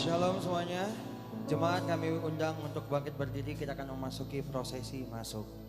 Shalom semuanya. Jemaat kami undang untuk bangkit berdiri, kita akan memasuki prosesi masuk.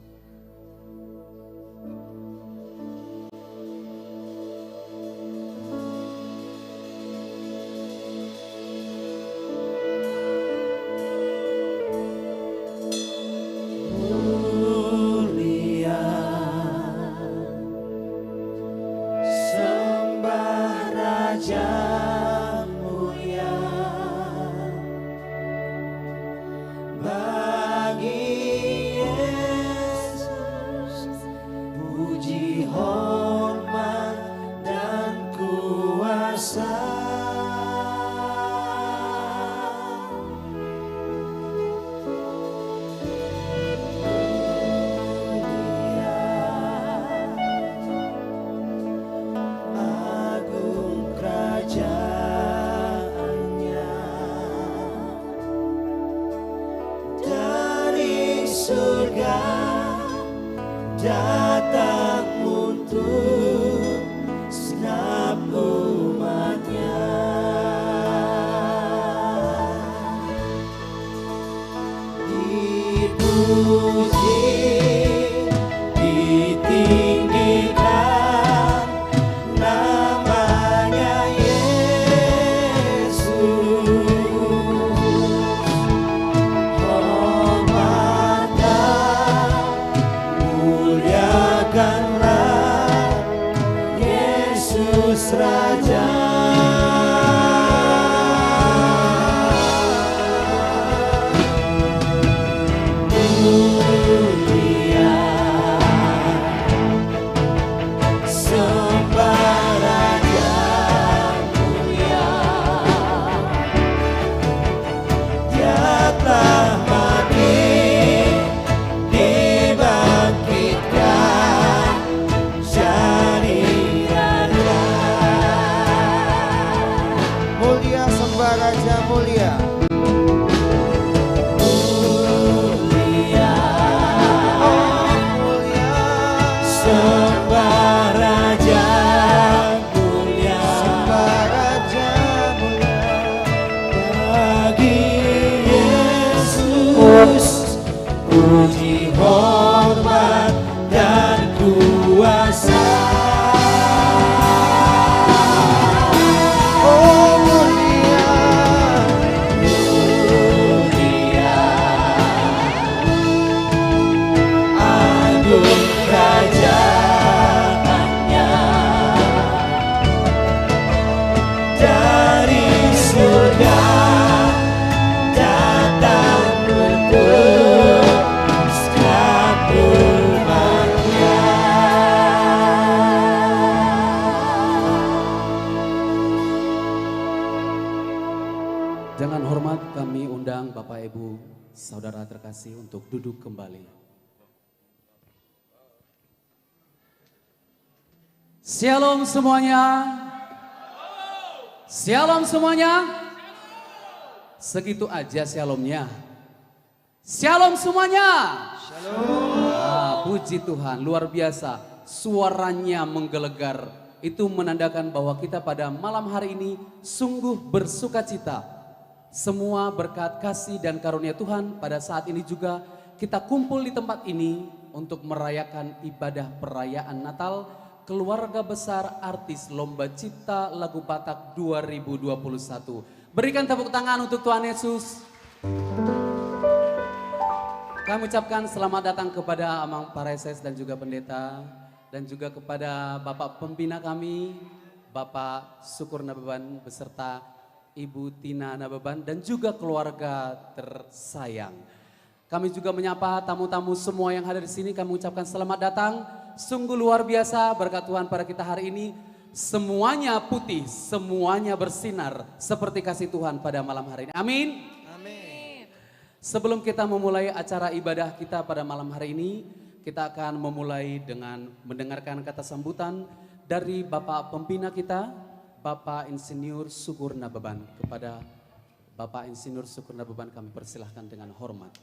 Saudara terkasih untuk duduk kembali. Shalom semuanya. Shalom semuanya. Segitu aja shalomnya. Shalom semuanya. Shalom. Puji Tuhan, luar biasa. Suaranya menggelegar. Itu menandakan bahwa kita pada malam hari ini sungguh bersukacita. Semua berkat kasih dan karunia Tuhan pada saat ini juga kita kumpul di tempat ini untuk merayakan ibadah perayaan Natal Keluarga Besar Artis Lomba Cipta Lagu Batak 2021. Berikan tepuk tangan untuk Tuhan Yesus. Kami ucapkan selamat datang kepada Amang Pareses dan juga pendeta dan juga kepada Bapak Pembina kami, Bapak Syukur Nabeban beserta Ibu Tina Nabeban dan juga keluarga tersayang. Kami juga menyapa tamu-tamu semua yang hadir di sini. Kami ucapkan selamat datang. Sungguh luar biasa berkat Tuhan pada kita hari ini. Semuanya putih, semuanya bersinar seperti kasih Tuhan pada malam hari ini. Amin. Amin. Sebelum kita memulai acara ibadah kita pada malam hari ini, kita akan memulai dengan mendengarkan kata sambutan dari Bapak Pembina kita, Bapak Insinyur Syukur Nabeban. Kepada Bapak Insinyur Syukur Nabeban kami persilahkan dengan hormat.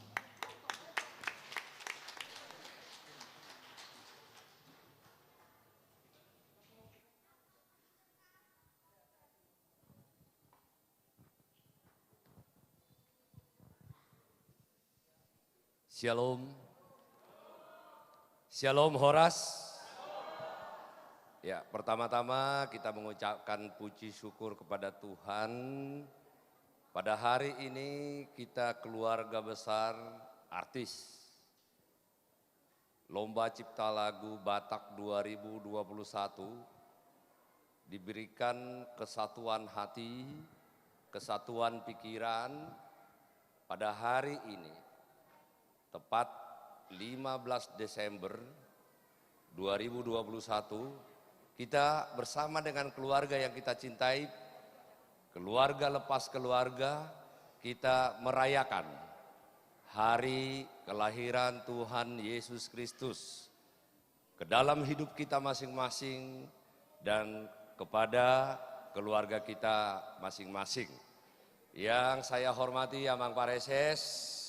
Shalom. Shalom Horas. Ya, pertama-tama kita mengucapkan puji syukur kepada Tuhan. Pada hari ini kita keluarga besar artis Lomba Cipta Lagu Batak 2021 diberikan kesatuan hati, kesatuan pikiran pada hari ini. Tepat 15 Desember 2021 kita bersama dengan keluarga yang kita cintai, keluarga lepas keluarga, kita merayakan hari kelahiran Tuhan Yesus Kristus ke dalam hidup kita masing-masing dan kepada keluarga kita masing-masing. Yang saya hormati Amang Pareses,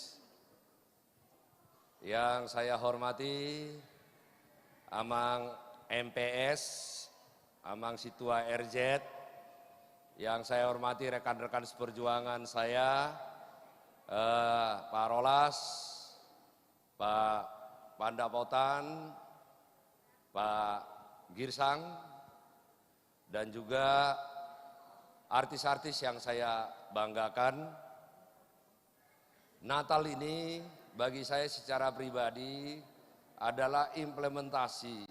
yang saya hormati Amang MPS, Amang Situa RZ, yang saya hormati rekan-rekan seperjuangan saya, Pak Rolas, Pak Pandapotan, Pak Girsang, dan juga artis-artis yang saya banggakan. Natal ini bagi saya secara pribadi adalah implementasi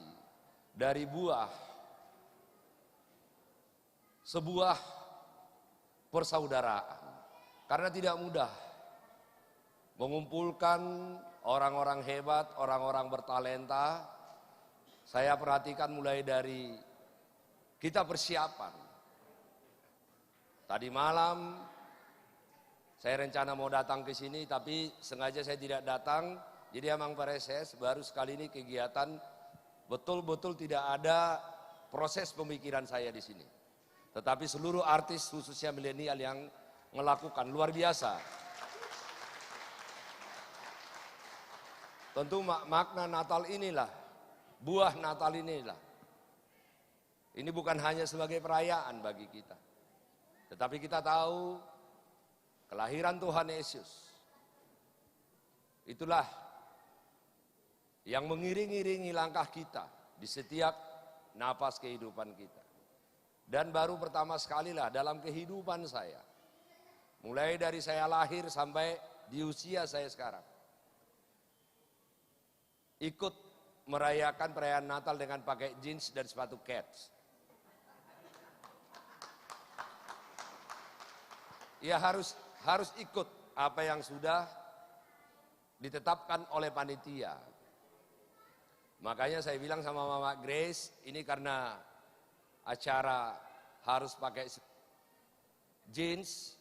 dari sebuah persaudaraan. Karena tidak mudah mengumpulkan orang-orang hebat, orang-orang bertalenta. Saya perhatikan mulai dari kita persiapan. Tadi malam saya rencana mau datang ke sini tapi sengaja saya tidak datang. Jadi Amang Pareses baru sekali ini kegiatan betul-betul tidak ada proses pemikiran saya di sini. Tetapi seluruh artis khususnya milenial yang melakukan luar biasa. Tentu makna Natal inilah, buah Natal inilah. Ini bukan hanya sebagai perayaan bagi kita. Tetapi kita tahu kelahiran Tuhan Yesus. Itulah yang mengiring-iringi langkah kita di setiap napas kehidupan kita. Dan baru pertama sekali lah dalam kehidupan saya. Mulai dari saya lahir sampai di usia saya sekarang. Ikut merayakan perayaan Natal dengan pakai jeans dan sepatu Keds. Ya harus ikut apa yang sudah ditetapkan oleh panitia. Makanya saya bilang sama Mama Grace, ini karena acara harus pakai jeans,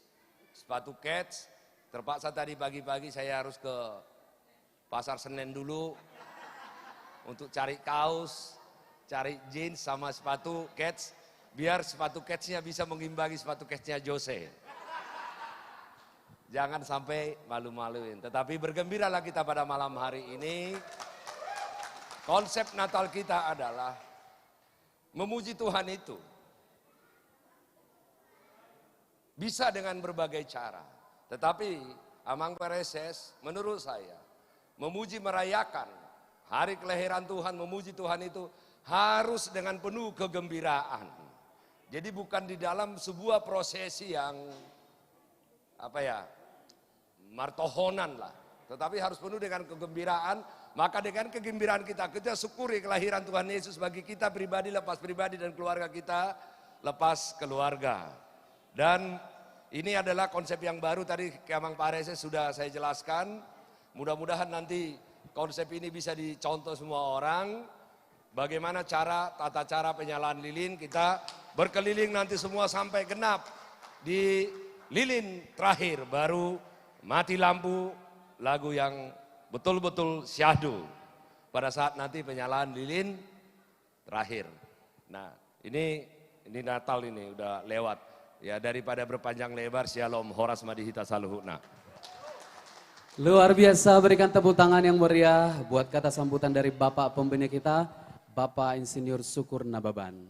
sepatu Keds, terpaksa tadi pagi-pagi saya harus ke Pasar Senen dulu untuk cari kaos, cari jeans sama sepatu Keds, biar sepatu Kedsnya bisa mengimbangi sepatu Kedsnya Jose. Jangan sampai malu-maluin, tetapi bergembiralah kita pada malam hari ini. Konsep Natal kita adalah memuji Tuhan itu bisa dengan berbagai cara. Tetapi Amang Pareses menurut saya memuji merayakan hari kelahiran Tuhan, memuji Tuhan itu harus dengan penuh kegembiraan. Jadi bukan di dalam sebuah prosesi yang martohonan lah. Tetapi harus penuh dengan kegembiraan. Maka dengan kegembiraan kita syukuri kelahiran Tuhan Yesus bagi kita pribadi, lepas pribadi, dan keluarga kita lepas keluarga. Dan ini adalah konsep yang baru tadi Amang Pareses sudah saya jelaskan. Mudah-mudahan nanti konsep ini bisa dicontoh semua orang. Bagaimana tata cara penyalaan lilin, kita berkeliling nanti semua sampai genap. Di lilin terakhir baru mati lampu, lagu yang betul-betul syahdu pada saat nanti penyalaan lilin terakhir. Nah, ini Natal ini udah lewat. Ya, daripada berpanjang lebar, Shalom Horas Madihita Saluhuna. Luar biasa, berikan tepuk tangan yang meriah buat kata sambutan dari Bapak Pembina kita, Bapak Insinyur Syukur Nababan.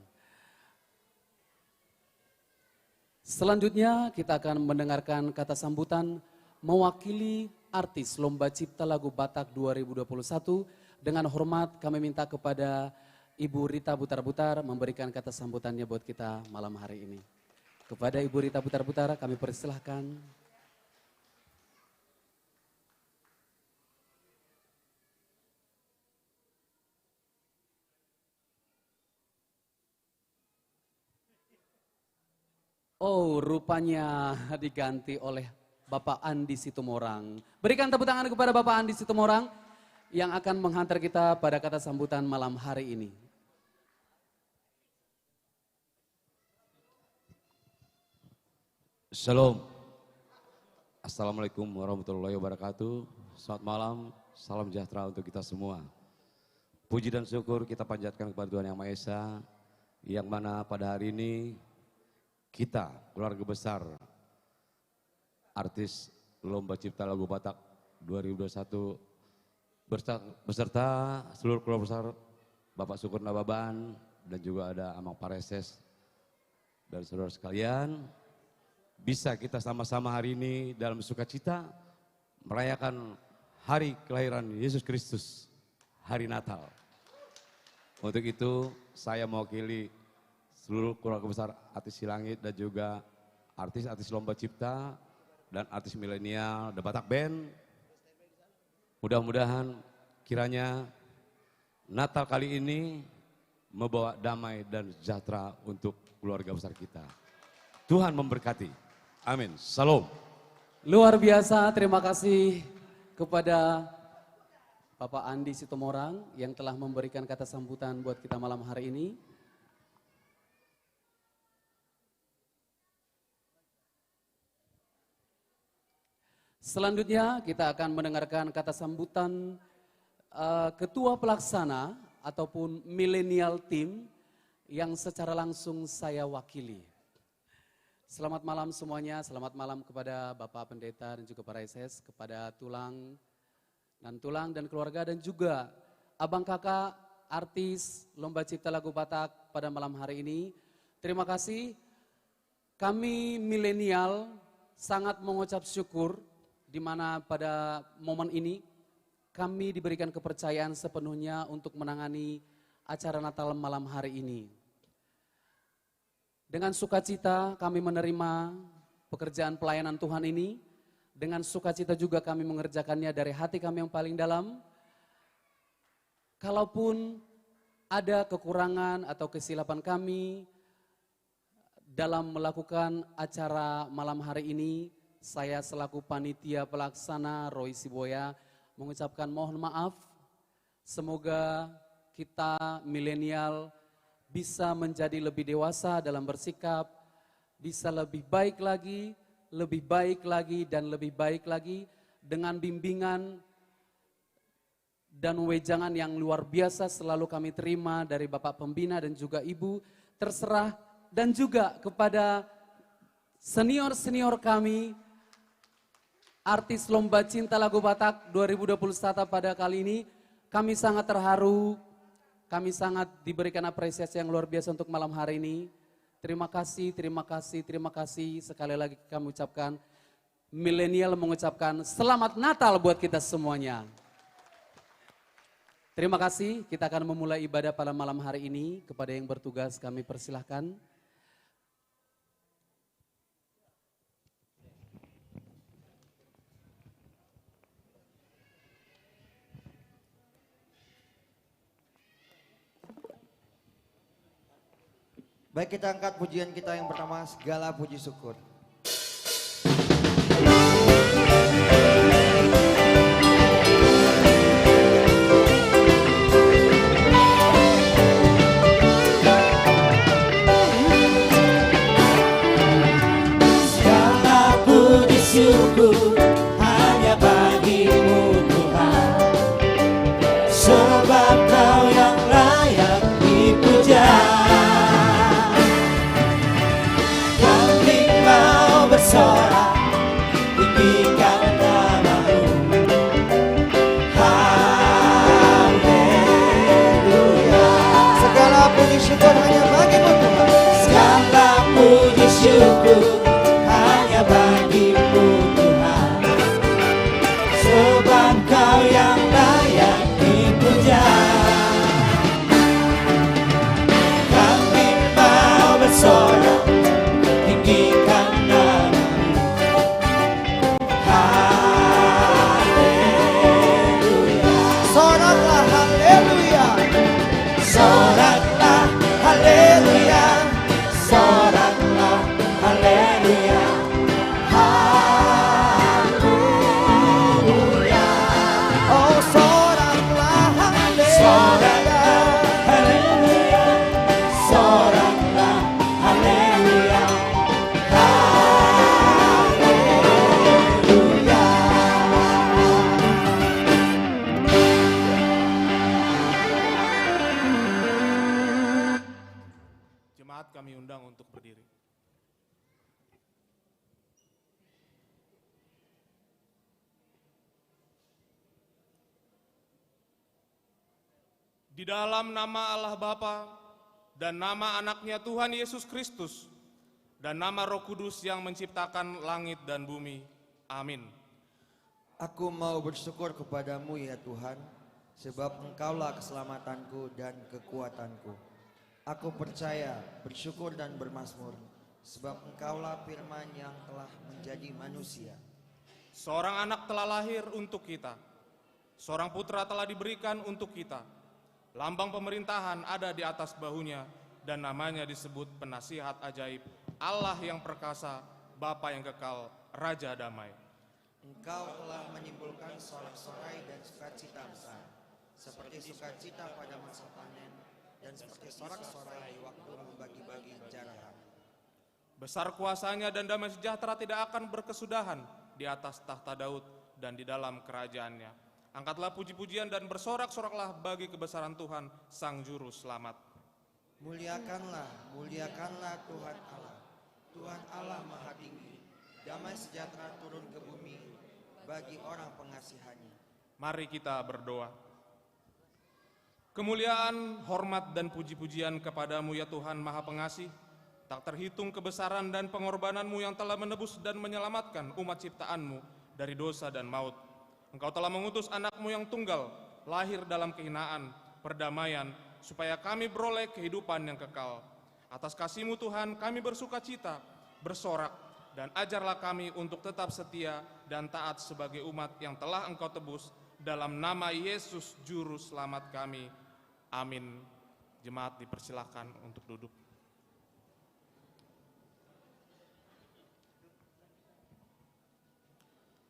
Selanjutnya kita akan mendengarkan kata sambutan mewakili artis Lomba Cipta Lagu Batak 2021. Dengan hormat kami minta kepada Ibu Rita Butar-Butar memberikan kata sambutannya buat kita malam hari ini. Kepada Ibu Rita Butar-Butar kami persilahkan. Oh, rupanya diganti oleh Bapak Andi Situmorang. Berikan tepuk tangan kepada Bapak Andi Situmorang yang akan menghantar kita pada kata sambutan malam hari ini. Shalom. Assalamualaikum warahmatullahi wabarakatuh. Selamat malam, salam sejahtera untuk kita semua. Puji dan syukur kita panjatkan kepada Tuhan Yang Maha Esa, yang mana pada hari ini kita, keluarga besar artis Lomba Cipta Lagu Batak 2021 beserta seluruh keluarga besar Bapak Syukur Nababan dan juga ada Amang Pareses dan saudara sekalian, bisa kita sama-sama hari ini dalam sukacita merayakan hari kelahiran Yesus Kristus, hari Natal. Untuk itu saya mewakili seluruh keluarga besar artis Silangit dan juga artis-artis Lomba Cipta dan artis milenial The Batak Band. Mudah-mudahan kiranya Natal kali ini membawa damai dan sejahtera untuk keluarga besar kita. Tuhan memberkati. Amin. Salam. Luar biasa, terima kasih kepada Bapak Andi Situmorang yang telah memberikan kata sambutan buat kita malam hari ini. Selanjutnya kita akan mendengarkan kata sambutan Ketua Pelaksana ataupun Millennial Team yang secara langsung saya wakili. Selamat malam semuanya, selamat malam kepada Bapak Pendeta dan juga para SS, kepada Tulang dan keluarga dan juga abang kakak artis Lomba Cipta Lagu Batak pada malam hari ini. Terima kasih, kami milenial sangat mengucap syukur di mana pada momen ini kami diberikan kepercayaan sepenuhnya untuk menangani acara Natal malam hari ini. Dengan sukacita kami menerima pekerjaan pelayanan Tuhan ini. Dengan sukacita juga kami mengerjakannya dari hati kami yang paling dalam. Kalaupun ada kekurangan atau kesilapan kami dalam melakukan acara malam hari ini, saya selaku panitia pelaksana Roy Siboya mengucapkan mohon maaf. Semoga kita milenial bisa menjadi lebih dewasa dalam bersikap, bisa lebih baik lagi dan lebih baik lagi dengan bimbingan dan wejangan yang luar biasa selalu kami terima dari Bapak Pembina dan juga Ibu, terserah dan juga kepada senior-senior kami artis Lomba Cinta Lagu Batak 2021 pada kali ini. Kami sangat terharu, kami sangat diberikan apresiasi yang luar biasa untuk malam hari ini. Terima kasih, terima kasih, terima kasih. Sekali lagi kami ucapkan, milenial mengucapkan selamat Natal buat kita semuanya. Terima kasih, kita akan memulai ibadah pada malam hari ini. Kepada yang bertugas kami persilahkan. Baik, kita angkat pujian kita yang pertama, segala puji syukur. Segala puji syukur hanya bagimu Tuhan, sebab Kau yang layak dipuja. Kau nikmat Jemaat kami undang untuk berdiri. Di dalam nama Allah Bapa dan nama anaknya Tuhan Yesus Kristus dan nama Roh Kudus yang menciptakan langit dan bumi. Amin. Aku mau bersyukur kepadamu ya Tuhan, sebab Engkaulah keselamatanku dan kekuatanku. Aku percaya, bersyukur dan bermazmur, sebab Engkaulah firman yang telah menjadi manusia. Seorang anak telah lahir untuk kita, seorang putra telah diberikan untuk kita. Lambang pemerintahan ada di atas bahunya, dan namanya disebut Penasihat Ajaib, Allah yang perkasa, Bapa yang kekal, Raja Damai. Engkau telah menimbulkan sorak-sorai dan sukacita besar, seperti sukacita pada masa panen, dan seperti sorak-sorai di waktu membagi-bagi jarahan. Besar kuasanya dan damai sejahtera tidak akan berkesudahan di atas tahta Daud dan di dalam kerajaannya. Angkatlah puji-pujian dan bersorak-soraklah bagi kebesaran Tuhan, Sang Juru Selamat. Muliakanlah, muliakanlah Tuhan Allah. Tuhan Allah Maha Tinggi. Damai sejahtera turun ke bumi bagi orang pengasihannya. Mari kita berdoa. Kemuliaan, hormat, dan puji-pujian kepadamu ya Tuhan Maha Pengasih. Tak terhitung kebesaran dan pengorbananmu yang telah menebus dan menyelamatkan umat ciptaanmu dari dosa dan maut. Engkau telah mengutus anakmu yang tunggal, lahir dalam kehinaan, perdamaian, supaya kami beroleh kehidupan yang kekal. Atas kasih-Mu Tuhan kami bersuka cita, bersorak, dan ajarlah kami untuk tetap setia dan taat sebagai umat yang telah Engkau tebus, dalam nama Yesus Juru Selamat kami. Amin. Jemaat dipersilahkan untuk duduk.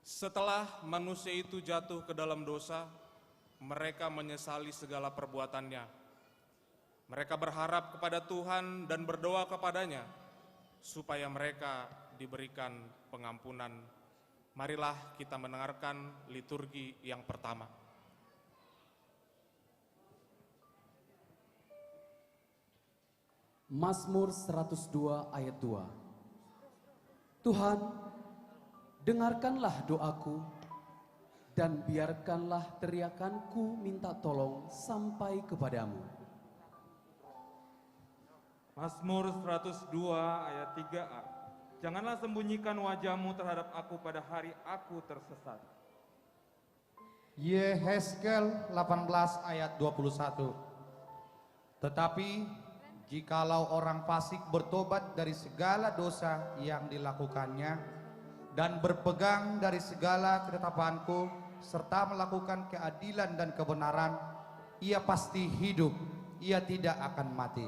Setelah manusia itu jatuh ke dalam dosa, mereka menyesali segala perbuatannya. Mereka berharap kepada Tuhan dan berdoa kepadanya, supaya mereka diberikan pengampunan. Marilah kita mendengarkan liturgi yang pertama. Mazmur 102 ayat 2. Tuhan, dengarkanlah doaku dan biarkanlah teriakanku minta tolong sampai kepadamu. Mazmur 102 ayat 3a. Janganlah sembunyikan wajahmu terhadap aku pada hari aku tersesat. Yehezkel 18 ayat 21. Tetapi jikalau orang fasik bertobat dari segala dosa yang dilakukannya dan berpegang dari segala ketetapanku serta melakukan keadilan dan kebenaran, ia pasti hidup, ia tidak akan mati.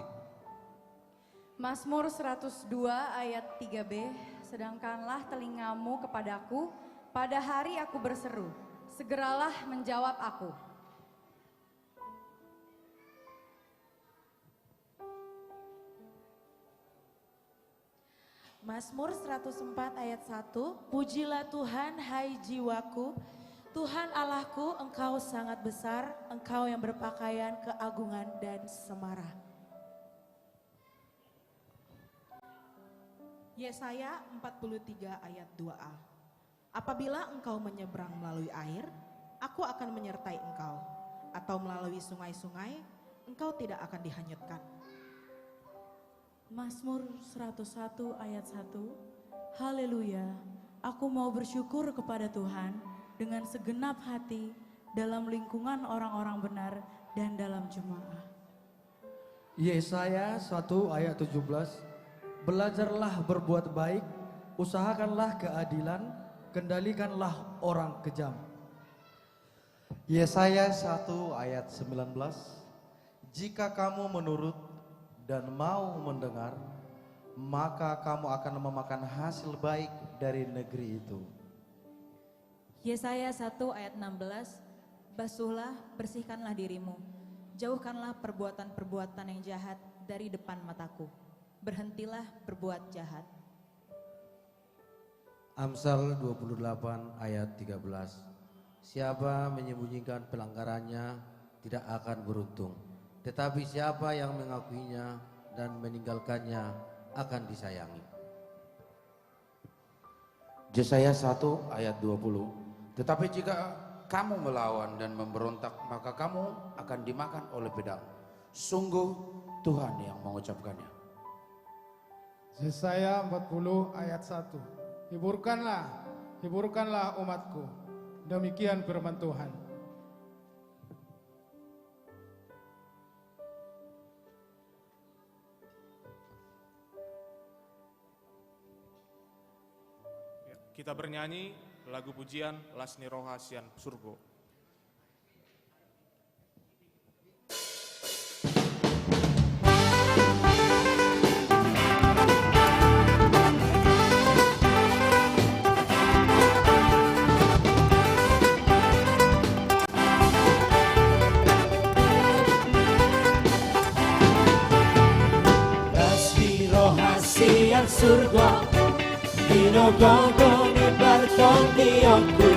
Mazmur 102 ayat 3b. Sedangkanlah telingamu kepadaku pada hari aku berseru, segeralah menjawab aku. Mazmur 104 ayat 1. Pujilah Tuhan hai jiwaku, Tuhan Allahku, Engkau sangat besar, Engkau yang berpakaian keagungan dan semara. Yesaya 43 ayat 2a. Apabila engkau menyeberang melalui air, aku akan menyertai engkau, atau melalui sungai-sungai, engkau tidak akan dihanyutkan. Mazmur 101 ayat 1. Haleluya, aku mau bersyukur kepada Tuhan dengan segenap hati dalam lingkungan orang-orang benar dan dalam jemaah. Yesaya 1 ayat 17. Belajarlah berbuat baik, usahakanlah keadilan, kendalikanlah orang kejam. Yesaya 1 ayat 19. Jika kamu menurut dan mau mendengar, maka kamu akan memakan hasil baik dari negeri itu. Yesaya 1 ayat 16. Basuhlah, bersihkanlah dirimu, jauhkanlah perbuatan-perbuatan yang jahat dari depan mataku. Berhentilah berbuat jahat. Amsal 28 ayat 13. Siapa menyembunyikan pelanggarannya tidak akan beruntung, tetapi siapa yang mengakuinya dan meninggalkannya akan disayangi. Yesaya 1 ayat 20. Tetapi jika kamu melawan dan memberontak, maka kamu akan dimakan oleh pedang. Sungguh Tuhan yang mengucapkannya. Yesaya 40 ayat 1. Hiburkanlah umatku. Demikian firman Tuhan. Kita bernyanyi lagu pujian Lasni Rohasian Surgo. Lasni Rohasian Surgo Dino gogo ni bartondionku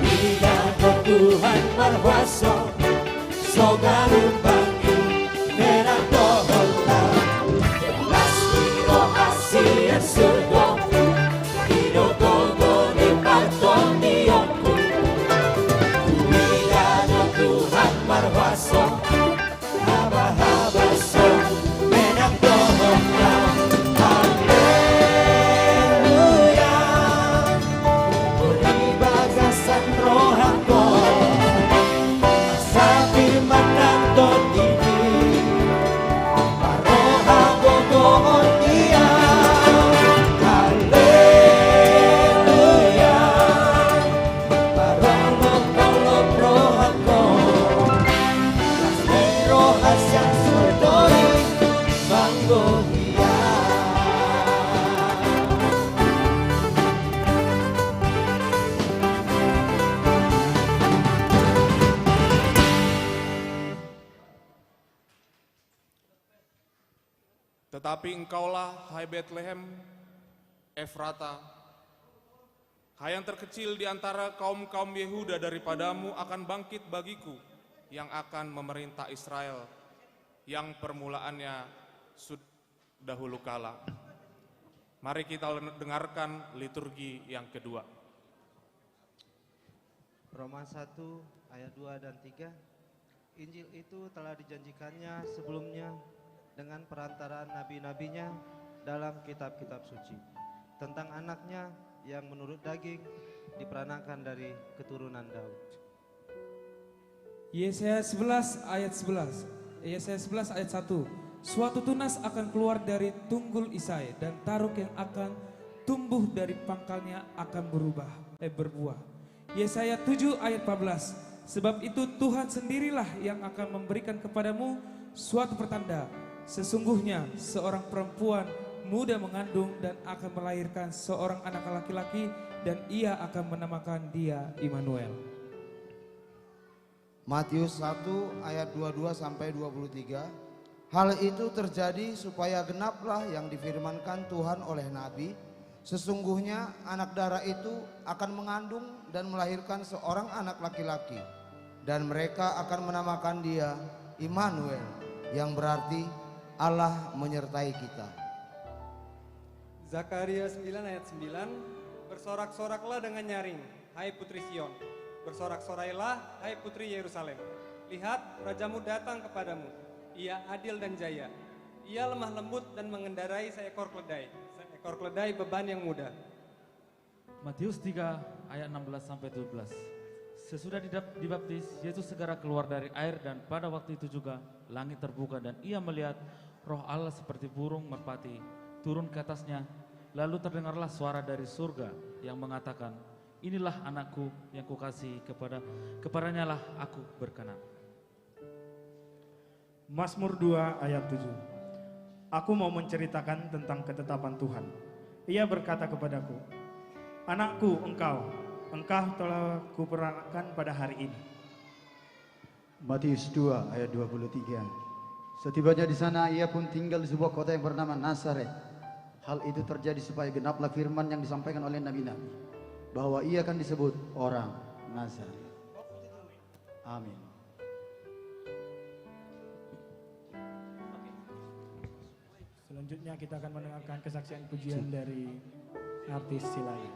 Ida Tuhan marwaso Sogaru bangi merah dohota Lasni Rohasian Surgo Dino gogo ni bartondionku Ida Tuhan marwaso Haba-habaso merah dohota Tetapi engkaulah, hai Bethlehem, Efrata, hai yang terkecil di antara kaum-kaum Yehuda, daripadamu akan bangkit bagiku yang akan memerintah Israel, yang permulaannya dahulu kala. Mari kita dengarkan liturgi yang kedua. Roma 1 ayat 2 dan 3. Injil itu telah dijanjikannya sebelumnya dengan perantaraan nabi-nabinya dalam kitab-kitab suci tentang anaknya yang menurut daging diperanakan dari keturunan Daud. Yesaya 11 ayat 11. Yesaya 11 ayat 1. Suatu tunas akan keluar dari tunggul Isai dan taruk yang akan tumbuh dari pangkalnya akan berbuah. Yesaya 7 ayat 14. Sebab itu Tuhan sendirilah yang akan memberikan kepadamu suatu pertanda. Sesungguhnya seorang perempuan muda mengandung dan akan melahirkan seorang anak laki-laki dan ia akan menamakan dia Immanuel. Matius 1 ayat 22 sampai 23. Hal itu terjadi supaya genaplah yang difirmankan Tuhan oleh nabi. Sesungguhnya anak darah itu akan mengandung dan melahirkan seorang anak laki-laki dan mereka akan menamakan dia Immanuel, yang berarti Allah menyertai kita. Zakaria 9 ayat 9. Bersorak-soraklah dengan nyaring, hai putri Sion. Bersorak-sorailah, hai putri Yerusalem. Lihat, rajamu datang kepadamu. Ia adil dan jaya. Ia lemah lembut dan mengendarai seekor keledai beban yang mudah. Matius 3 ayat 16 sampai 17. Sesudah dibaptis, Yesus segera keluar dari air dan pada waktu itu juga langit terbuka dan ia melihat Roh Allah seperti burung merpati turun ke atasnya. Lalu terdengarlah suara dari surga yang mengatakan, inilah anakku yang kukasihi, kepadanya lah aku berkenan. Mazmur 2 ayat 7. Aku mau menceritakan tentang ketetapan Tuhan. Ia berkata kepadaku, anakku engkau telah kuperanakan pada hari ini. Matius 2 ayat 23. Setibanya di sana ia pun tinggal di sebuah kota yang bernama Nazaret. Hal itu terjadi supaya genaplah firman yang disampaikan oleh nabi-nabi bahwa ia akan disebut orang Nazaret. Amin. Selanjutnya kita akan mendengarkan kesaksian pujian dari artis Silaya.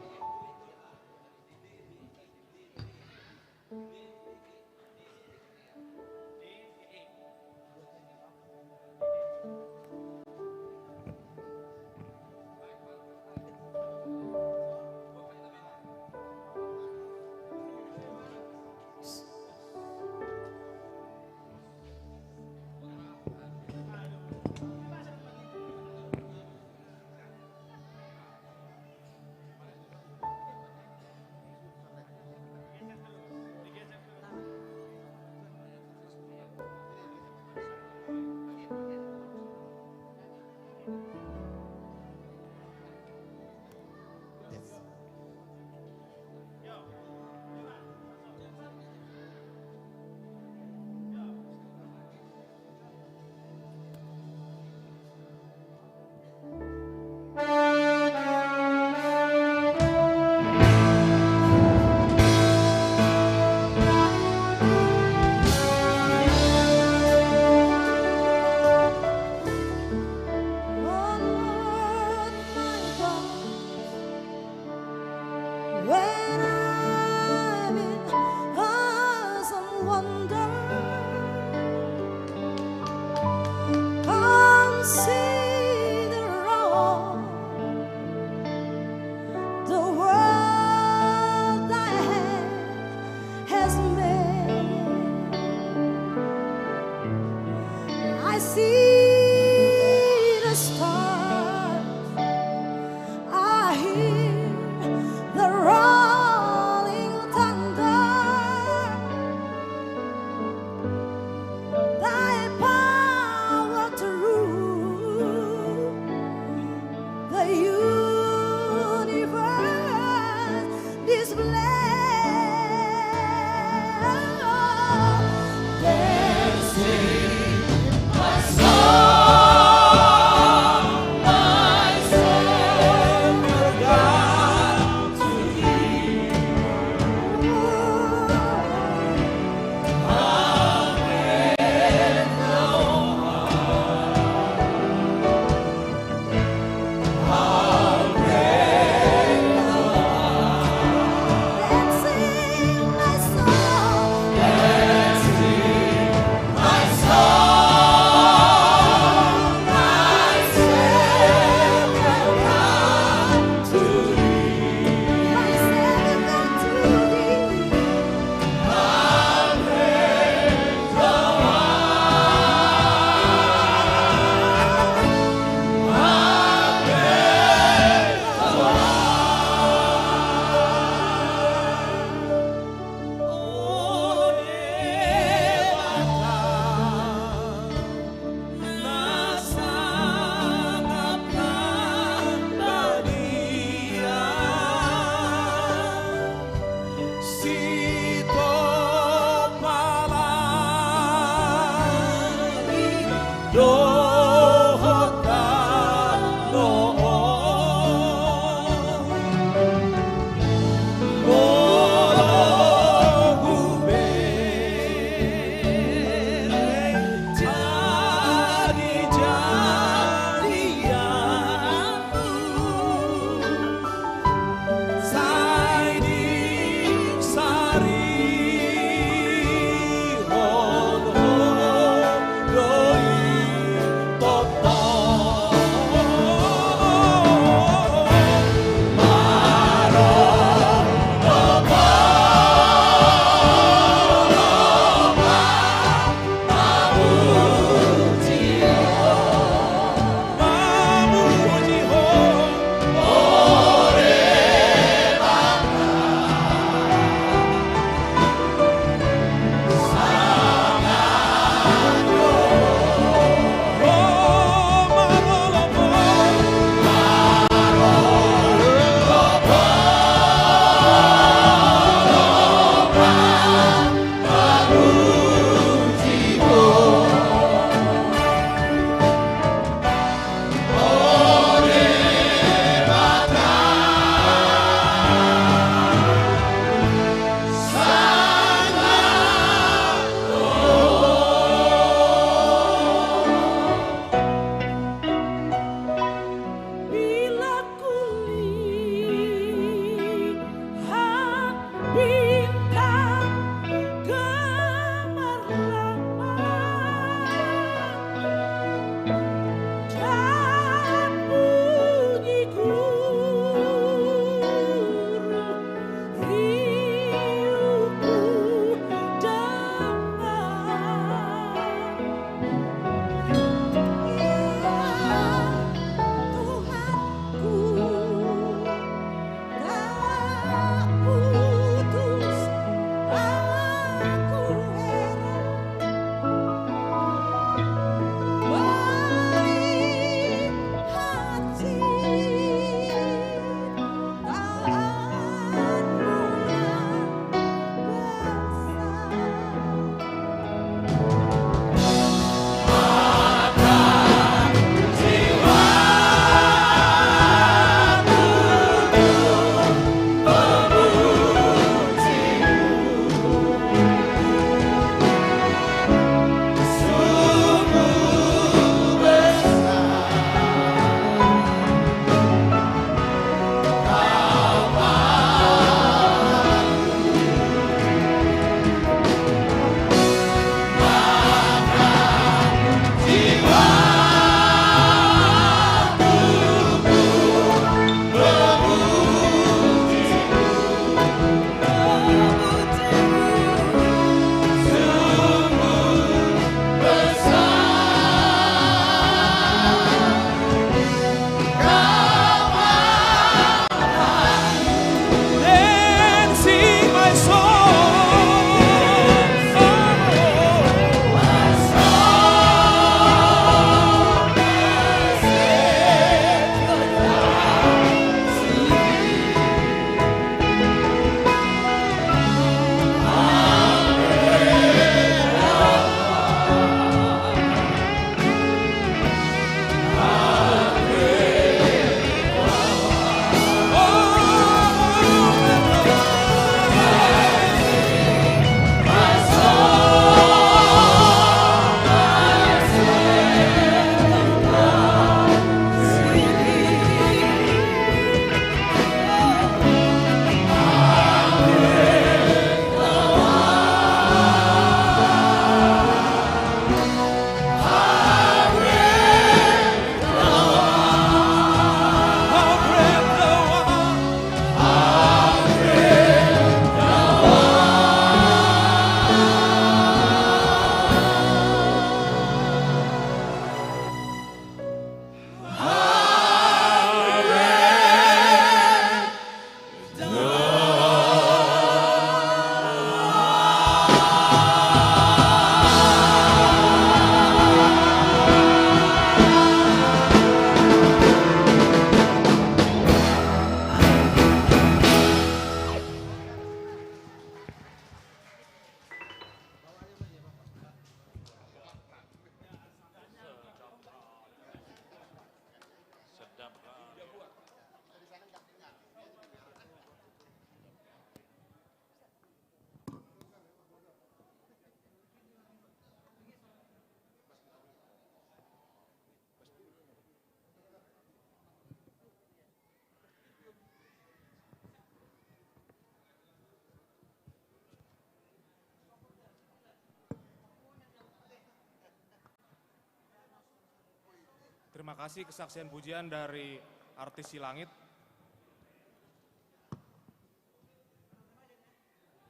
Terima kasih kesaksian pujian dari artis Silangit.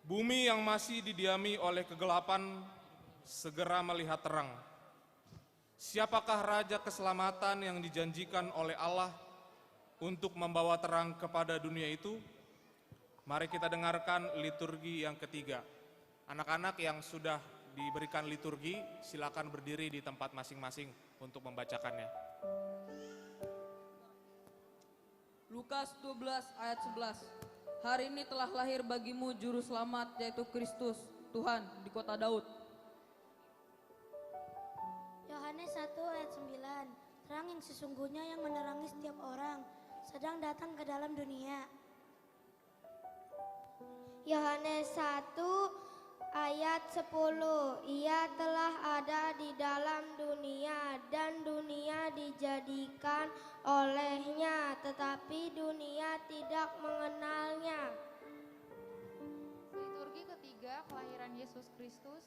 Bumi yang masih didiami oleh kegelapan segera melihat terang. Siapakah Raja Keselamatan yang dijanjikan oleh Allah untuk membawa terang kepada dunia itu? Mari kita dengarkan liturgi yang ketiga. Anak-anak yang sudah diberikan liturgi, silakan berdiri di tempat masing-masing untuk membacakannya. Lukas 12 ayat 11. Hari ini telah lahir bagimu juru selamat, yaitu Kristus Tuhan di kota Daud. Yohanes 1 ayat 9. Terang yang sesungguhnya yang menerangi setiap orang sedang datang ke dalam dunia. Yohanes 1 ayat 10. Ia telah ada di dalam dunia dan dunia dijadikan olehnya, tetapi dunia tidak mengenalnya. Liturgi ketiga, kelahiran Yesus Kristus.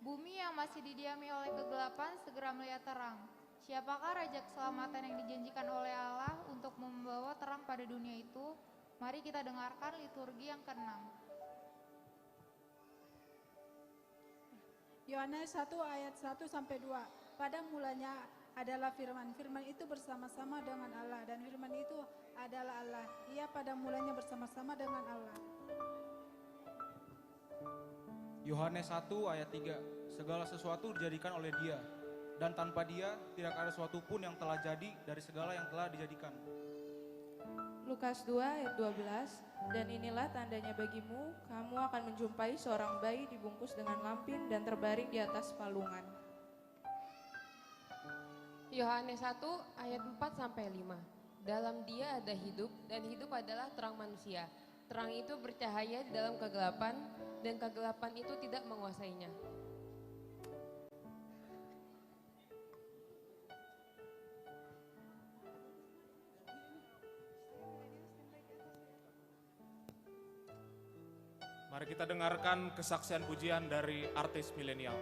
Bumi yang masih didiami oleh kegelapan segera melihat terang. Siapakah Raja Keselamatan yang dijanjikan oleh Allah untuk membawa terang pada dunia itu? Mari kita dengarkan liturgi yang ke-6. Yohanes 1 ayat 1 sampai 2. Pada mulanya adalah firman. Firman itu bersama-sama dengan Allah dan firman itu adalah Allah. Ia pada mulanya bersama-sama dengan Allah. Yohanes 1 ayat 3. Segala sesuatu dijadikan oleh Dia, dan tanpa Dia tidak ada sesuatu pun yang telah jadi dari segala yang telah dijadikan. Lukas 2 ayat 12. Dan inilah tandanya bagimu, kamu akan menjumpai seorang bayi dibungkus dengan lampin dan terbaring di atas palungan. Yohanes 1 ayat 4 sampai 5. Dalam Dia ada hidup, dan hidup adalah terang manusia. Terang itu bercahaya di dalam kegelapan, dan kegelapan itu tidak menguasainya. Mari kita dengarkan kesaksian pujian dari artis milenial.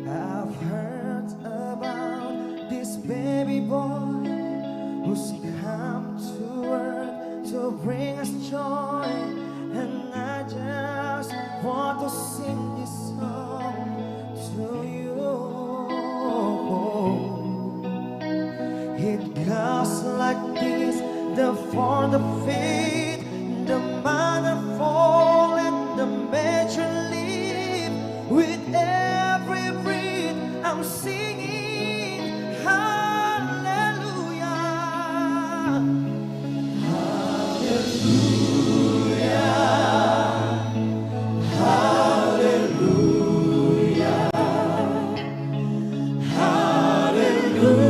I've heard about this baby boy who's come to earth to bring us joy, and I just want to sing this song to you. It goes like this: the for the faith, the manifold, and the major leap. With every breath, I'm singing hallelujah, hallelujah, hallelujah, hallelujah,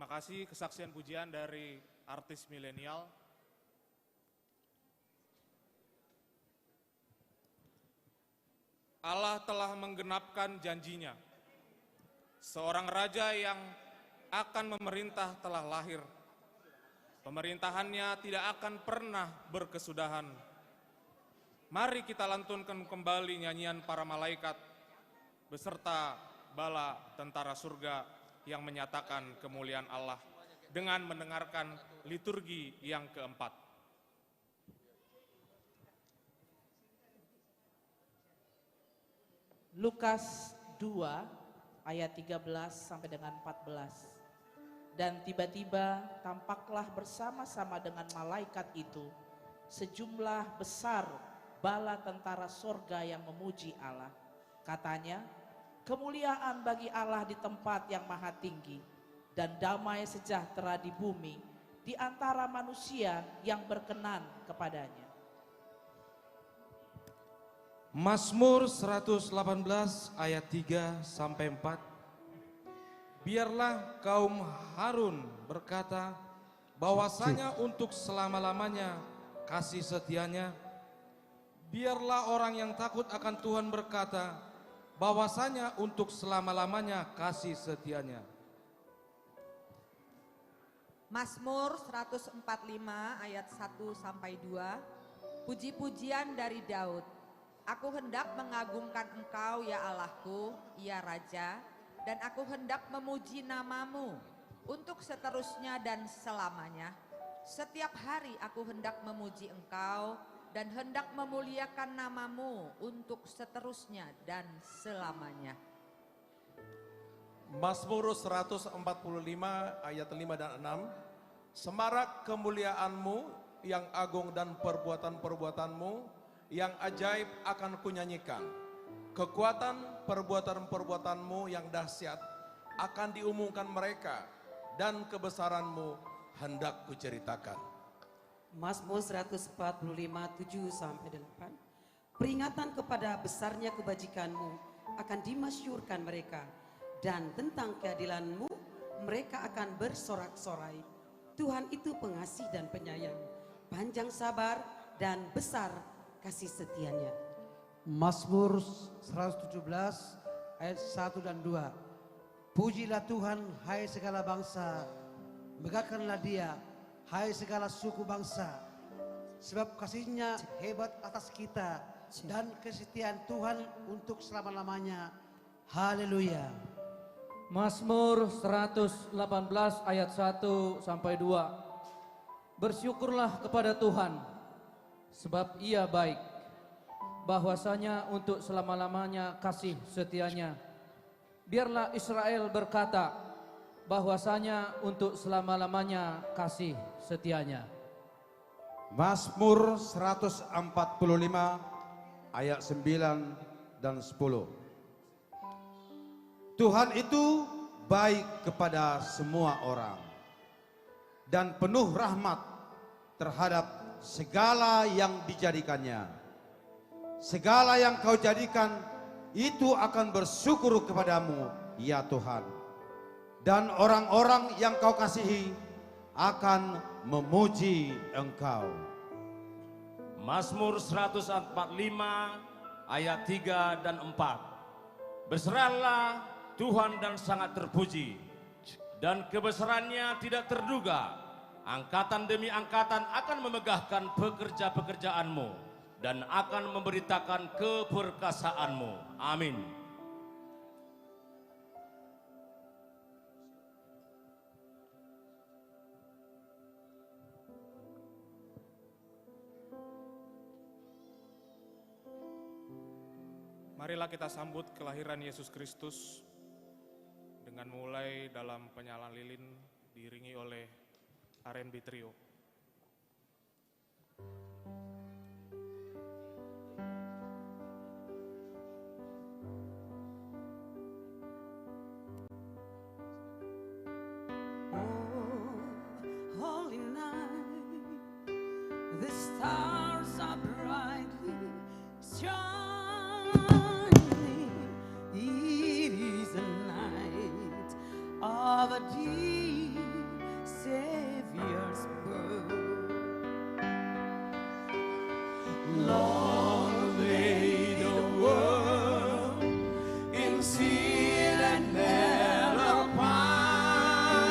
Terima kasih kesaksian pujian dari artis milenial. Allah telah menggenapkan janjinya. Seorang raja yang akan memerintah telah lahir. Pemerintahannya tidak akan pernah berkesudahan. Mari kita lantunkan kembali nyanyian para malaikat beserta bala tentara surga yang menyatakan kemuliaan Allah dengan mendengarkan liturgi yang keempat. Lukas 2 ayat 13 sampai dengan 14. Dan tiba-tiba tampaklah bersama-sama dengan malaikat itu sejumlah besar bala tentara sorga yang memuji Allah. Katanya, kemuliaan bagi Allah di tempat yang maha tinggi dan damai sejahtera di bumi di antara manusia yang berkenan kepadanya. Mazmur 118 ayat 3 sampai 4. Biarlah kaum Harun berkata bahwasanya untuk selama-lamanya kasih setianya. Biarlah orang yang takut akan Tuhan berkata bahwasanya untuk selama-lamanya kasih setianya. Mazmur 145 ayat 1 sampai 2. Puji-pujian dari Daud. Aku hendak mengagungkan Engkau ya Allahku, ya Raja, dan aku hendak memuji namamu untuk seterusnya dan selamanya. Setiap hari aku hendak memuji Engkau dan hendak memuliakan namamu untuk seterusnya dan selamanya. Mazmur 145 ayat 5 dan 6. Semarak kemuliaanmu yang agung dan perbuatan-perbuatanmu yang ajaib akan kunyanyikan. Kekuatan perbuatan-perbuatanmu yang dahsyat akan diumumkan mereka dan kebesaranmu hendak kuceritakan. Mazmur 145, 7 sampai 8. Peringatan kepada besarnya kebajikanmu akan dimasyurkan mereka, dan tentang keadilanmu mereka akan bersorak-sorai. Tuhan itu pengasih dan penyayang, panjang sabar dan besar kasih setianya. Mazmur 117 ayat 1 dan 2. Pujilah Tuhan hai segala bangsa, megahkanlah Dia hai segala suku bangsa, sebab kasihnya hebat atas kita dan kesetiaan Tuhan untuk selama-lamanya. Haleluya. Mazmur 118 ayat 1 sampai 2. Bersyukurlah kepada Tuhan, sebab Ia baik, bahwasanya untuk selama-lamanya kasih setianya. Biarlah Israel berkata, bahwasanya untuk selama-lamanya kasih setianya. Mazmur 145 ayat 9 dan 10. Tuhan itu baik kepada semua orang dan penuh rahmat terhadap segala yang dijadikannya. Segala yang kau jadikan itu akan bersyukur kepadamu, ya Tuhan. Dan orang-orang yang kau kasihi akan memuji Engkau. Mazmur 145 ayat 3 dan 4. Berserahlah Tuhan dan sangat terpuji, dan kebesarannya tidak terduga. Angkatan demi angkatan akan memegahkan pekerja-pekerjaanmu dan akan memberitakan keperkasaanmu. Amin. Marilah kita sambut kelahiran Yesus Kristus dengan mulai dalam penyalaan lilin diiringi oleh R&B Trio. Holy night, the stars are brightly shining. It is a night of a deep Long lay the world in sin and error pining,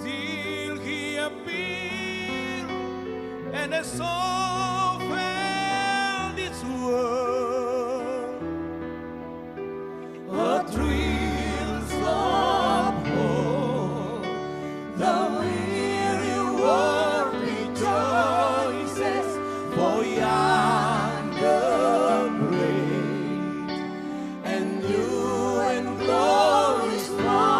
till he appeared and the soul felt its world. A thrills of hope, the weary world rejoices, for yonder great and new and glorious dawn.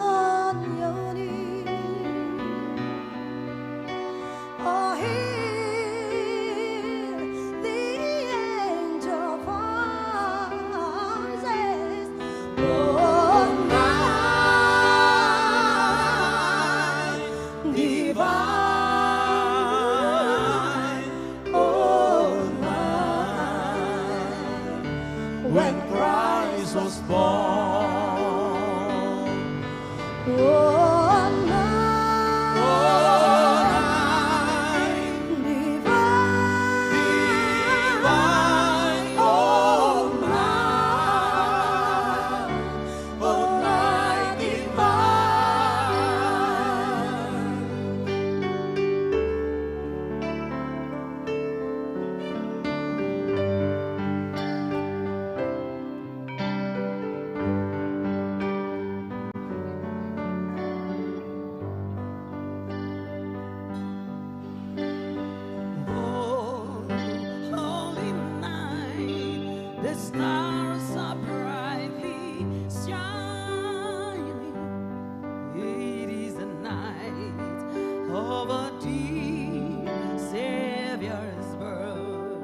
On your knees, oh, hear the angel voices. Oh, night divine, oh, night when Christ was born. Oh, night divine, oh, night holy night, the stars are brightly shining. It is the night of a dear Savior's birth.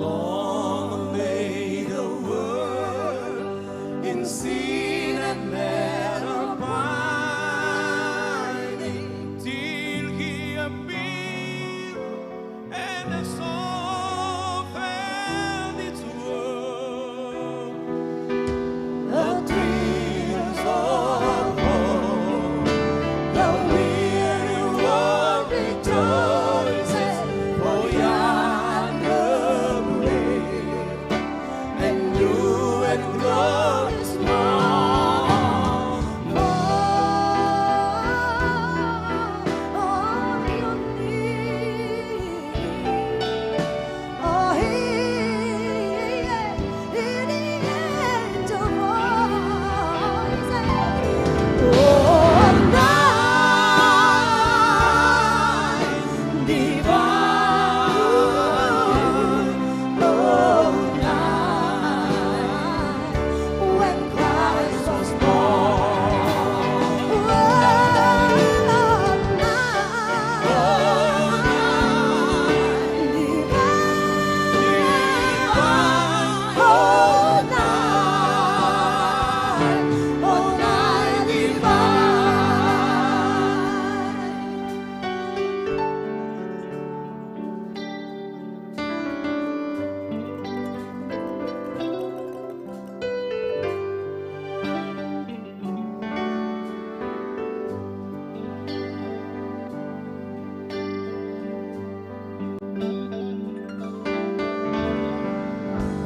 Long lay the world in sin and error pining, till he appeared and the soul felt its worth. The thrills of hope, the weary world rejoices, for yonder great and new and glorious dawn. On your knees, oh, hear the angel voices. Oh, night divine, oh, night when Christ was born. Oh, night divine, oh, night divine.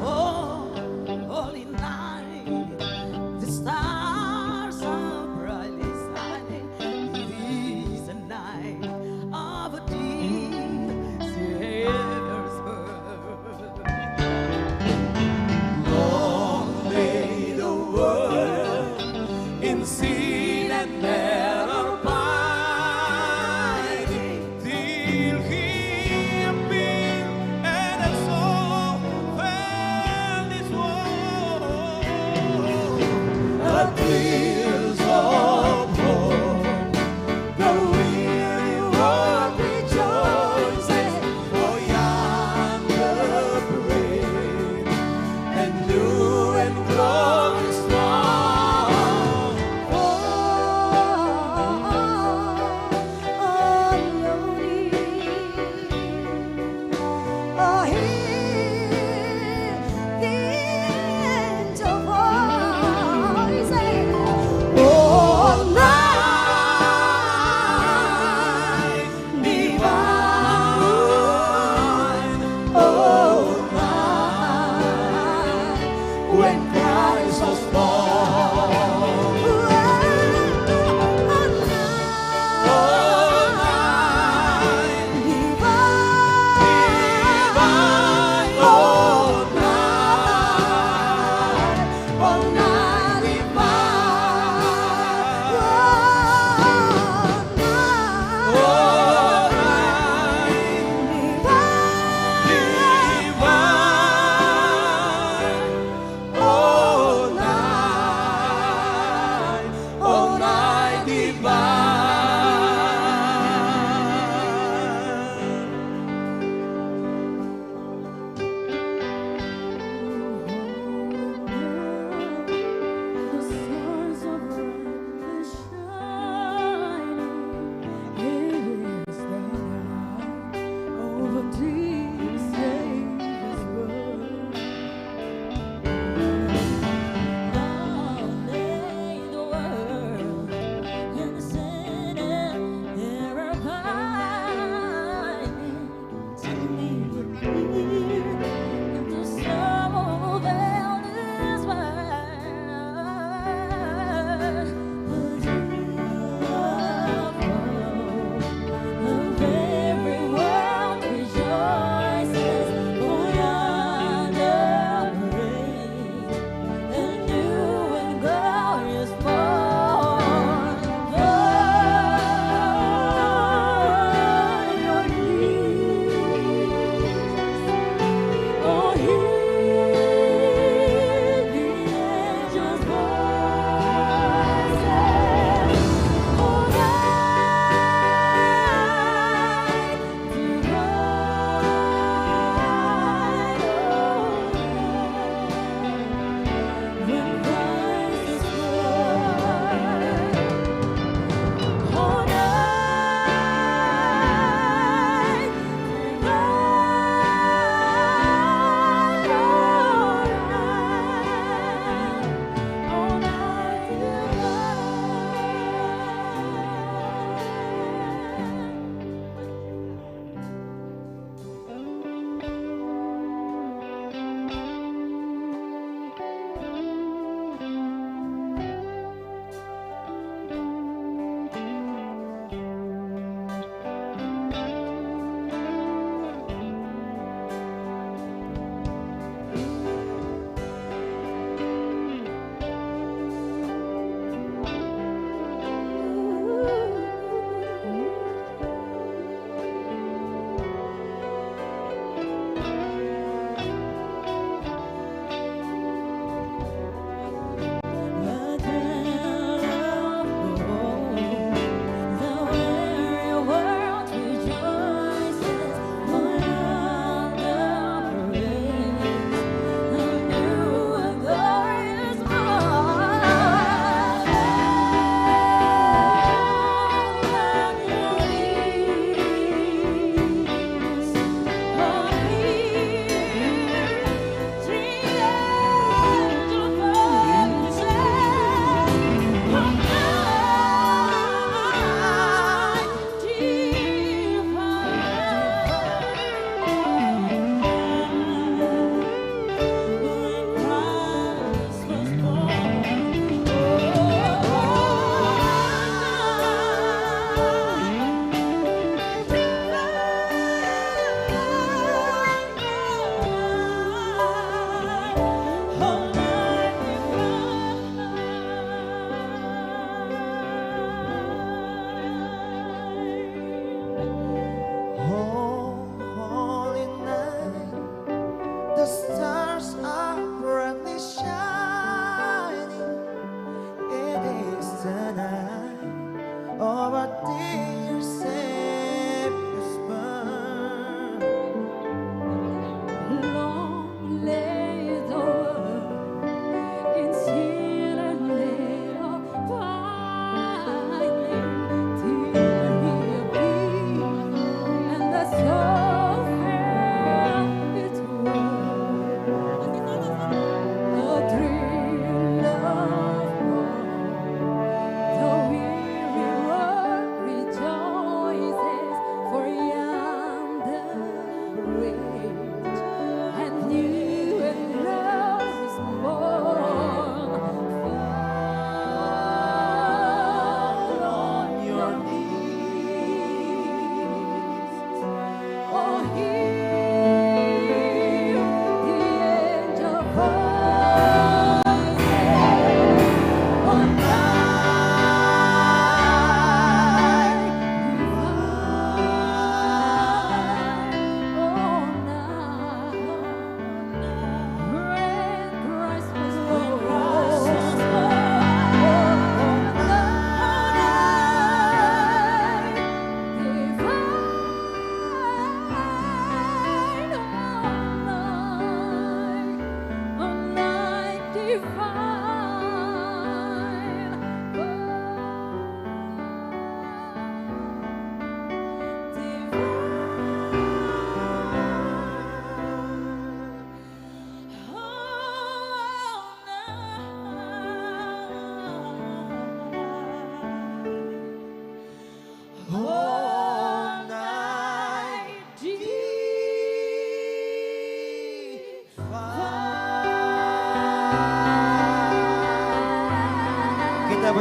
Oh, holy night, the stars are brightly shining. It is a night of a dear Savior's birth. Long lay the world in sin and error pining, till he appeared and the soul felt its woe. The thrills of hope, the weary world rejoices, for yonder great and new and glorious dawn. Oh,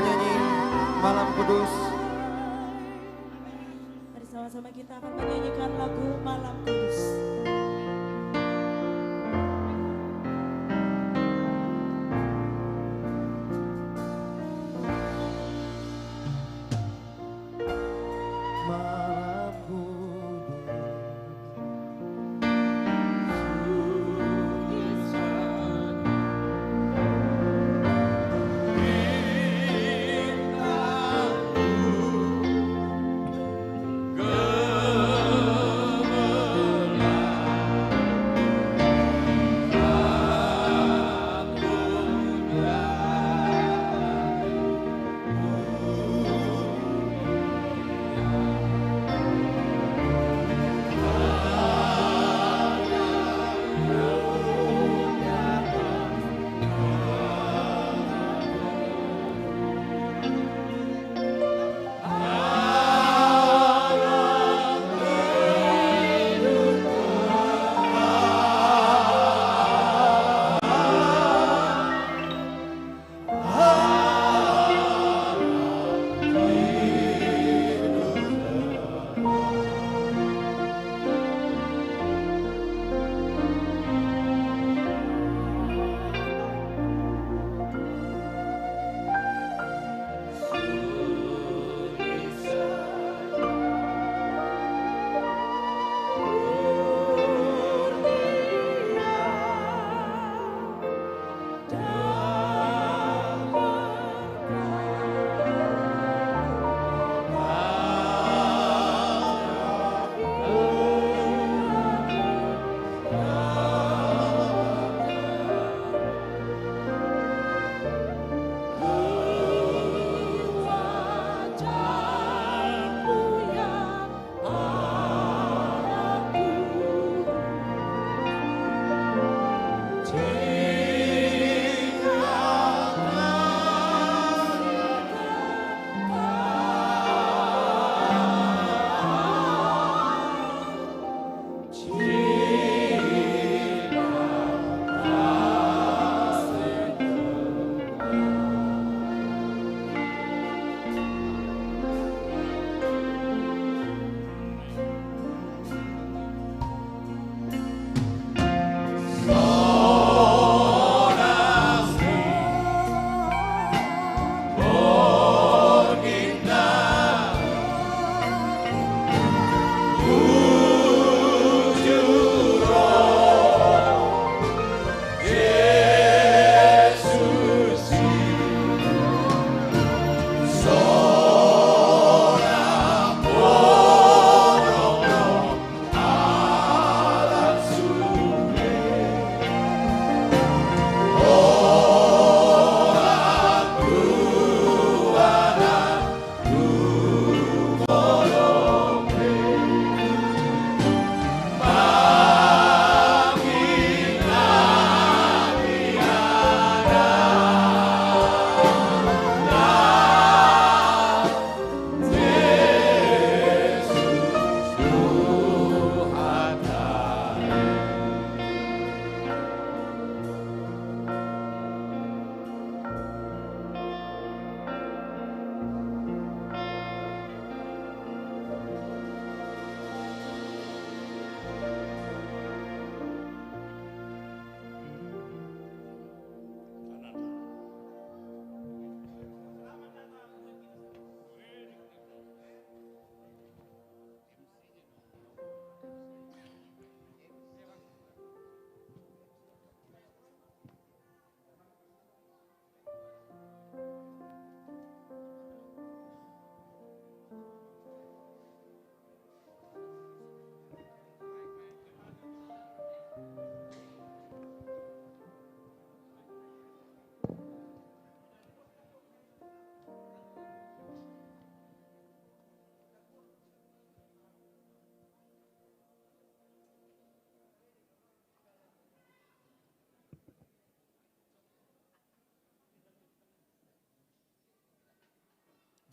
menyanyi Malam Kudus. Bersama-sama kita akan menyanyikan lagu Malam Kudus. Malam Kudus,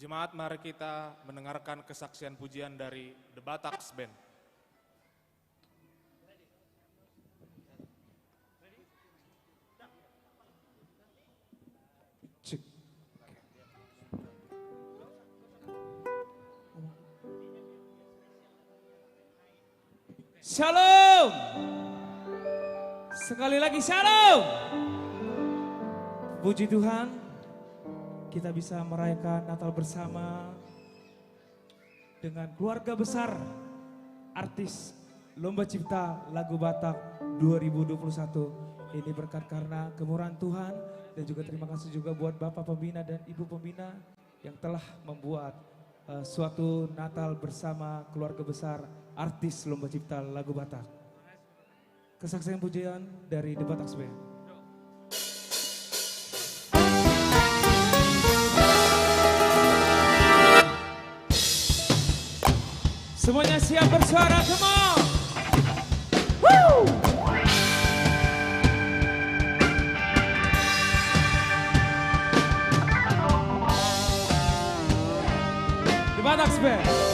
Jemaat, mari kita mendengarkan kesaksian pujian dari The Bataks Band. Shalom. Sekali lagi shalom. Puji Tuhan, kita bisa merayakan Natal bersama dengan keluarga besar artis Lomba Cipta Lagu Batak 2021. Ini berkat karena kemurahan Tuhan dan juga terima kasih juga buat Bapak Pembina dan Ibu Pembina yang telah membuat suatu Natal bersama keluarga besar artis Lomba Cipta Lagu Batak. Kesaksian pujian dari The Batak Band. Semuanya siap bersuara, come on! Woo! The Batak Band.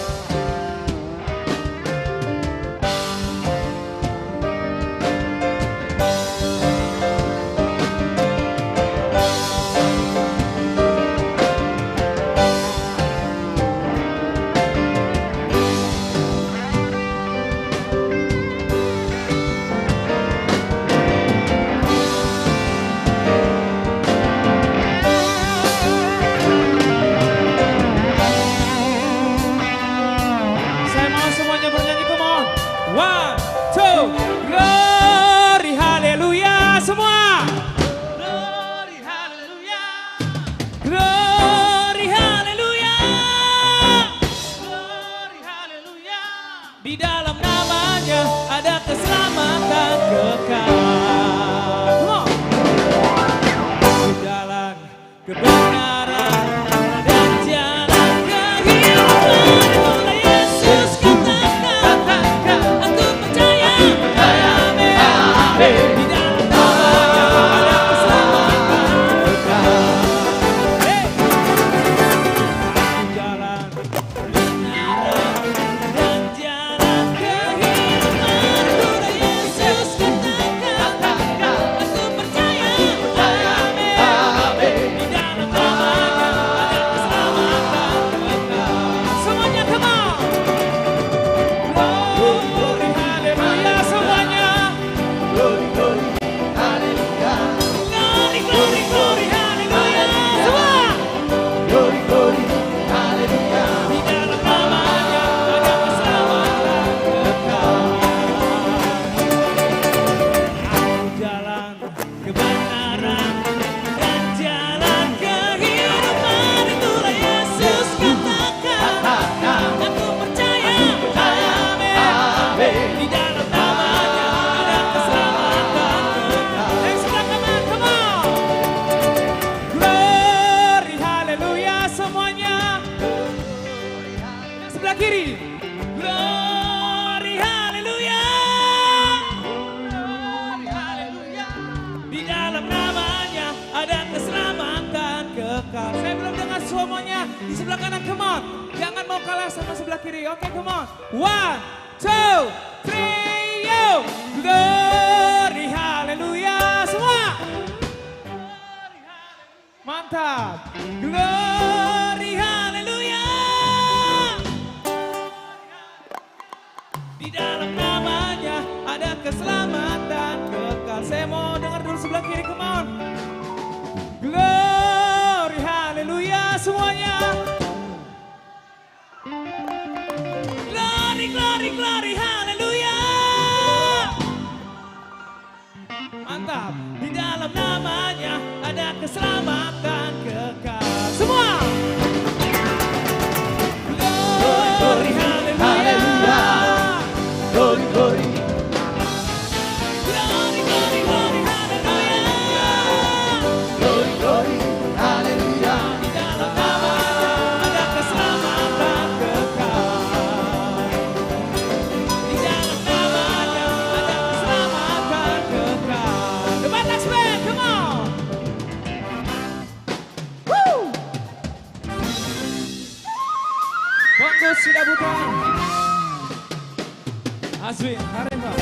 Azwin, Arema.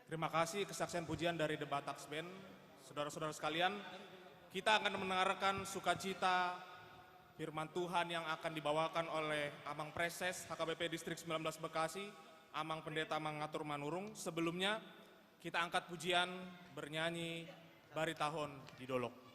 Terima kasih kesaksian pujian dari The Bataks Band. Saudara-saudara sekalian, kita akan mendengarkan sukacita firman Tuhan yang akan dibawakan oleh Amang Preses HKBP Distrik 19 Bekasi, Amang Pendeta Mangatur Manurung. Sebelumnya kita angkat pujian bernyanyi Bari Tahun di Dolok.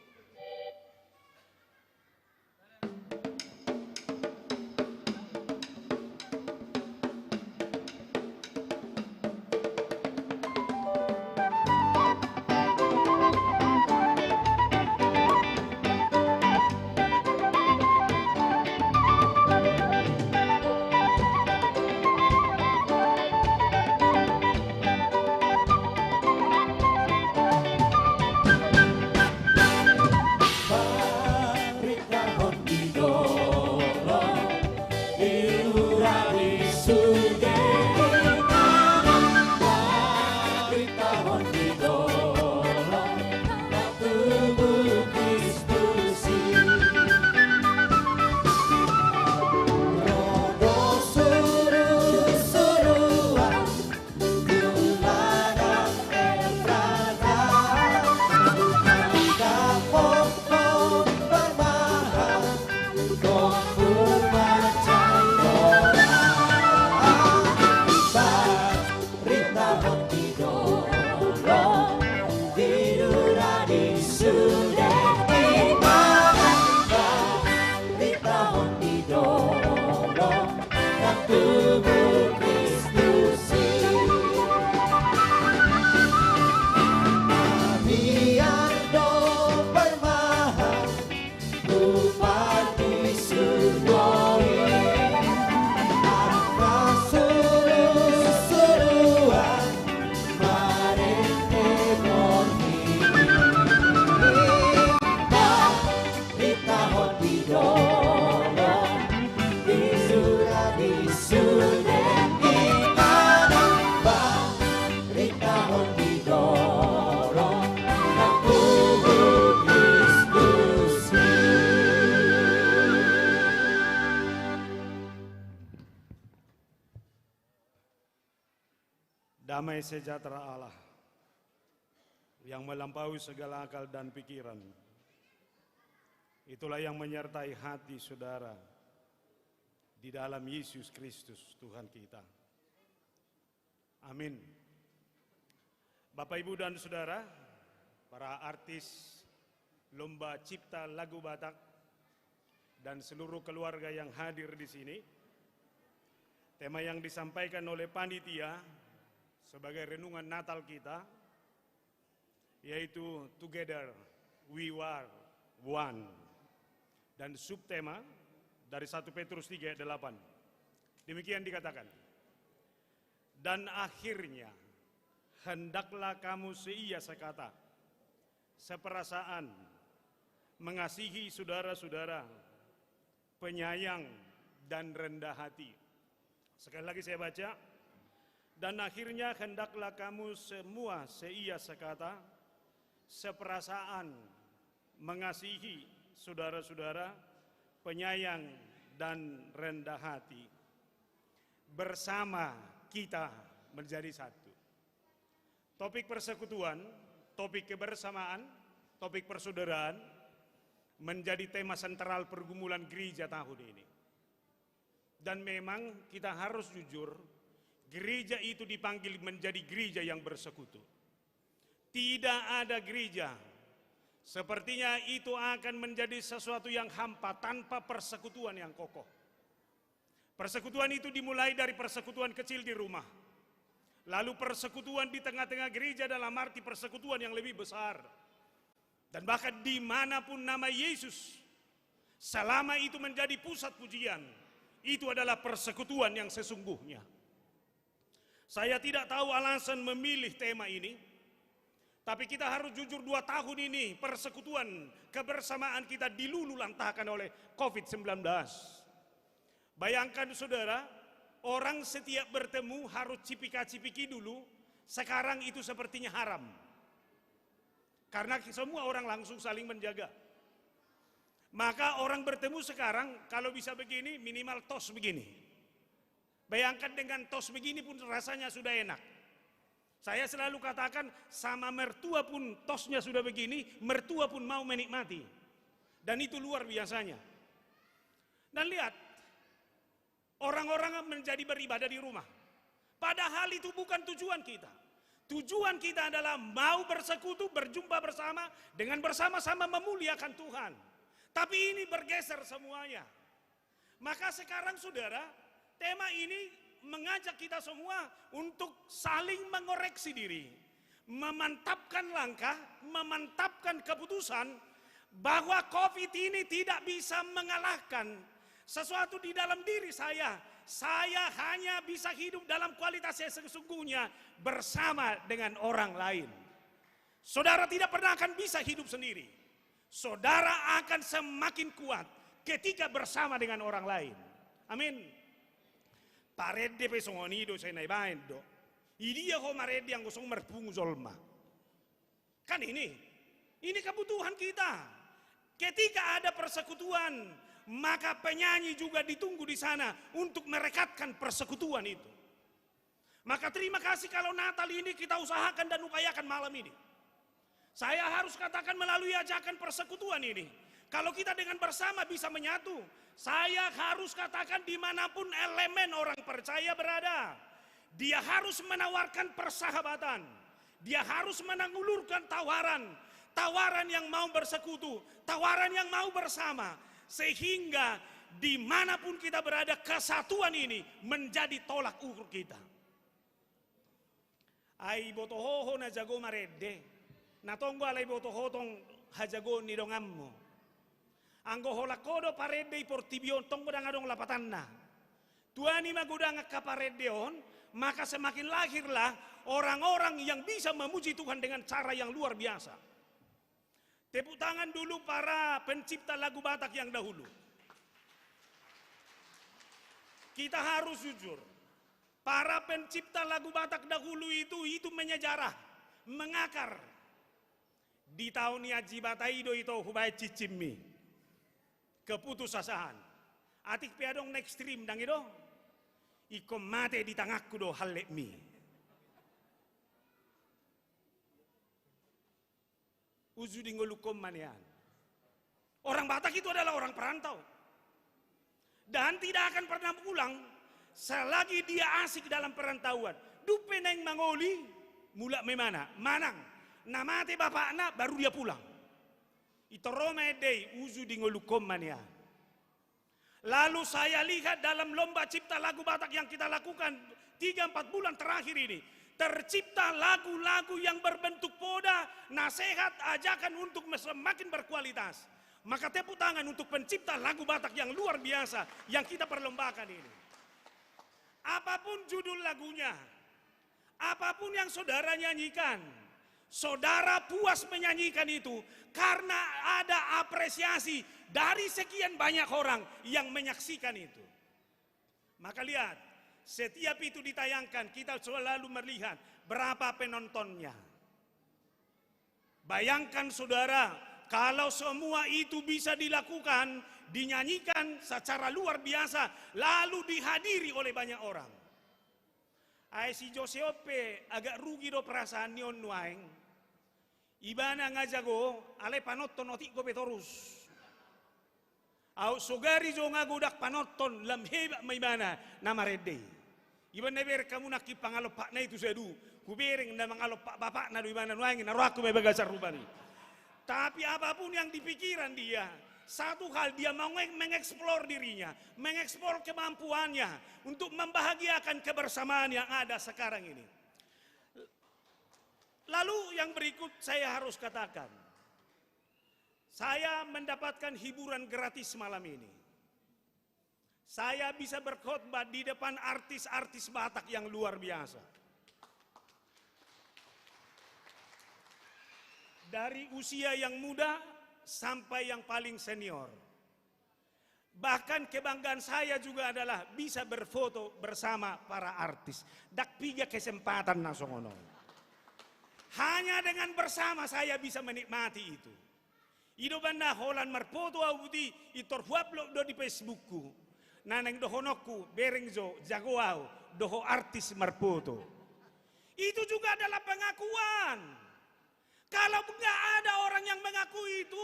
Damai sejahtera Allah yang melampaui segala akal dan pikiran, itulah yang menyertai hati saudara di dalam Yesus Kristus Tuhan kita. Amin. Bapak, Ibu, dan Saudara, para artis Lomba Cipta Lagu Batak dan seluruh keluarga yang hadir di sini, tema yang disampaikan oleh panitia sebagai renungan Natal kita, yaitu Together We Are One. Dan subtema dari 1 Petrus 3 ayat 8. Demikian dikatakan. Dan akhirnya, hendaklah kamu seia sekata, seperasaan, mengasihi saudara-saudara, penyayang dan rendah hati. Sekali lagi saya baca. Dan akhirnya hendaklah kamu semua seia sekata, seperasaan, mengasihi saudara-saudara, penyayang dan rendah hati. Bersama kita menjadi satu. Topik persekutuan, topik kebersamaan, topik persaudaraan menjadi tema sentral pergumulan gereja tahun ini. Dan memang kita harus jujur, gereja itu dipanggil menjadi gereja yang bersekutu. Tidak ada gereja sepertinya itu akan menjadi sesuatu yang hampa tanpa persekutuan yang kokoh. Persekutuan itu dimulai dari persekutuan kecil di rumah. Lalu persekutuan di tengah-tengah gereja dalam arti persekutuan yang lebih besar. Dan bahkan dimanapun nama Yesus, selama itu menjadi pusat pujian, itu adalah persekutuan yang sesungguhnya. Saya tidak tahu alasan memilih tema ini, tapi kita harus jujur 2 tahun ini persekutuan kebersamaan kita dilululantahkan oleh COVID-19. Bayangkan saudara, orang setiap bertemu harus cipika-cipiki dulu, sekarang itu sepertinya haram. Karena semua orang langsung saling menjaga. Maka orang bertemu sekarang kalau bisa begini minimal tos begini. Bayangkan dengan tos begini pun rasanya sudah enak. Saya selalu katakan sama mertua pun tosnya sudah begini, mertua pun mau menikmati. Dan itu luar biasanya. Dan lihat, orang-orang menjadi beribadah di rumah. Padahal itu bukan tujuan kita. Tujuan kita adalah mau bersekutu, berjumpa bersama, dengan bersama-sama memuliakan Tuhan. Tapi ini bergeser semuanya. Maka sekarang saudara, tema ini mengajak kita semua untuk saling mengoreksi diri, memantapkan langkah, memantapkan keputusan bahwa COVID ini tidak bisa mengalahkan sesuatu di dalam diri saya. Saya hanya bisa hidup dalam kualitas yang sesungguhnya bersama dengan orang lain. Saudara tidak pernah akan bisa hidup sendiri. Saudara akan semakin kuat ketika bersama dengan orang lain. Amin. Paredde pesongonido saya naik baendo. Idia ho maredde yang gosong merpungu zolma. Kan ini kebutuhan kita. Ketika ada persekutuan, maka penyanyi juga ditunggu di sana untuk merekatkan persekutuan itu. Maka terima kasih kalau Natal ini kita usahakan dan upayakan malam ini. Saya harus katakan melalui ajakan persekutuan ini, kalau kita dengan bersama bisa menyatu, saya harus katakan dimanapun elemen orang percaya berada, dia harus menawarkan persahabatan, dia harus menangulurkan tawaran yang mau bersekutu, tawaran yang mau bersama, sehingga dimanapun kita berada kesatuan ini menjadi tolak ukur kita. Ai botohoho na jago maredde, natonggo alai botoho tong hajago ni dongammo. Anggo holakodo paredde portibion tong godang adong lapatanna. Tuani magudang kapareddeon, maka semakin lahirlah orang-orang yang bisa memuji Tuhan dengan cara yang luar biasa. Tepuk tangan dulu para pencipta lagu Batak yang dahulu. Kita harus jujur. Para pencipta lagu Batak dahulu itu menyejarah, mengakar. Di tahun Yaji Bataido itu hubai cicimmi. Keputusasaan. Atik piadong next stream dang itu. Iko mate di tangakku do halek mi. Uzu dingolukom manian. Orang Batak itu adalah orang perantau. Dan tidak akan pernah pulang selagi dia asik dalam perantauan. Dupe neng mangoli, mula memana, manang. Namate bapakna baru dia pulang. Itu romedei uzu dingolukom mania. Lalu saya lihat dalam lomba cipta lagu Batak yang kita lakukan 3-4 bulan terakhir ini, tercipta lagu-lagu yang berbentuk poda, nasihat, ajakan untuk semakin berkualitas. Maka tepuk tangan untuk pencipta lagu Batak yang luar biasa yang kita perlombakan ini. Apapun judul lagunya, apapun yang saudara nyanyikan, saudara puas menyanyikan itu karena ada apresiasi dari sekian banyak orang yang menyaksikan itu. Maka lihat, setiap itu ditayangkan kita selalu melihat berapa penontonnya. Bayangkan saudara, kalau semua itu bisa dilakukan, dinyanyikan secara luar biasa, lalu dihadiri oleh banyak orang. Ay si Joseope agak rugi do perasaan nion nuaeng. Ibana ngajago, ale panotton otik go betorus. Au sogari jo ngagodak panotton lam heba maibana nama redde. Iban neber kamu nakip pangalop pak na itu sedu. Kubereng na mangalop pak bapak na do ibana nuaeng na roaku may bagasar rubani. Tapi apapun yang dipikiran dia, satu hal dia mau mengeksplor dirinya, mengeksplor kemampuannya untuk membahagiakan kebersamaan yang ada sekarang ini. Lalu yang berikut saya harus katakan, saya mendapatkan hiburan gratis malam ini. Saya bisa berkhotbah di depan artis-artis Batak yang luar biasa. Dari usia yang muda sampai yang paling senior. Bahkan kebanggaan saya juga adalah bisa berfoto bersama para artis. Dak piga kesempatan na songono. Hanya dengan bersama saya bisa menikmati itu. Ido banda holan marpoto audi itor huaplo do di Facebookku. Naneng dohonokku berengzo jagoau doho artis marpoto. Itu juga adalah pengakuan. Kalau nggak ada orang yang mengakui itu,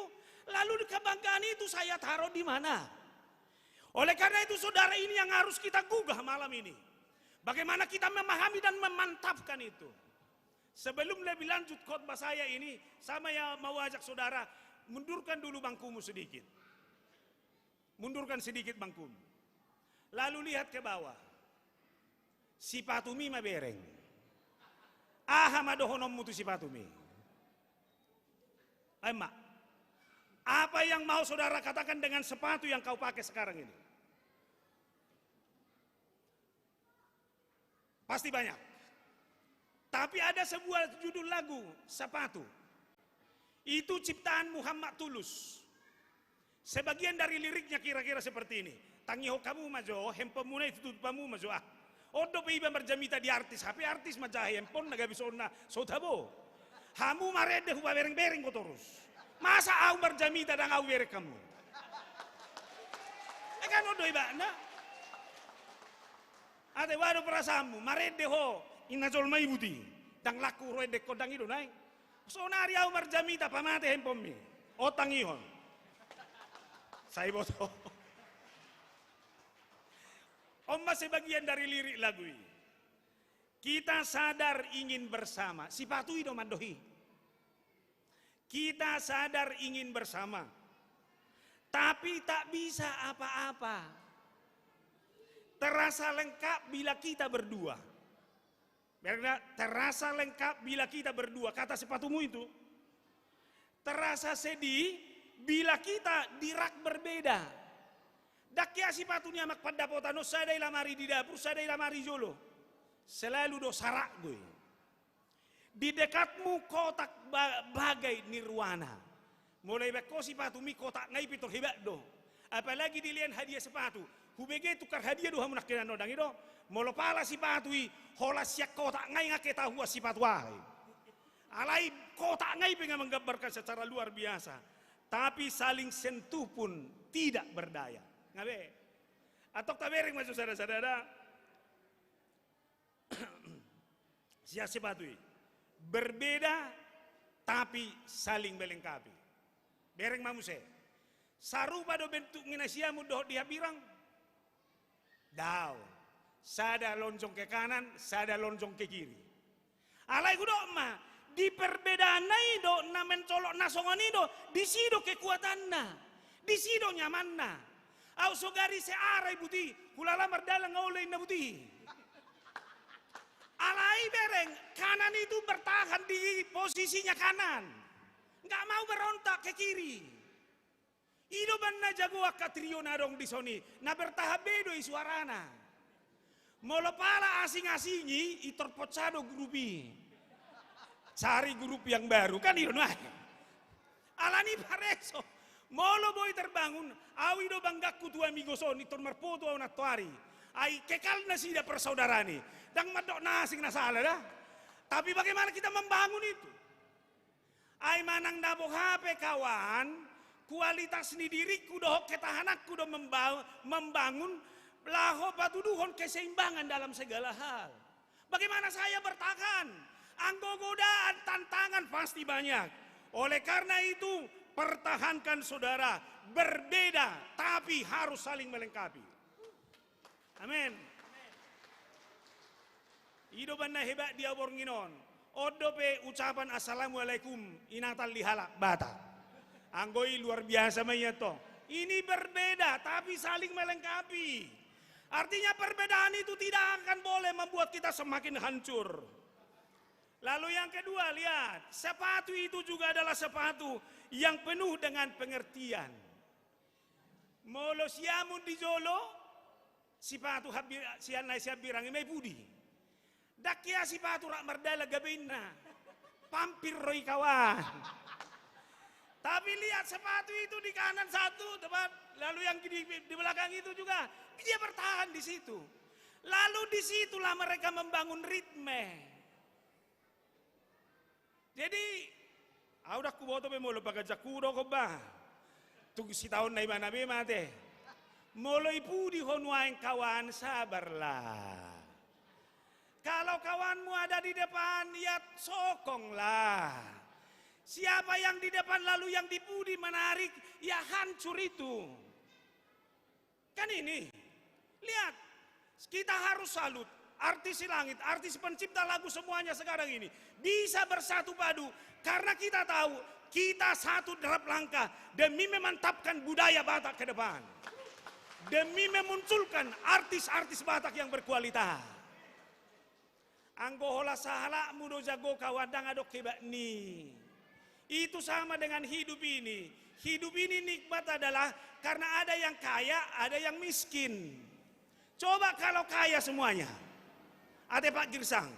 lalu kebanggaan itu saya taruh di mana? Oleh karena itu saudara, ini yang harus kita gugah malam ini. Bagaimana kita memahami dan memantapkan itu. Sebelum lebih lanjut khotbah saya ini, saya mau ajak saudara, mundurkan dulu bangkumu sedikit. Mundurkan sedikit bangkumu. Lalu lihat ke bawah. Sipatumi mabereng. Ahamadohonom mutu sipatumi. Emak, apa yang mau saudara katakan dengan sepatu yang kau pakai sekarang ini? Pasti banyak. Tapi ada sebuah judul lagu, sepatu. Itu ciptaan Muhammad Tulus. Sebagian dari liriknya kira-kira seperti ini. Tangiho kamu majo, hempomuna itu tutupamu majo ah. Odo pe iba berjamita di artis, HP artis majah hempon naga bisona sotabo. Hamu marede huba bereng-bereng ko terus. Masa au berjamita dan au berek kamu? Kan odo iba na. Ate wado perasamu, marede ho inajol mai buti. Dang laku roede kodang ido nai. Sonari au berjamita pamate hempon mi. Otang ihon. Saya boto. Omma sebagian dari lirik lagu ini. Kita sadar ingin bersama. Sipatu itu mandohi. Kita sadar ingin bersama. Tapi tak bisa apa-apa. Terasa lengkap bila kita berdua. Terasa lengkap bila kita berdua. Kata sepatumu itu. Terasa sedih bila kita di rak berbeda. Dakya sipatunya mak padapotano sadai lamari di dapur, sadai lamari jolo. Selalu do sarak gue. Di dekatmu kotak bagai nirwana. Mulai beko sipatu mi kotak ngai pitor hebat do. Apalagi dilihat hadiah sepatu. Hubege tukar hadiah do hamunak kena nodang itu. Molo pala sipatu i hola siak kotak ngai ngake tahu sipatu wahai. Alai kotak ngai pengen menggambarkan secara luar biasa. Tapi saling sentuh pun tidak berdaya. Ngabe? Atau tabereng masuk saudara-saudara. Siap sepatu berbeda tapi saling melengkapi. Bereng mamuse. Sarupa do bentuk nginasiamu doh dia birang. Dao. Sada lonjong ke kanan, sada lonjong ke kiri. Alai kudo ma di perbedaan nai do na mencolok nasongan do di sido kekuatanna. Di sido nyamanna. Au sogari searai buti, hulala merdalang oleh na buti. Alai bereng, kanan itu bertahan di posisinya kanan. Nggak mau berontak ke kiri. Ido banna jago akatrio nadong di soni, na bertahap bedo i suarana. Molo pala asing-asingi, iterpocado grupi. Cari grup yang baru, kan ido nah. Alani pareso. Molo boy terbangun, awi do banggaku tua migoson iton marpoto au natwari. Ai kekal na sida persaudarani. Dang madok nasing nasalah dah. Tapi bagaimana kita membangun itu? Ai manang dabo HP kawan, kualitas ni diriku doh ketahananku do membangun laho patuduhon keseimbangan dalam segala hal. Bagaimana saya bertahan? Anggo godaan, tantangan pasti banyak. Oleh karena itu, pertahankan saudara, berbeda tapi harus saling melengkapi. Amin. Ido banna hebat dia bornginon. Odo pe ucapan assalamualaikum inatal lihala bata. Anggoi luar biasa mayato. Ini berbeda tapi saling melengkapi. Artinya perbedaan itu tidak akan boleh membuat kita semakin hancur. Lalu yang kedua, lihat, sepatu itu juga adalah sepatu yang penuh dengan pengertian. Molo siamun di jolo, sepatu sianai siabirang may budi. Dakya sepatu rak merdala gabinna, pampir roi kawan. Tapi lihat sepatu itu di kanan satu, teman. Lalu yang di belakang itu juga, dia bertahan di situ. Lalu disitulah mereka membangun ritme. Jadi, udah kuboto be molo pagajakudo ko ba? Tunggu si tahun na iba na be mate. Molo ipudi honwain kawan, sabarlah. Kalau kawan kawanmu ada di depan, ya sokonglah. Siapa yang di depan lalu yang dipudi menarik, ya hancur itu. Kan ini, lihat, kita harus salut. Artis langit, artis pencipta lagu semuanya sekarang ini bisa bersatu padu karena kita tahu kita satu derap langkah demi memantapkan budaya Batak ke depan. Demi memunculkan artis-artis Batak yang berkualitas. Anggohola sahala mudo jago kawadang adok kebak ni. Itu sama dengan hidup ini. Hidup ini nikmat adalah karena ada yang kaya, ada yang miskin. Coba kalau kaya semuanya. Ada Pak Girsang.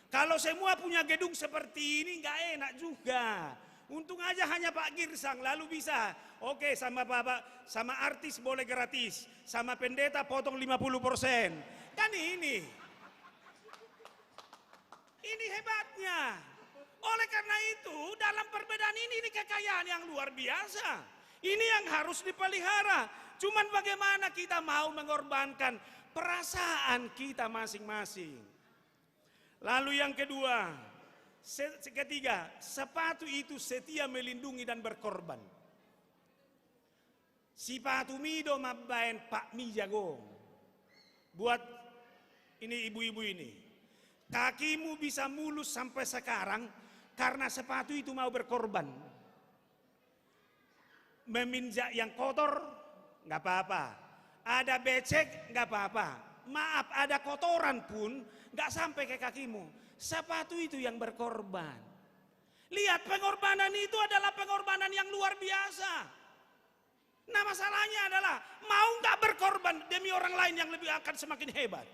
Kalau semua punya gedung seperti ini nggak enak juga. Untung aja hanya Pak Girsang lalu bisa. Oke, sama Bapak, sama artis boleh gratis, sama pendeta potong 50%. Kan ini. Ini hebatnya. Oleh karena itu, dalam perbedaan ini kekayaan yang luar biasa. Ini yang harus dipelihara. Cuman bagaimana kita mau mengorbankan perasaan kita masing-masing. Lalu yang kedua, ketiga, sepatu itu setia melindungi dan berkorban. Sepatu mido mabain Pak mi jago. Buat ini ibu-ibu ini. Kakimu bisa mulus sampai sekarang karena sepatu itu mau berkorban. Meminjak yang kotor, nggak apa-apa. Ada becek, nggak apa-apa. Maaf, ada kotoran pun nggak sampai ke kakimu. Sepatu itu yang berkorban. Lihat, pengorbanan itu adalah pengorbanan yang luar biasa. Nah, masalahnya adalah mau nggak berkorban demi orang lain yang lebih akan semakin hebat.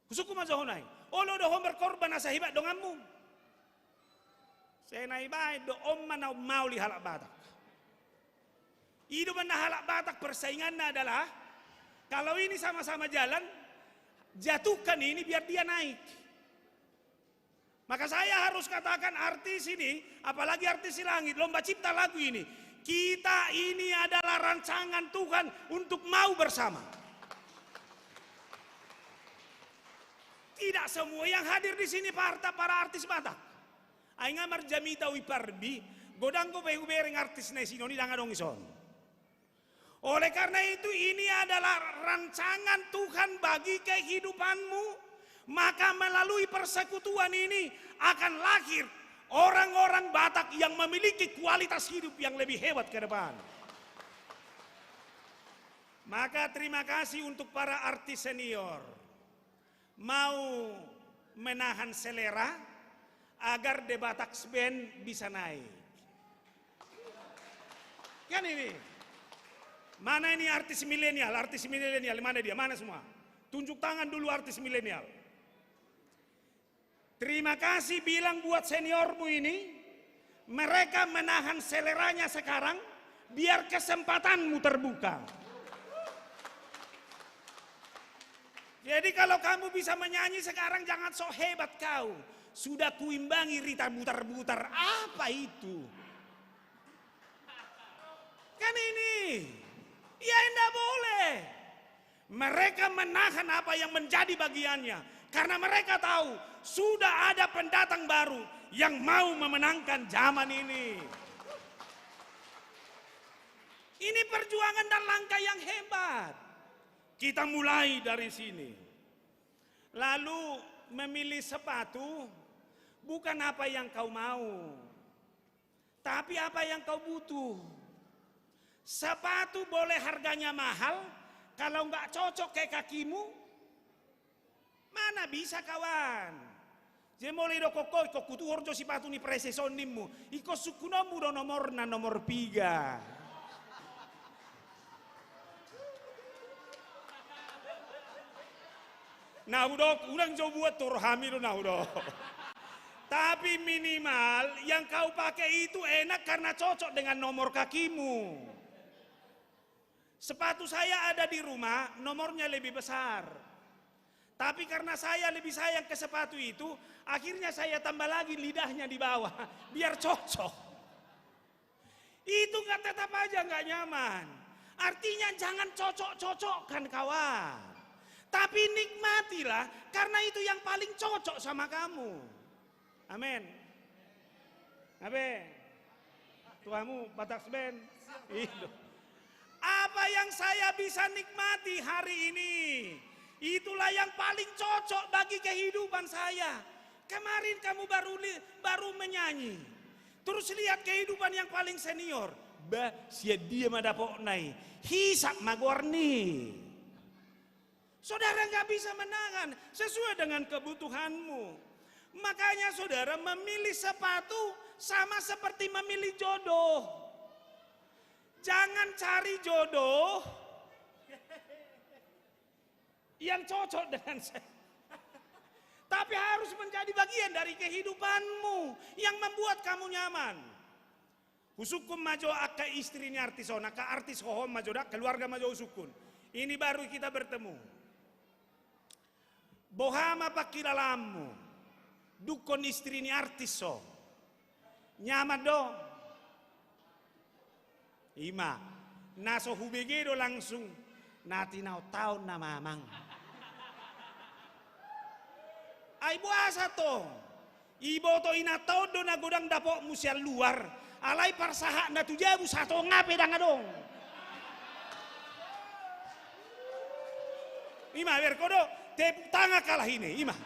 Kusuku mazahonai. Olo dohom berkorban asa hebat donganmu. Saya naik do om mana mau lihat Batak. Hidup halak Batak persaingannya adalah kalau ini sama-sama jalan, jatuhkan ini biar dia naik. Maka saya harus katakan artis ini, apalagi artis langit, lomba cipta lagu ini, kita ini adalah rancangan Tuhan untuk mau bersama. Tidak semua yang hadir di sini para artis Batak. Ainga marjamita wiparbi, godanggo behubereng artis nesinoni dangadong ison. Oleh karena itu ini adalah rancangan Tuhan bagi kehidupanmu. Maka melalui persekutuan ini akan lahir orang-orang Batak yang memiliki kualitas hidup yang lebih hebat ke depan. Maka terima kasih untuk para artis senior. Mau menahan selera agar The Batak Band bisa naik. Kan ini. Mana ini artis milenial? Artis milenial mana dia? Mana semua? Tunjuk tangan dulu artis milenial. Terima kasih bilang buat seniormu ini. Mereka menahan seleranya sekarang biar kesempatanmu terbuka. Jadi kalau kamu bisa menyanyi sekarang jangan sok hebat kau. Sudah kuimbangi Rita butar-butar. Apa itu? Kan ini. Ya tidak boleh. Mereka menahan apa yang menjadi bagiannya. Karena mereka tahu sudah ada pendatang baru yang mau memenangkan zaman ini. Ini perjuangan dan langkah yang hebat. Kita mulai dari sini. Lalu memilih sepatu bukan apa yang kau mau. Tapi apa yang kau butuh. Sepatu boleh harganya mahal, kalau nggak cocok kayak kakimu, mana bisa kawan? Jemole do kokoi kokutu orjo sepatu ni preseson nimmu, iko sukunomu do nomor 3. Nah udah, ulang jauh buat tur hamil nah udah. Tapi minimal yang kau pakai itu enak karena cocok dengan nomor kakimu. Sepatu saya ada di rumah, nomornya lebih besar. Tapi karena saya lebih sayang ke sepatu itu, akhirnya saya tambah lagi lidahnya di bawah, biar cocok. Itu nggak tetap aja nggak nyaman. Artinya jangan cocok-cocokkan kawan. Tapi nikmatilah karena itu yang paling cocok sama kamu. Amin. Abe. Tuamu Batak Sben. Apa yang saya bisa nikmati hari ini, itulah yang paling cocok bagi kehidupan saya. Kemarin kamu baru menyanyi. Terus lihat kehidupan yang paling senior. Sia dia madapok nai. Hisap magwarni. Saudara nggak bisa menahan sesuai dengan kebutuhanmu. Makanya saudara memilih sepatu sama seperti memilih jodoh. Jangan cari jodoh yang cocok dengan saya. Tapi harus menjadi bagian dari kehidupanmu yang membuat kamu nyaman. Usukum majo akka istrinya artison, akka artis hohom majo dak keluarga majo usukun. Ini baru kita bertemu. Bohama pakilalamu, dukon istrinya artiso. Nyaman dong. Ima, naso hubegedo langsung natinau tahun na mamang. Ay buasa to. Ibo to inataw do na godang dapok musyal luar. Alay parsaha na tujabu sato ngape dang adong. Ima berkodo te tanga kalah ini ima.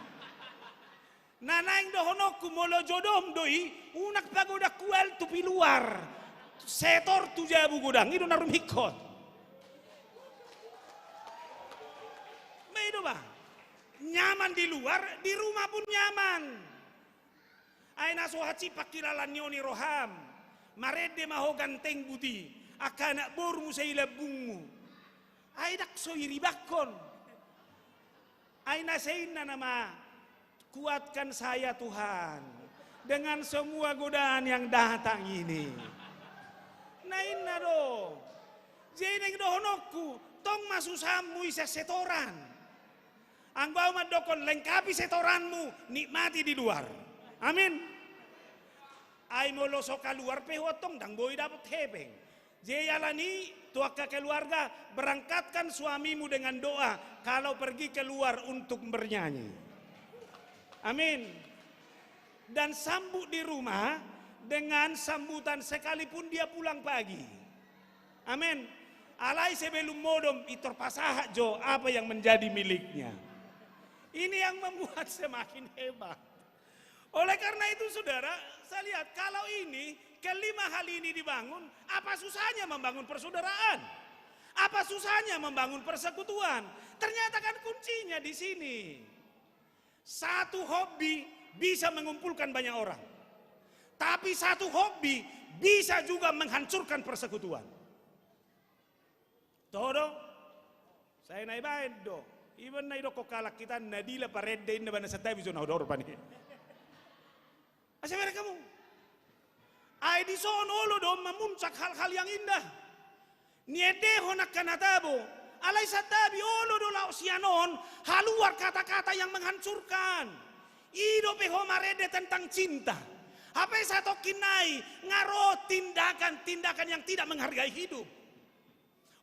Nanaing dohonok kumolo jodom doi unak pagoda kuel tupi luar. Setor tujabu godang itu narum hikot. Meido ba? Nyaman di luar, di rumah pun nyaman. Ay naso haci pakilalan nyoni roham. Marede maho ganteng budi. Akanak bormu sa ilabungmu. Ay dakso iribakon. Ay nasain na nama. Kuatkan saya Tuhan. Dengan semua godaan yang datang ini. Nain na do. Jeneng dohonokku. Tong masusamu isa setoran. Ang bau madokon lengkapi setoranmu, nikmati di luar. Amin. Ay moloso keluar pehotong dang boy dapat hebeng. Jeyalani tuaka keluarga berangkatkan suamimu dengan doa kalau pergi keluar untuk bernyanyi. Amin. Dan sambut di rumah dengan sambutan sekalipun dia pulang pagi. Amin. Alai sebelum modom itor pasahak jo apa yang menjadi miliknya. Ini yang membuat semakin hebat. Oleh karena itu saudara, saya lihat kalau ini kelima hal ini dibangun, apa susahnya membangun persaudaraan? Apa susahnya membangun persekutuan? Ternyata kan kuncinya di sini. Satu hobi bisa mengumpulkan banyak orang. Tapi satu hobi bisa juga menghancurkan persekutuan. Todo, saya naik baik do. Iban na idoko kalak kita nadila paredde inna bana satay biso na odor pani. Asa mereka kamu? Ay di sonolo do memuncak hal-hal yang indah. Niedeho nak kanatabo. Alay satabi olo do lao sianon haluar kata-kata yang menghancurkan. Ido peho marede tentang cinta. Apa satu kinai ngaro tindakan-tindakan yang tidak menghargai hidup.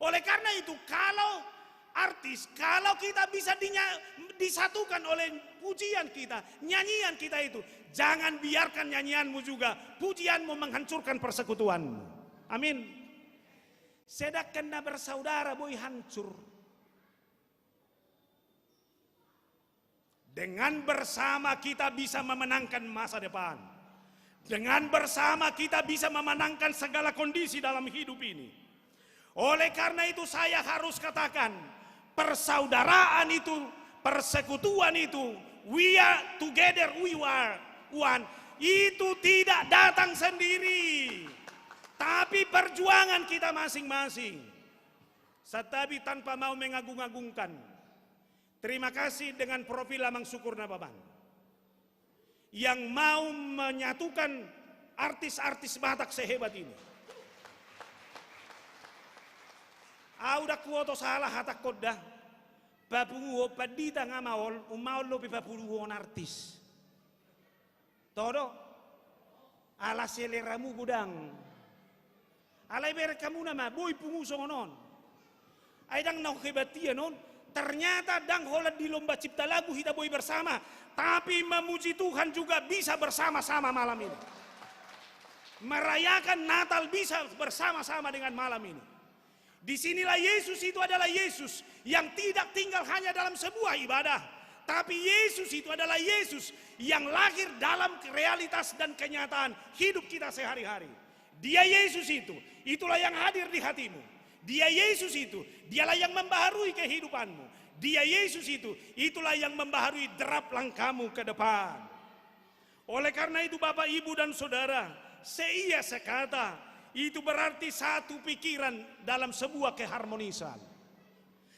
Oleh karena itu kalau artis, kalau kita bisa disatukan oleh pujian kita, nyanyian kita itu, jangan biarkan nyanyianmu juga, pujianmu menghancurkan persekutuanmu. Amin. Sedangkan na bersaudara boy hancur. Dengan bersama kita bisa memenangkan masa depan. Dengan bersama kita bisa memenangkan segala kondisi dalam hidup ini. Oleh karena itu saya harus katakan, persaudaraan itu, persekutuan itu, we are together, we are one. Itu tidak datang sendiri, tapi perjuangan kita masing-masing. Tetapi tanpa mau mengagung-agungkan. Terima kasih dengan profil Lamang Syukur Nababan yang mau menyatukan artis-artis Batak sehebat ini. Auda kuoto salah hatak koda. Papunguo padita nga maol, umaol lo pipapuruhon artis. Todo, ala seleramu gudang. Alay ber kamu nama, boy pungusong non. Ay dang nakukibatiya non, Ternyata dang holat di lomba cipta lagu kita boleh bersama, tapi memuji Tuhan juga bisa bersama-sama malam ini. Merayakan Natal bisa bersama-sama dengan malam ini. Disinilah Yesus itu adalah Yesus yang tidak tinggal hanya dalam sebuah ibadah, tapi Yesus itu adalah Yesus yang lahir dalam realitas dan kenyataan hidup kita sehari-hari. Dia Yesus itu, itulah yang hadir di hatimu. Dia Yesus itu, dialah yang membaharui kehidupanmu. Dia Yesus itu, itulah yang membaharui derap langkahmu ke depan. Oleh karena itu Bapak, Ibu, dan Saudara, seia sekata, itu berarti satu pikiran dalam sebuah keharmonisan.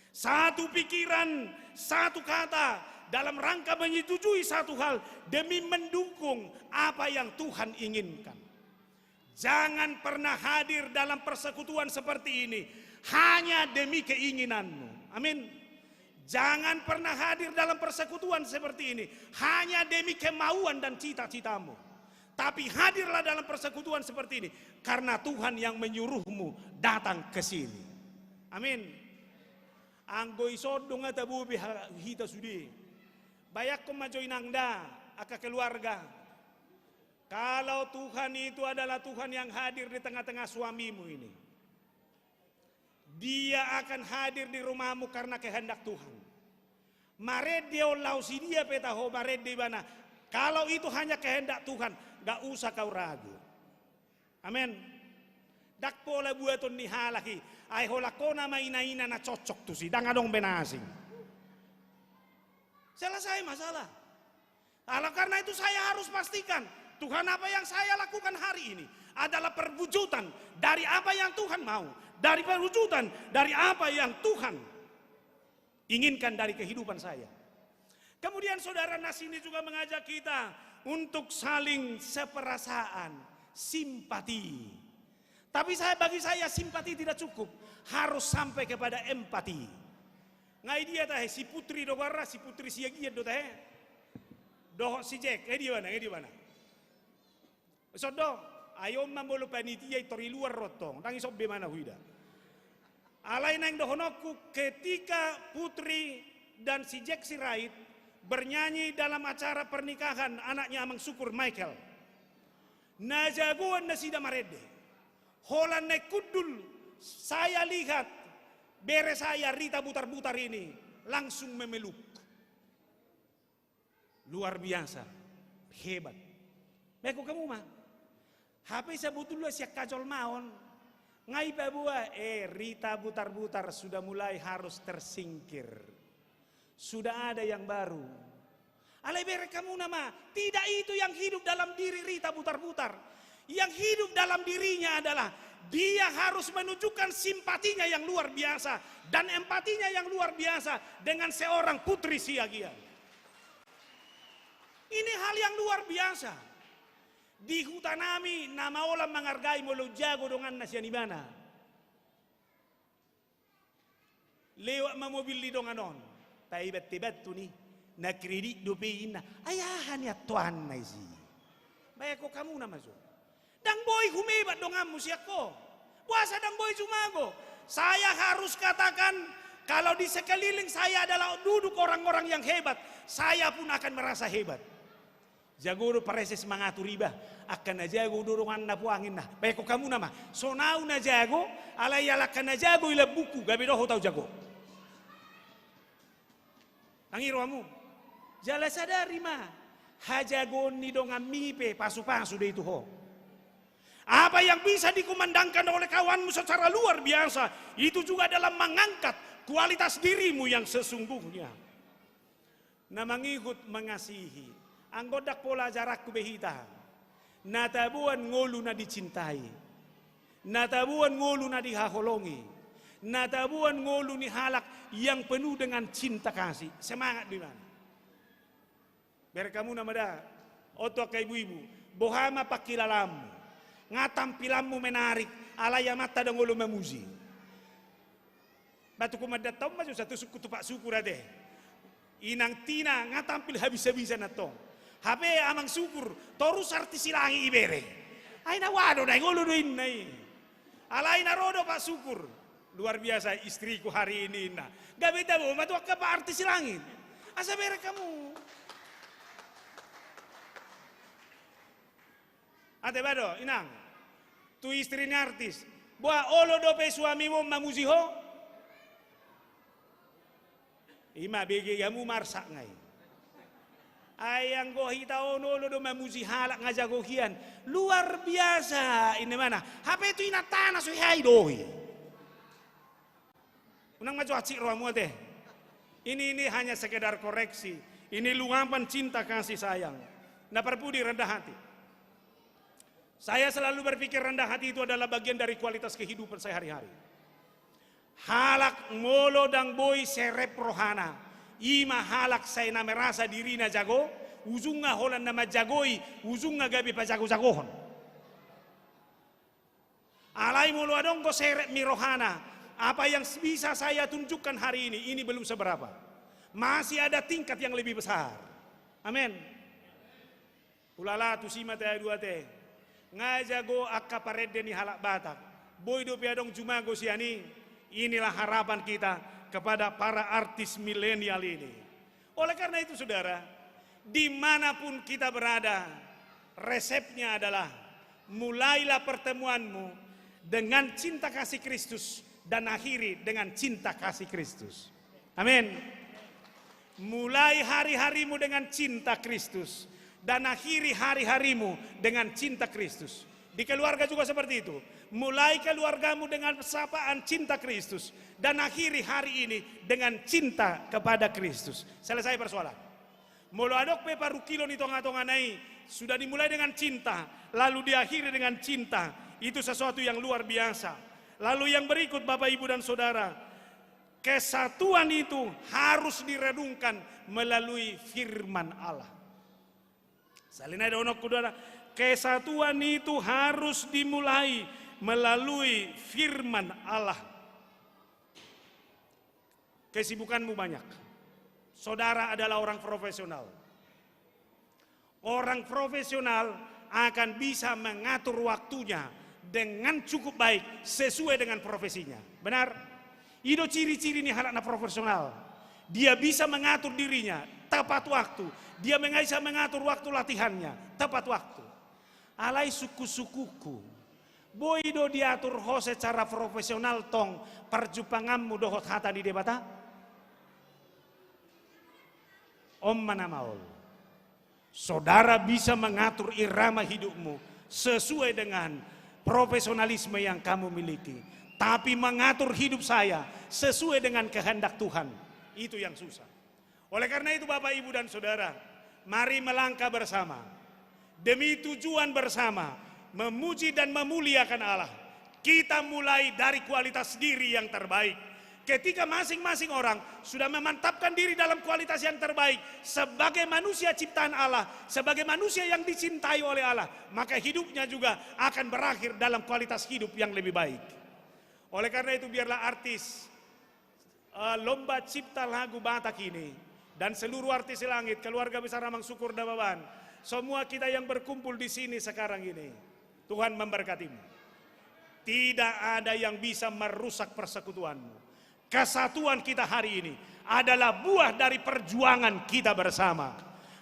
Satu pikiran, satu kata dalam rangka menyetujui satu hal demi mendukung apa yang Tuhan inginkan. Jangan pernah hadir dalam persekutuan seperti ini hanya demi keinginanmu. Amin. Jangan pernah hadir dalam persekutuan seperti ini hanya demi kemauan dan cita-citamu. Tapi hadirlah dalam persekutuan seperti ini karena Tuhan yang menyuruhmu datang ke sini. Amin. Anggo isodong at abubi hita sudi. Bayak ko majoy nangda aka keluarga. Kalau Tuhan itu adalah Tuhan yang hadir di tengah-tengah suamimu ini, Dia akan hadir di rumahmu karena kehendak Tuhan. Maredio lausi dia petaho maredi bana. Kalau itu hanya kehendak Tuhan, gak usah kau ragu. Amin. Dak pola buaton ni halaki, ay holakona maina-ina na cocok tu si, dangadong benasing. Selesai masalah. Karena itu saya harus pastikan Tuhan, apa yang saya lakukan hari ini adalah perwujudan dari apa yang Tuhan mau, dari perwujudan dari apa yang Tuhan inginkan dari kehidupan saya. Kemudian Saudara Nas ini juga mengajak kita untuk saling seperasaan, simpati. Tapi bagi saya simpati tidak cukup, harus sampai kepada empati. Ngai dia tahe si putri do barra, si putri siagiat do tahe. Do si Jack, di mana? Sodo, ayo mambolo panitia itori luar rotong, tangi sobbe mana huida. Alai nang dohonoku ketika putri dan si Jack Sirait bernyanyi dalam acara pernikahan anaknya Amang Syukur Michael. Najagoan na sida marede. Holan ne kudul, saya lihat bere saya Rita butar-butar ini langsung memeluk. Luar biasa, hebat. Meko kamu mah. HP sebetulnya siak kajol maon. Ngai babua, Rita butar-butar sudah mulai harus tersingkir. Sudah ada yang baru. Alai bere kamu nama, tidak itu yang hidup dalam diri Rita butar-butar. Yang hidup dalam dirinya adalah dia harus menunjukkan simpatinya yang luar biasa dan empatinya yang luar biasa dengan seorang putri Siagian. Ini hal yang luar biasa. Di hutanami nama orang menghargai molo jago dongan nasian di mana. Lewat mobil di donganon. Taibat-tibat tu ni na kredit dopein na ayahan ya tuan na isi. Baik ko kamu nama so. Dang boy humebat dongamu siak ko. Puasa dang boy jumago. Saya harus katakan kalau di sekeliling saya adalah duduk orang-orang yang hebat, saya pun akan merasa hebat. Jagoro pareses mangatu riba akan najago dorongan na puangin na. Baik ko kamu nama. So now najago alayala kan najago ila buku gabi doho tau jago. Angiro amu. Jala sadari ma. Hajagon ni dongan mipe pasu-pasu de itu ho. Apa yang bisa dikumandangkan oleh kawanmu secara luar biasa itu juga dalam mengangkat kualitas dirimu yang sesungguhnya. Na mangikut mengasihi. Anggodak pola jarakku behita. Natabuan ngolu na dicintai. Natabuan ngolu na dihaholongi. Natabuan ngolu ni halak yang penuh dengan cinta kasih. Semangat di mana? Biar kamu nama dah. Oto ke ibu-ibu. Bohama pakilalamu. Ngatampilanmu menarik. Alaya mata dan ngolu memuji. Batu kumadatau masuk satu suku tupak syukur ade. Inang tina ngatampil habis-habisan atong. HP Amang Syukur, torus arti silangi ibere. Ay nawado na nguluduin na Alay na rodo Pak Syukur. Luar biasa istriku hari ini na. Gak beda bu, matu apa artis langit. Asa bere kamu. Ate bado, inang. Tu istrinya artis. Buah olo dope suamimu mamuziho. Ima bege yamu marsak ngai. Ayang gohi tao nolo do mamuzi halak ngajagohian. Luar biasa ini mana. HP itu ina tanah so hai dohi. Unang maju acik roamu teh. Ini hanya sekedar koreksi. Ini luapan cinta kasih sayang. Nah perpudi rendah hati. Saya selalu berpikir rendah hati itu adalah bagian dari kualitas kehidupan saya hari-hari. Halak ngolo dan boy serep rohana. Ima halak saya na merasa diri na jago. Ujungnya holan nama jagoi. Ujungnya gabi pa jago-jagohon. Alai molo adongko serep mi rohana. Apa yang bisa saya tunjukkan hari ini belum seberapa. Masih ada tingkat yang lebih besar. Amin. Ulala tu sima teh dua teh. Ngajago akka parede ni halak Batak. Boy do piadong jumago siani. Inilah harapan kita kepada para artis milenial ini. Oleh karena itu saudara, dimanapun kita berada, resepnya adalah mulailah pertemuanmu dengan cinta kasih Kristus dan akhiri dengan cinta kasih Kristus. Amin. Mulai hari-harimu dengan cinta Kristus dan akhiri hari-harimu dengan cinta Kristus. Di keluarga juga seperti itu. Mulai keluargamu dengan sapaan cinta Kristus dan akhiri hari ini dengan cinta kepada Kristus. Selesai persoalan. Molo adok pe parukilo ni tonga-tonga nai sudah dimulai dengan cinta, lalu diakhiri dengan cinta. Itu sesuatu yang luar biasa. Lalu yang berikut Bapak Ibu dan Saudara, kesatuan itu harus direnungkan melalui firman Allah. Salina donok kudara, kesatuan itu harus dimulai melalui firman Allah. Kesibukanmu banyak. Saudara adalah orang profesional. Orang profesional akan bisa mengatur waktunya dengan cukup baik sesuai dengan profesinya. Benar? Itu ciri-ciri nih halakna profesional. Dia bisa mengatur dirinya tepat waktu. Dia bisa mengatur waktu latihannya tepat waktu. Alai suku-sukuku. Boido diatur ho secara profesional tong perjupanganmu dohot hata di debata. Om mana maul. Saudara bisa mengatur irama hidupmu sesuai dengan profesionalisme yang kamu miliki. Tapi mengatur hidup saya sesuai dengan kehendak Tuhan. Itu yang susah. Oleh karena itu Bapak Ibu dan Saudara, mari melangkah bersama. Demi tujuan bersama, memuji dan memuliakan Allah. Kita mulai dari kualitas diri yang terbaik. Ketika masing-masing orang sudah memantapkan diri dalam kualitas yang terbaik sebagai manusia ciptaan Allah, sebagai manusia yang dicintai oleh Allah, maka hidupnya juga akan berakhir dalam kualitas hidup yang lebih baik. Oleh karena itu biarlah artis lomba cipta lagu Batak ini dan seluruh artis langit, keluarga besar Amang Syukur Dababan, semua kita yang berkumpul di sini sekarang ini, Tuhan memberkatimu. Tidak ada yang bisa merusak persekutuanmu. Kesatuan kita hari ini adalah buah dari perjuangan kita bersama.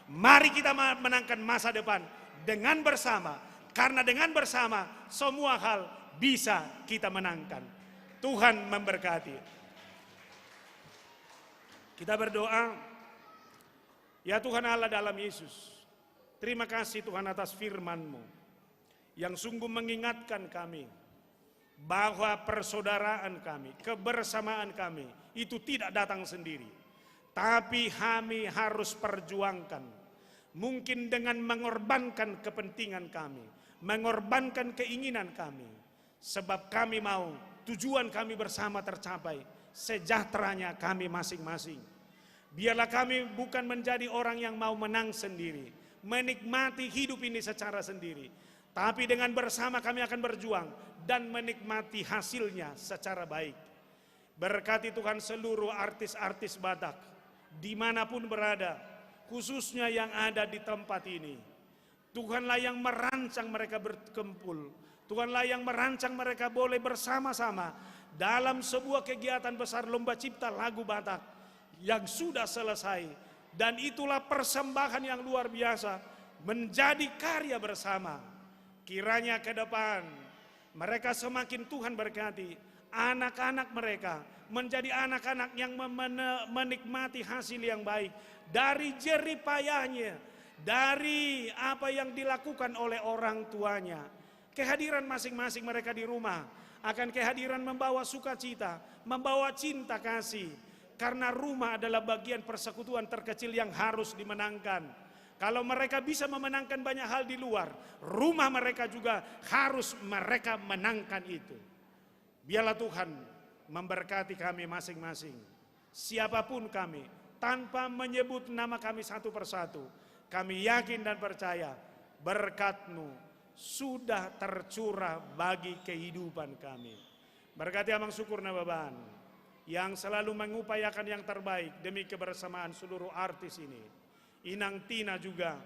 Mari kita menangkan masa depan dengan bersama. Karena dengan bersama semua hal bisa kita menangkan. Tuhan memberkati. Kita berdoa. Ya Tuhan Allah dalam Yesus. Terima kasih Tuhan atas firman-Mu yang sungguh mengingatkan kami bahwa persaudaraan kami, kebersamaan kami itu tidak datang sendiri. Tapi kami harus perjuangkan. Mungkin dengan mengorbankan kepentingan kami, mengorbankan keinginan kami. Sebab kami mau tujuan kami bersama tercapai, sejahteranya kami masing-masing. Biarlah kami bukan menjadi orang yang mau menang sendiri, menikmati hidup ini secara sendiri. Tapi dengan bersama kami akan berjuang dan menikmati hasilnya secara baik. Berkati Tuhan seluruh artis-artis Batak, dimanapun berada, khususnya yang ada di tempat ini. Tuhanlah yang merancang mereka berkumpul. Tuhanlah yang merancang mereka boleh bersama-sama dalam sebuah kegiatan besar lomba cipta lagu Batak yang sudah selesai. Dan itulah persembahan yang luar biasa menjadi karya bersama. Kiranya ke depan mereka semakin Tuhan berkati, anak-anak mereka menjadi anak-anak yang menikmati hasil yang baik dari jerih payahnya, dari apa yang dilakukan oleh orang tuanya. Kehadiran masing-masing mereka di rumah akan kehadiran membawa sukacita, membawa cinta kasih. Karena rumah adalah bagian persekutuan terkecil yang harus dimenangkan. Kalau mereka bisa memenangkan banyak hal di luar, rumah mereka juga harus mereka menangkan itu. Biarlah Tuhan memberkati kami masing-masing. Siapapun kami, tanpa menyebut nama kami satu persatu, kami yakin dan percaya berkat-Mu sudah tercurah bagi kehidupan kami. Berkati Amang Syukur Nababan yang selalu mengupayakan yang terbaik demi kebersamaan seluruh artis ini. Inang Tina juga,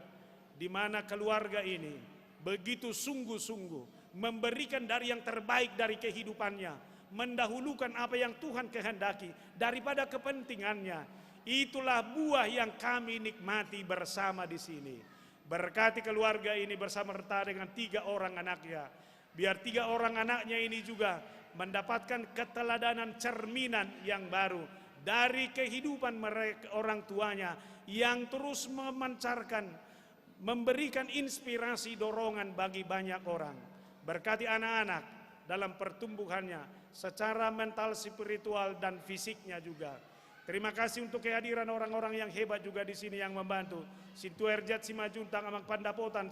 di mana keluarga ini begitu sungguh-sungguh memberikan dari yang terbaik dari kehidupannya, mendahulukan apa yang Tuhan kehendaki daripada kepentingannya. Itulah buah yang kami nikmati bersama di sini. Berkati keluarga ini berserta dengan 3 orang anaknya. Biar 3 orang anaknya ini juga mendapatkan keteladanan cerminan yang baru dari kehidupan mereka orang tuanya yang terus memancarkan, memberikan inspirasi dorongan bagi banyak orang. Berkati anak-anak dalam pertumbuhannya secara mental, spiritual dan fisiknya juga. Terima kasih untuk kehadiran orang-orang yang hebat juga di sini yang membantu. Sintuerjat Simajuntang, Amang Pandapotan,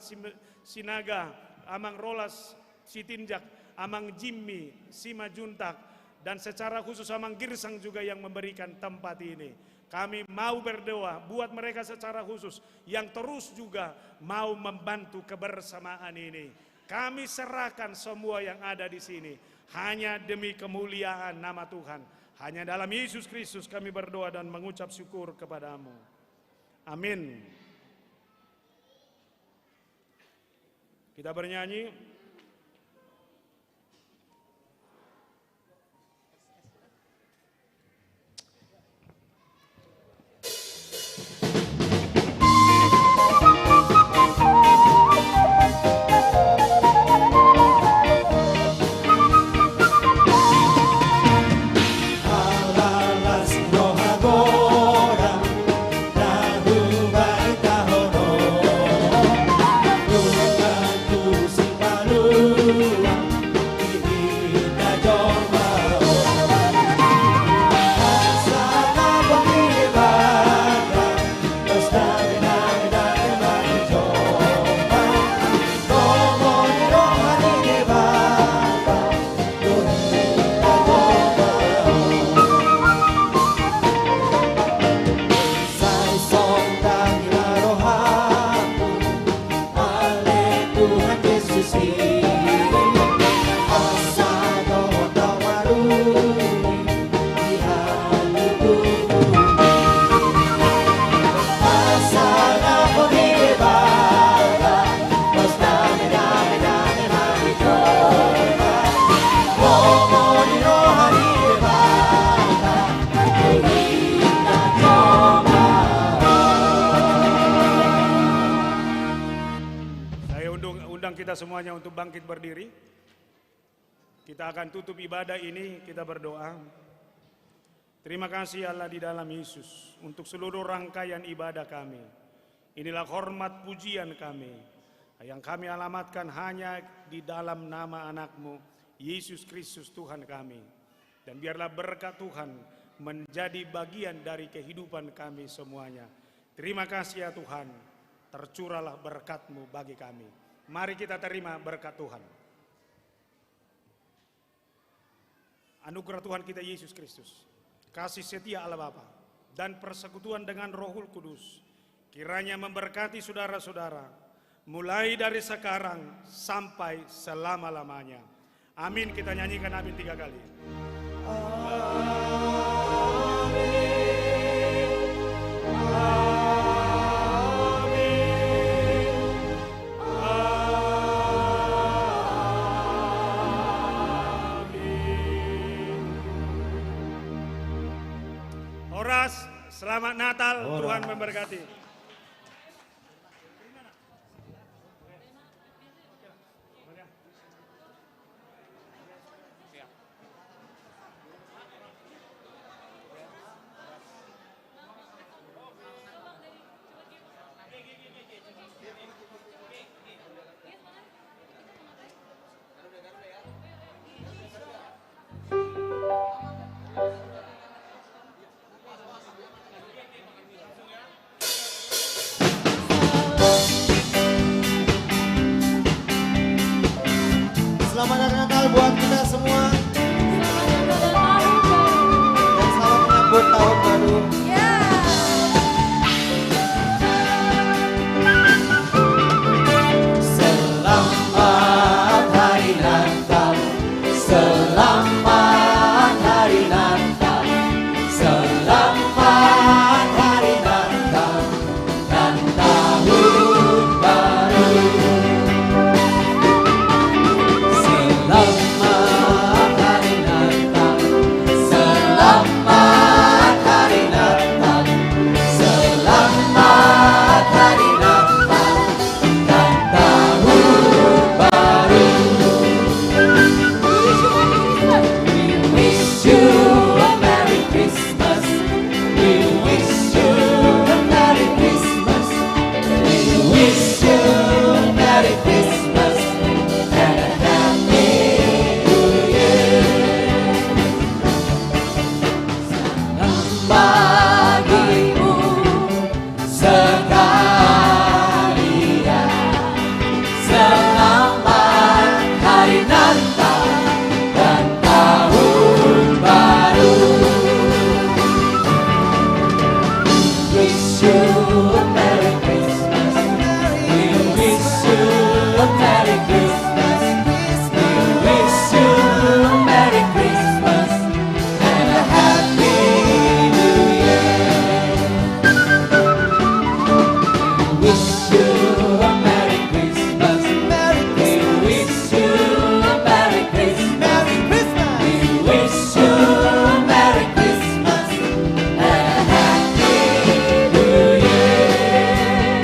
Sinaga, Amang Rolas, Sitinjak, Amang Jimmy, Simajuntak, dan secara khusus Amang Girsang juga yang memberikan tempat ini. Kami mau berdoa buat mereka secara khusus yang terus juga mau membantu kebersamaan ini. Kami serahkan semua yang ada di sini hanya demi kemuliaan nama Tuhan. Hanya dalam Yesus Kristus kami berdoa dan mengucap syukur kepadamu. Amin. Kita bernyanyi. Kita semuanya untuk bangkit berdiri. Kita akan tutup ibadah ini, kita berdoa. Terima kasih Allah di dalam Yesus untuk seluruh rangkaian ibadah kami. Inilah hormat pujian kami yang kami alamatkan hanya di dalam nama anak-Mu, Yesus Kristus Tuhan kami. Dan biarlah berkat Tuhan menjadi bagian dari kehidupan kami semuanya. Terima kasih ya Tuhan, tercurahlah berkat-Mu bagi kami. Mari kita terima berkat Tuhan. Anugerah Tuhan kita Yesus Kristus, kasih setia Allah Bapa, dan persekutuan dengan Rohul Kudus, kiranya memberkati saudara-saudara, mulai dari sekarang sampai selama-lamanya. Amin, kita nyanyikan amin 3 kali. Selamat Natal, Tuhan memberkati. Selamat hari Natal buat kita semua. Dan selamat menyambut tahun baru. Selamat hari Natal. Selamat hari Natal. Selamat hari Natal dan tahun baru. Selamat hari Natal, selamat hari Natal, selamat hari Natal dan tahun baru. We wish you a Merry Christmas. We wish you a Merry Christmas. We wish you a Merry Christmas and a Happy New Year. Bagimu sekalian, selamat hari Natal dan tahun baru. Wish you a Merry Christmas. We wish you a Merry Christmas. We wish you a Merry Christmas and a Happy New Year. We wish you a Merry Christmas. We wish you a Merry Christmas. We wish you a Merry Christmas and a Happy New Year.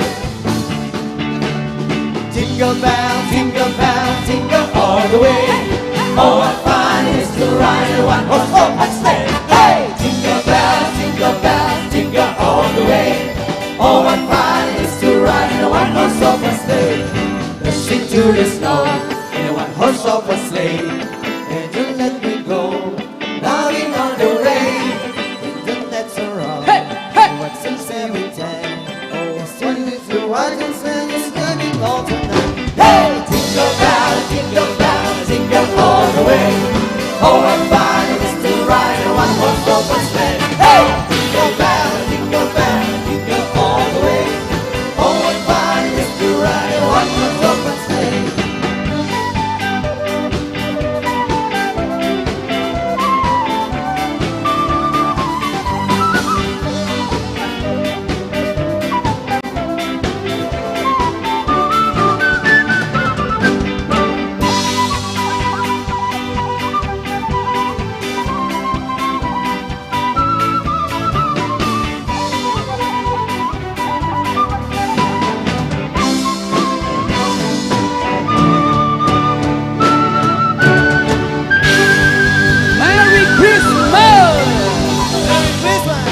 Jingle bell, jingle all the way. Oh, what fun it is to ride in a one-horse open sleigh. Hey! Jingle jingle all the way. Oh, what fun it is to ride in a one-horse open sleigh. Dashing through the snow in a one-horse open sleigh. And you let me go, loving on the rain. Don't let so wrong. Hey, hey! What's in every time? Oh, still with you, I can sing you screaming all tonight. Hey! Jingle all the way. Oh, what fun it is to ride in a one-horse open sleigh. Hey! Jingle all the way. Oh, what fun it is to ride in a one-horse open sleigh. Merry Christmas! Merry Christmas!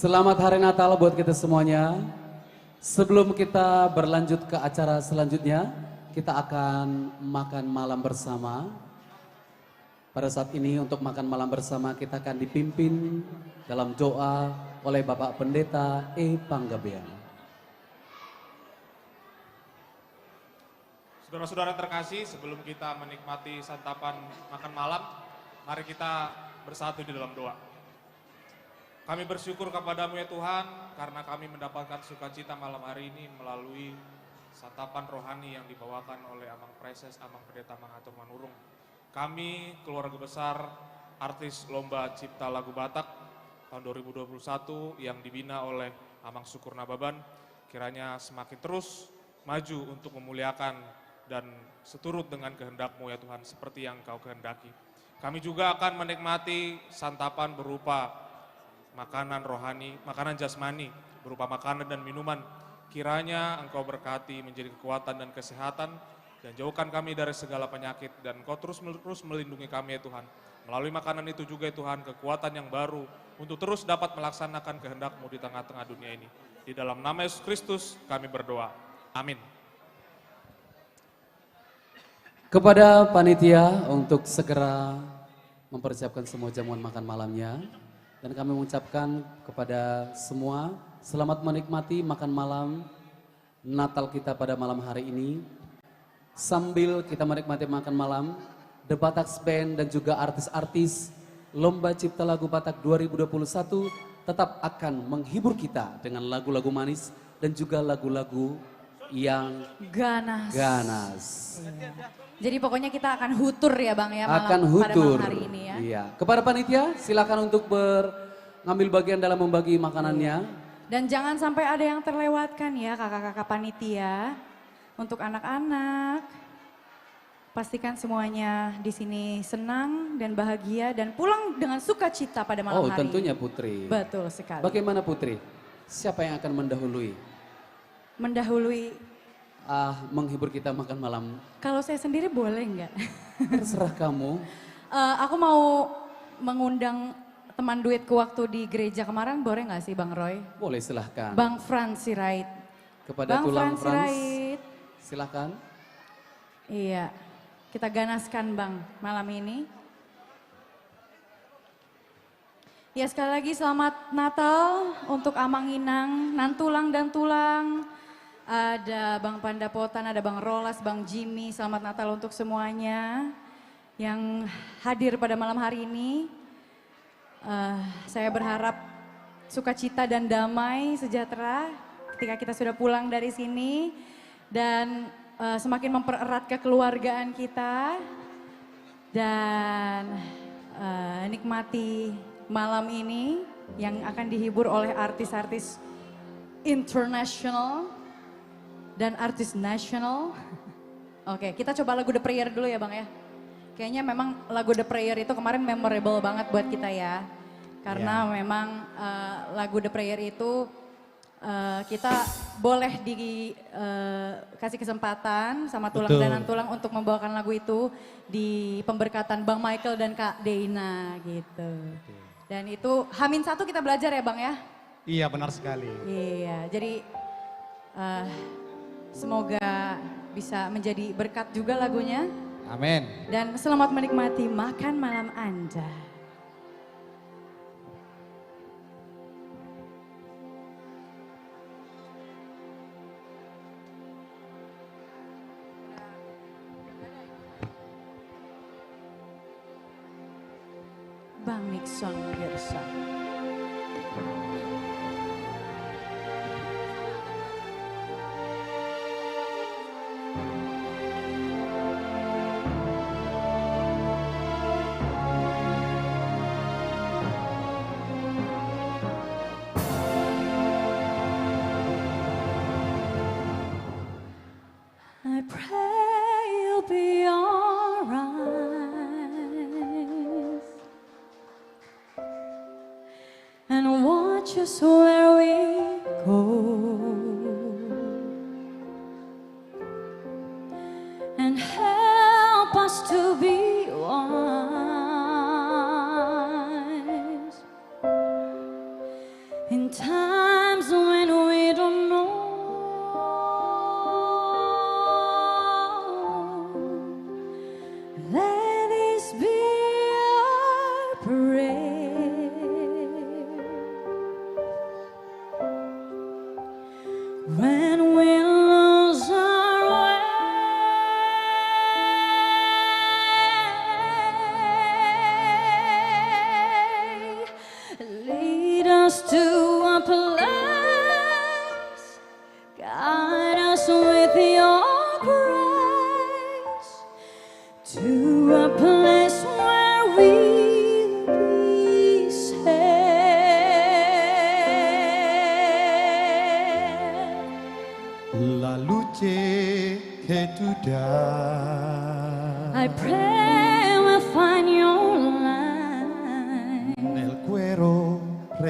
Selamat Hari Natal buat kita semuanya. Sebelum kita berlanjut ke acara selanjutnya, kita akan makan malam bersama. Pada saat ini untuk makan malam bersama kita akan dipimpin dalam doa oleh Bapak Pendeta E. Panggabean. Saudara-saudara terkasih, sebelum kita menikmati santapan makan malam, mari kita bersatu di dalam doa. Kami bersyukur kepadamu ya Tuhan, karena kami mendapatkan sukacita malam hari ini melalui santapan rohani yang dibawakan oleh Amang Preses, Amang Pendeta Mangatur Manurung. Kami, keluarga besar artis Lomba Cipta Lagu Batak tahun 2021 yang dibina oleh Amang Syukur Nababan, kiranya semakin terus maju untuk memuliakan dan seturut dengan kehendak-Mu ya Tuhan, seperti yang Engkau kehendaki. Kami juga akan menikmati santapan berupa makanan rohani, makanan jasmani, berupa makanan dan minuman. Kiranya Engkau berkati menjadi kekuatan dan kesehatan, dan jauhkan kami dari segala penyakit, dan Engkau terus melindungi kami ya Tuhan. Melalui makanan itu juga ya Tuhan, kekuatan yang baru untuk terus dapat melaksanakan kehendak-Mu di tengah-tengah dunia ini. Di dalam nama Yesus Kristus kami berdoa. Amin. Kepada panitia untuk segera mempersiapkan semua jamuan makan malamnya. Dan kami mengucapkan kepada semua, selamat menikmati makan malam Natal kita pada malam hari ini. Sambil kita menikmati makan malam, The Batak Band dan juga artis-artis Lomba Cipta Lagu Batak 2021 tetap akan menghibur kita dengan lagu-lagu manis dan juga lagu-lagu yang ganas. Iya. Jadi pokoknya kita akan hutur ya Bang ya Akan pada hutur. malam hari ini ya. Iya. Kepada panitia silakan untuk mengambil bagian dalam membagi makanannya. Dan jangan sampai ada yang terlewatkan ya kakak-kakak panitia. Untuk anak-anak, pastikan semuanya di sini senang dan bahagia dan pulang dengan sukacita pada malam hari. Oh tentunya Putri. Betul sekali. Bagaimana Putri? Siapa yang akan mendahului? Menghibur kita makan malam. Kalau saya sendiri boleh nggak? Terserah kamu. Aku mau mengundang teman duetku waktu di gereja kemarin, boleh nggak sih Bang Roy? Boleh silahkan. Bang Frans Sirait. Kepada Bang Tulang Frans Frans, Sirait. silahkan. Iya, kita ganaskan Bang malam ini. Ya sekali lagi selamat Natal untuk Amang Inang, Nantulang dan Tulang. Ada Bang Pandapotan, ada Bang Rolas, Bang Jimmy, selamat Natal untuk semuanya yang hadir pada malam hari ini. Saya berharap sukacita dan damai sejahtera ketika kita sudah pulang dari sini. Dan semakin mempererat kekeluargaan kita. Dan nikmati malam ini yang akan dihibur oleh artis-artis internasional dan artis nasional. Oke, kita coba lagu The Prayer dulu ya Bang ya. Kayaknya memang lagu The Prayer itu kemarin memorable banget buat kita ya. Karena memang lagu The Prayer itu kita boleh dikasih kesempatan sama Tulang dan Tulang untuk membawakan lagu itu di pemberkatan Bang Michael dan Kak Deina gitu. Dan itu H-1 kita belajar ya Bang ya? Iya benar sekali. Iya, jadi semoga bisa menjadi berkat juga lagunya. Amin. Dan selamat menikmati makan malam Anda. Bang Nixon Gersa. I pray you'll be alright and watch us where we go and help us to be wise in times when we don't know. Let this be our prayer. When we lose our way, lead us to a place, guide us with your grace, to a place where we'll be safe. La luce che tu dai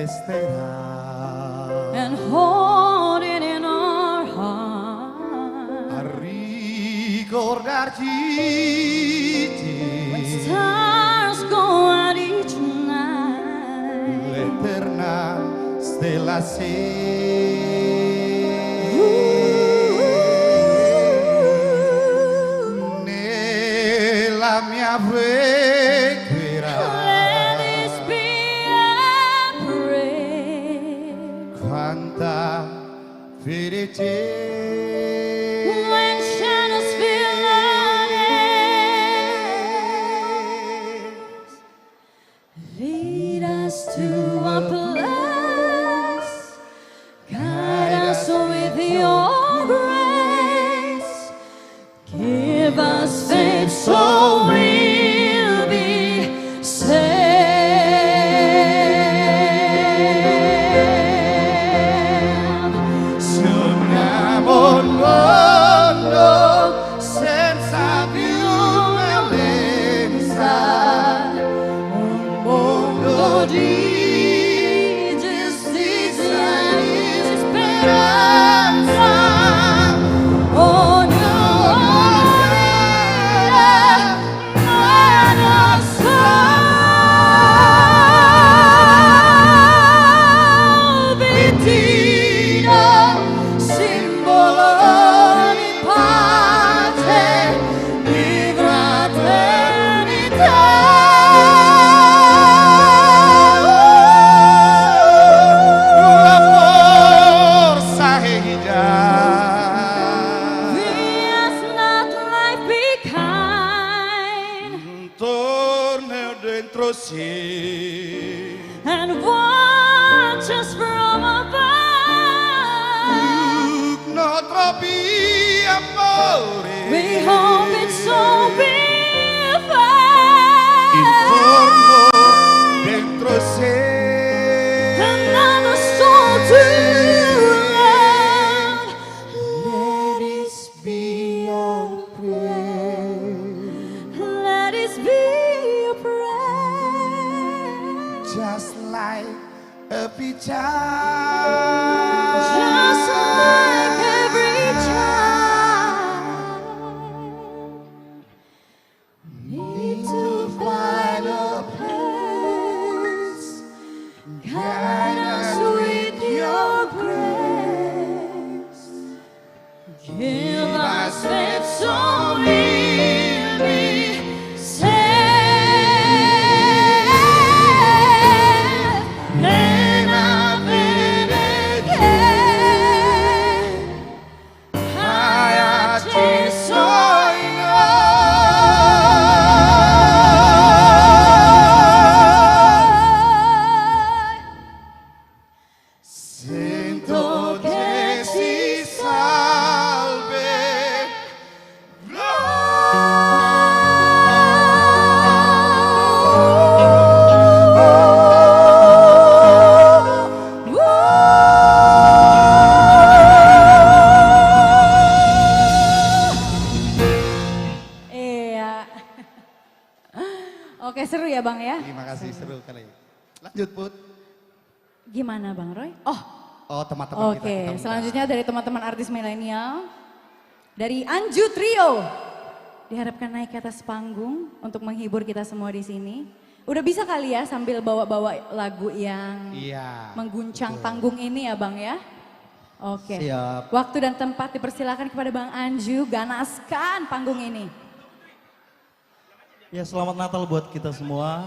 resterà and hold it in our heart. a ricordarci When stars go out each night, l'eterna stella nella mia preghiera. let this be our prayer. Quanta felice When shadows fill our days, lead us to a place, guide us with your grace, give us faith so we'll be saved. sogniamo un mondo senza più violenza, un mondo di giustizia e speranza. Ogni simbolo di pace, di fraternità. La forza che guida. Let not life be kind, Un torneo dentro sé. and watch us from above. No troppi amore. We hope it's so Intorno dentro sé. another soul to love. Let it be your prayer. Let it be a prayer. Just like every child. Just like every child, need to find a place, guide us with your grace, give us faith so we'll be saved. And I've been again. Hai acceso in noi. Sento che si Iya. Oke, seru ya Bang ya? Terima kasih, seru kali. Lanjut Put. Gimana Bang Roy? Oh teman-teman kita. Oke, undang. selanjutnya dari teman-teman artis milenial. Dari Anju Trio. Diharapkan naik ke atas panggung untuk menghibur kita semua di sini. Udah bisa kali ya sambil bawa-bawa lagu yang Iya, mengguncang panggung ini ya Bang ya? Oke. Siap. Waktu dan tempat dipersilakan kepada Bang Anju, ganaskan panggung ini. Ya, selamat Natal buat kita semua.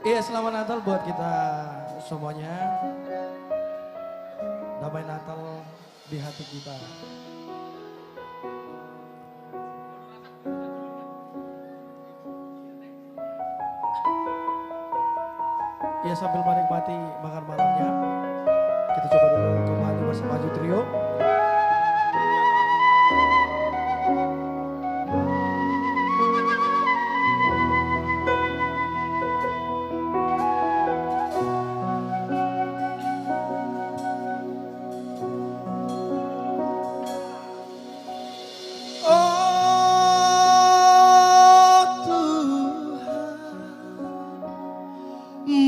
Iya, selamat Natal buat kita semuanya. damai Natal di hati kita. Ya, sambil menikmati makan malamnya, kita coba dulu kembali masa maju trio.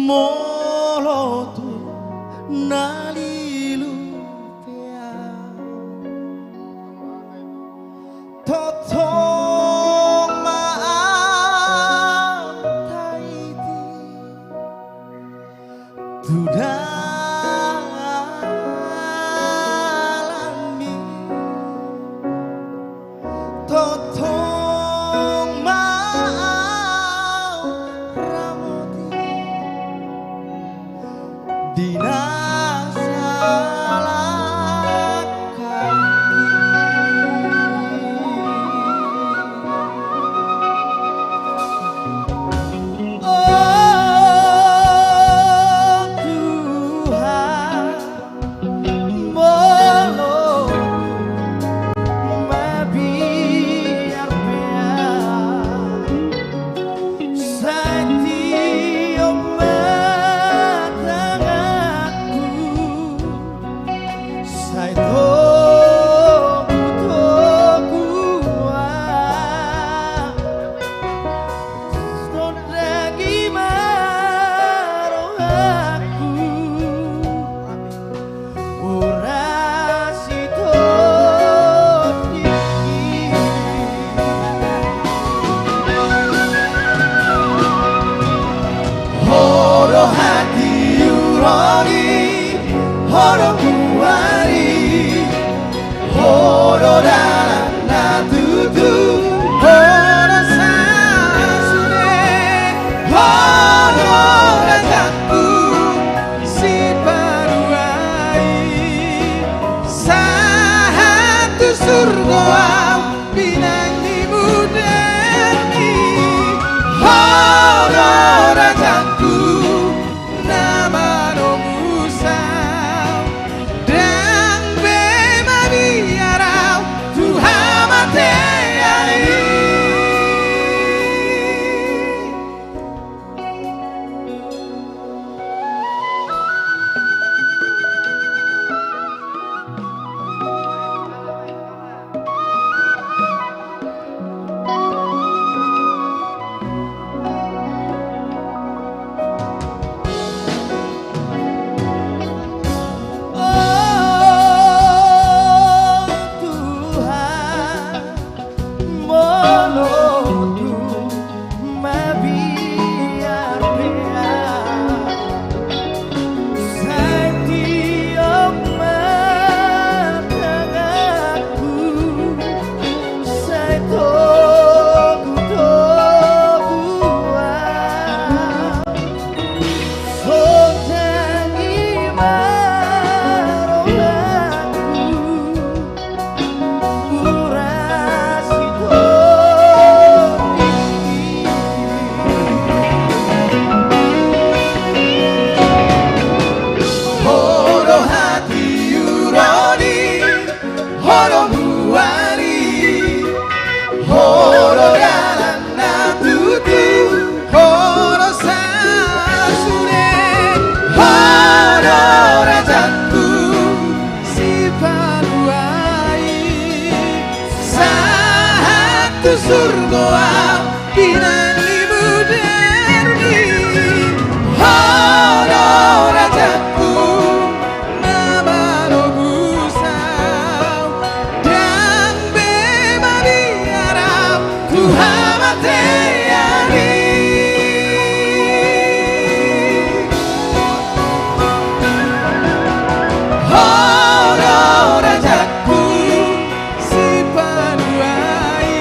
Molotu nalilupea totong maaf taiti tudalami totong maaf ramoti dinasalahkan oh Tuhan molo mabiar horo kuari horo dalam natutu horo sasune horo rajaku si paruai sahatu surga binangi mudani horo rajaku nama surga binani muderni horo rajaku nama lobusau dan bebani Arab Tuhan materi horo rajaku si panuai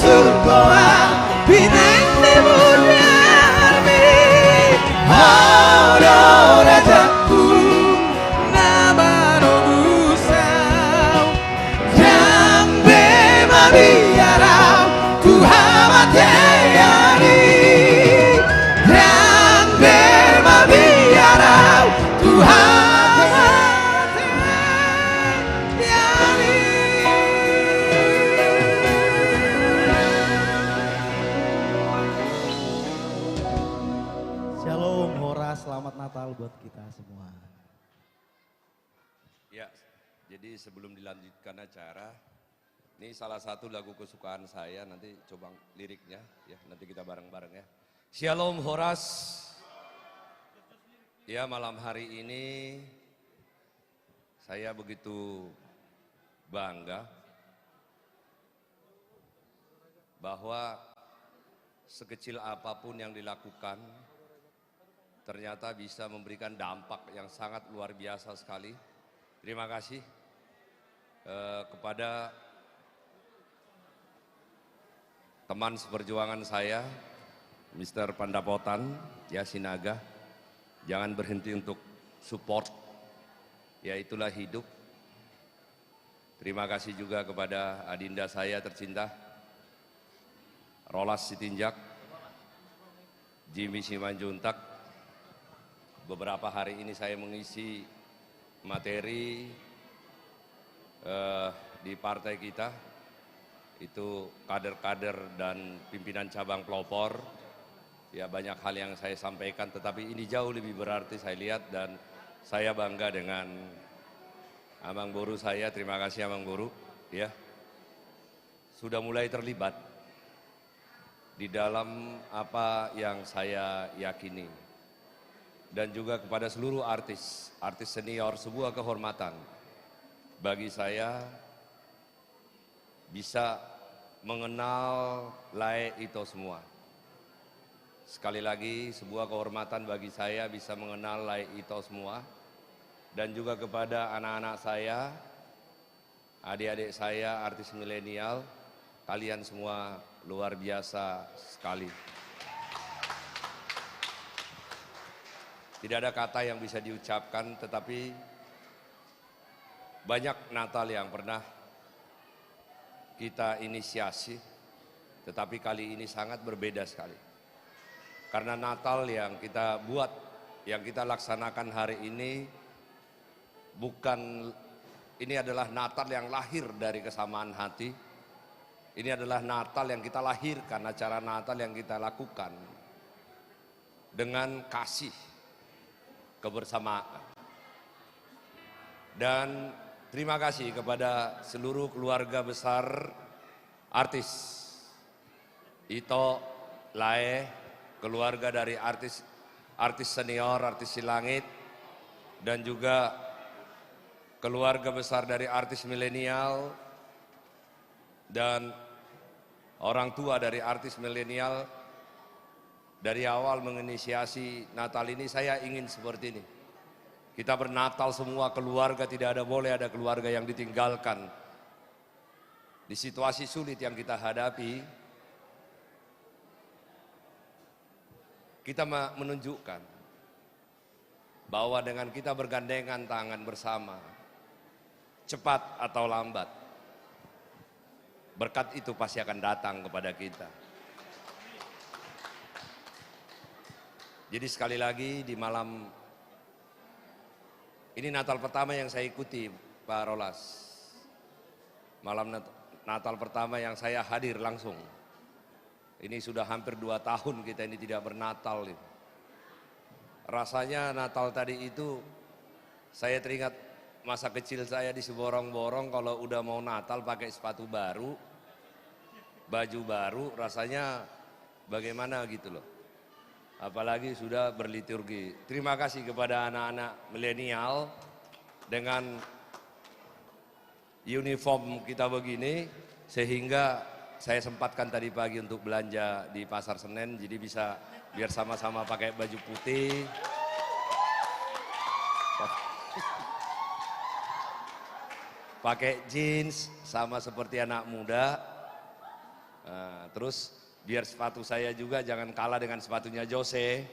surga binani muderni horo rajaku selamat Natal buat kita semua. Ya, jadi sebelum dilanjutkan acara, ini salah satu lagu kesukaan saya, nanti coba liriknya ya, nanti kita bareng-bareng ya. Shalom Horas. Ya, malam hari ini saya begitu bangga bahwa sekecil apapun yang dilakukan ternyata bisa memberikan dampak yang sangat luar biasa sekali. Terima kasih kepada teman seperjuangan saya, Mr. Pandapotan, ya Sinaga. Jangan berhenti untuk support, ya itulah hidup. Terima kasih juga kepada adinda saya tercinta, Rolas Sitinjak, Jimmy Simanjuntak. Beberapa hari ini saya mengisi materi di partai kita, itu kader-kader dan pimpinan cabang pelopor. Ya banyak hal yang saya sampaikan, tetapi ini jauh lebih berarti saya lihat, dan saya bangga dengan Abang Boru saya. Terima kasih Abang Boru, ya sudah mulai terlibat di dalam apa yang saya yakini. Dan juga kepada seluruh artis senior, sebuah kehormatan bagi saya bisa mengenal Lae itu semua. Sekali lagi sebuah kehormatan bagi saya bisa mengenal Lae itu semua. Dan juga kepada anak-anak saya, adik-adik saya, artis milenial, kalian semua luar biasa sekali. Tidak ada kata yang bisa diucapkan, tetapi banyak Natal yang pernah kita inisiasi, tetapi kali ini sangat berbeda sekali. Karena Natal yang kita buat, yang kita laksanakan hari ini, ini adalah Natal yang lahir dari kesamaan hati. Ini adalah Natal yang kita lahirkan, acara Natal yang kita lakukan dengan kasih, kebersamaan. Dan terima kasih kepada seluruh keluarga besar artis Ito, Lae, keluarga dari artis senior, artis Silangit, dan juga keluarga besar dari artis milenial dan orang tua dari artis milenial. Dari awal menginisiasi Natal ini saya ingin seperti ini. Kita bernatal semua keluarga, tidak ada boleh ada keluarga yang ditinggalkan. Di situasi sulit yang kita hadapi, kita menunjukkan bahwa dengan kita bergandengan tangan bersama, cepat atau lambat, berkat itu pasti akan datang kepada kita. Jadi sekali lagi di malam ini Natal pertama yang saya ikuti, Pak Rolas. Malam Natal pertama yang saya hadir langsung. Ini sudah hampir 2 tahun kita ini tidak bernatal. Rasanya Natal tadi itu saya teringat masa kecil saya di Seborong-Borong, kalau udah mau Natal pakai sepatu baru, baju baru, rasanya bagaimana gitu loh. Apalagi sudah berliturgi. Terima kasih kepada anak-anak milenial dengan uniform kita begini, sehingga saya sempatkan tadi pagi untuk belanja di Pasar Senen, jadi bisa biar sama-sama pakai baju putih. Pakai jeans sama seperti anak muda. Nah, terus biar sepatu saya juga jangan kalah dengan sepatunya Jose.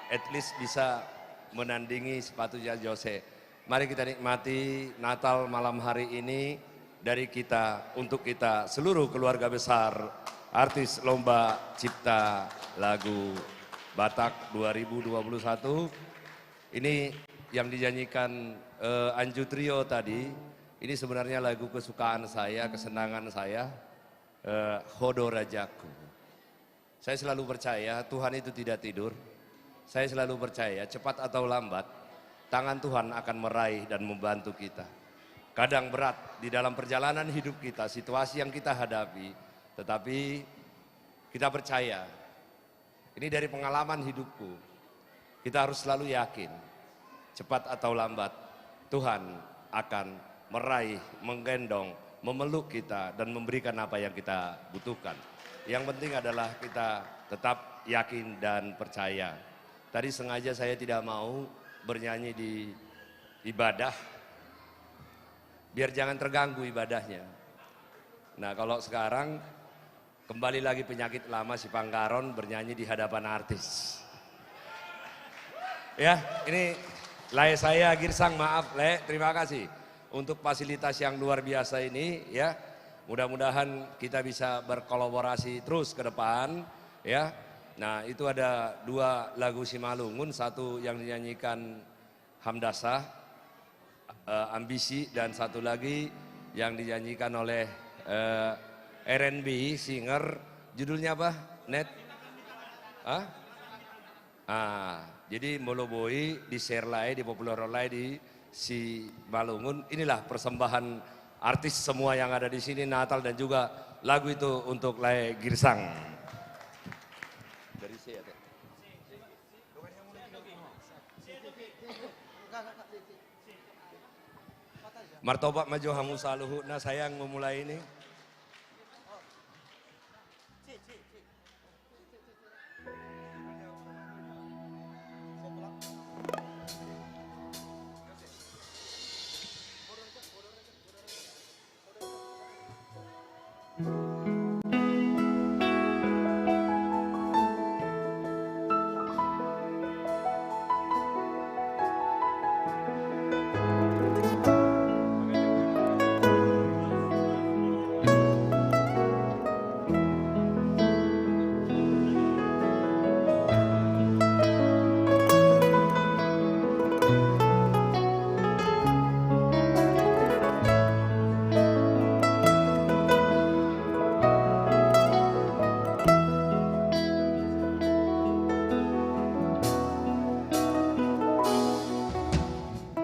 At least bisa menandingi sepatunya Jose. Mari kita nikmati Natal malam hari ini dari kita, untuk kita, seluruh keluarga besar artis Lomba Cipta Lagu Batak 2021. Ini yang dinyanyikan Anju Trio tadi, ini sebenarnya lagu kesukaan saya, kesenangan saya. Hodo Rajaku. Saya selalu percaya Tuhan itu tidak tidur. saya selalu percaya cepat atau lambat tangan Tuhan akan meraih dan membantu kita. Kadang berat di dalam perjalanan hidup kita, situasi yang kita hadapi, tetapi kita percaya, ini dari pengalaman hidupku, kita harus selalu yakin, cepat atau lambat Tuhan akan meraih, menggendong, memeluk kita dan memberikan apa yang kita butuhkan. Yang penting adalah kita tetap yakin dan percaya. Tadi sengaja saya tidak mau bernyanyi di ibadah, biar jangan terganggu ibadahnya. Nah kalau sekarang kembali lagi penyakit lama si Pangkaron bernyanyi di hadapan artis. Ya ini Lay saya Girsang, maaf Le, terima kasih untuk fasilitas yang luar biasa ini ya. Mudah-mudahan kita bisa berkolaborasi terus ke depan ya. Nah itu ada 2 lagu Simalungun, satu yang dinyanyikan Hamdasah, Ambisi, dan satu lagi yang dinyanyikan oleh R&B singer, judulnya apa? Net? Hah? Jadi Moloboi di share lai, di populer lai di si Malungun. Inilah persembahan artis semua yang ada di sini Natal dan juga lagu itu untuk Lai Girsang. Dari saya. Martoba maju hamu saluhu. Nah saya yang memulai ini.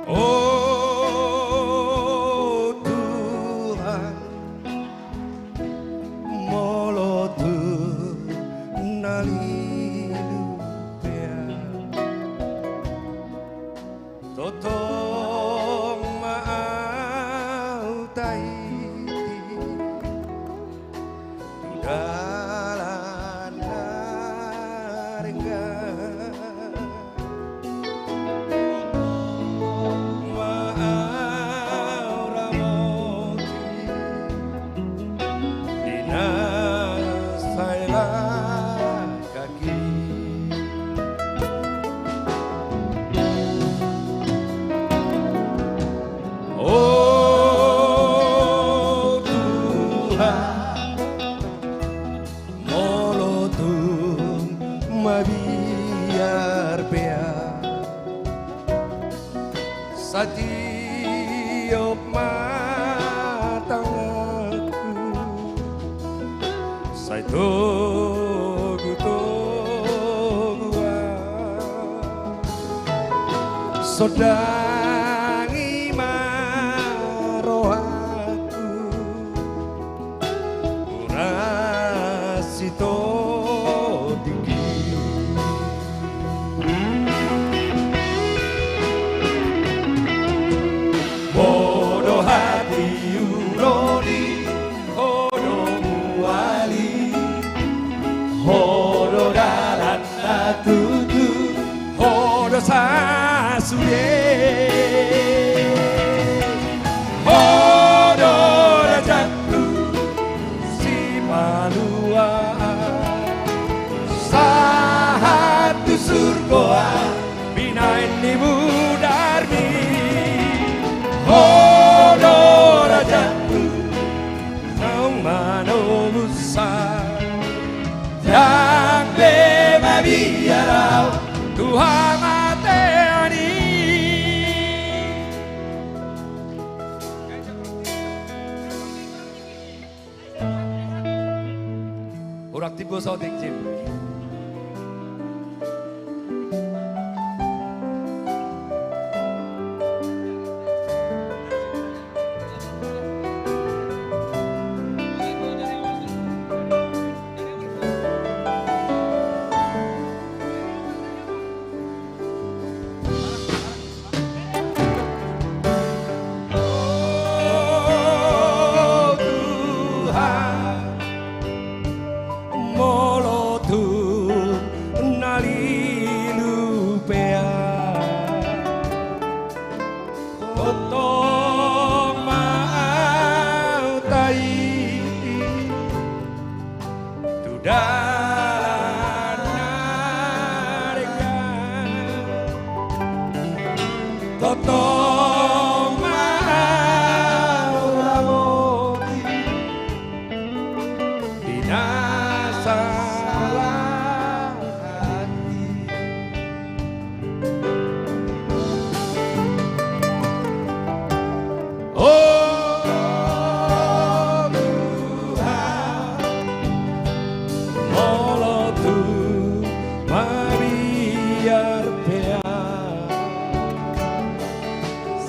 Oh Tuhan, molotu nalilupea, totong maau taiti, dalan narenga. Oh Tuhan, molotung mabiar pea, satiop matang aku, say togu-toguan, sodangi marohaku, urasito diki. Bodoh hati urodi, bodoh muali, bodoh dalan natutu, bodoh sasuye, bodoh rajatu si palua, sahatu surgoa binain ibu darmi. Bodoh rajatu Romano Musa yang beba biarau Tuhan mateni. Urak tibo sautik jim. lupea Totong mau tai Tudalan nareka Totong mau ramoti Dinasalah hati Oh Tuhan Molo tu mabiar pea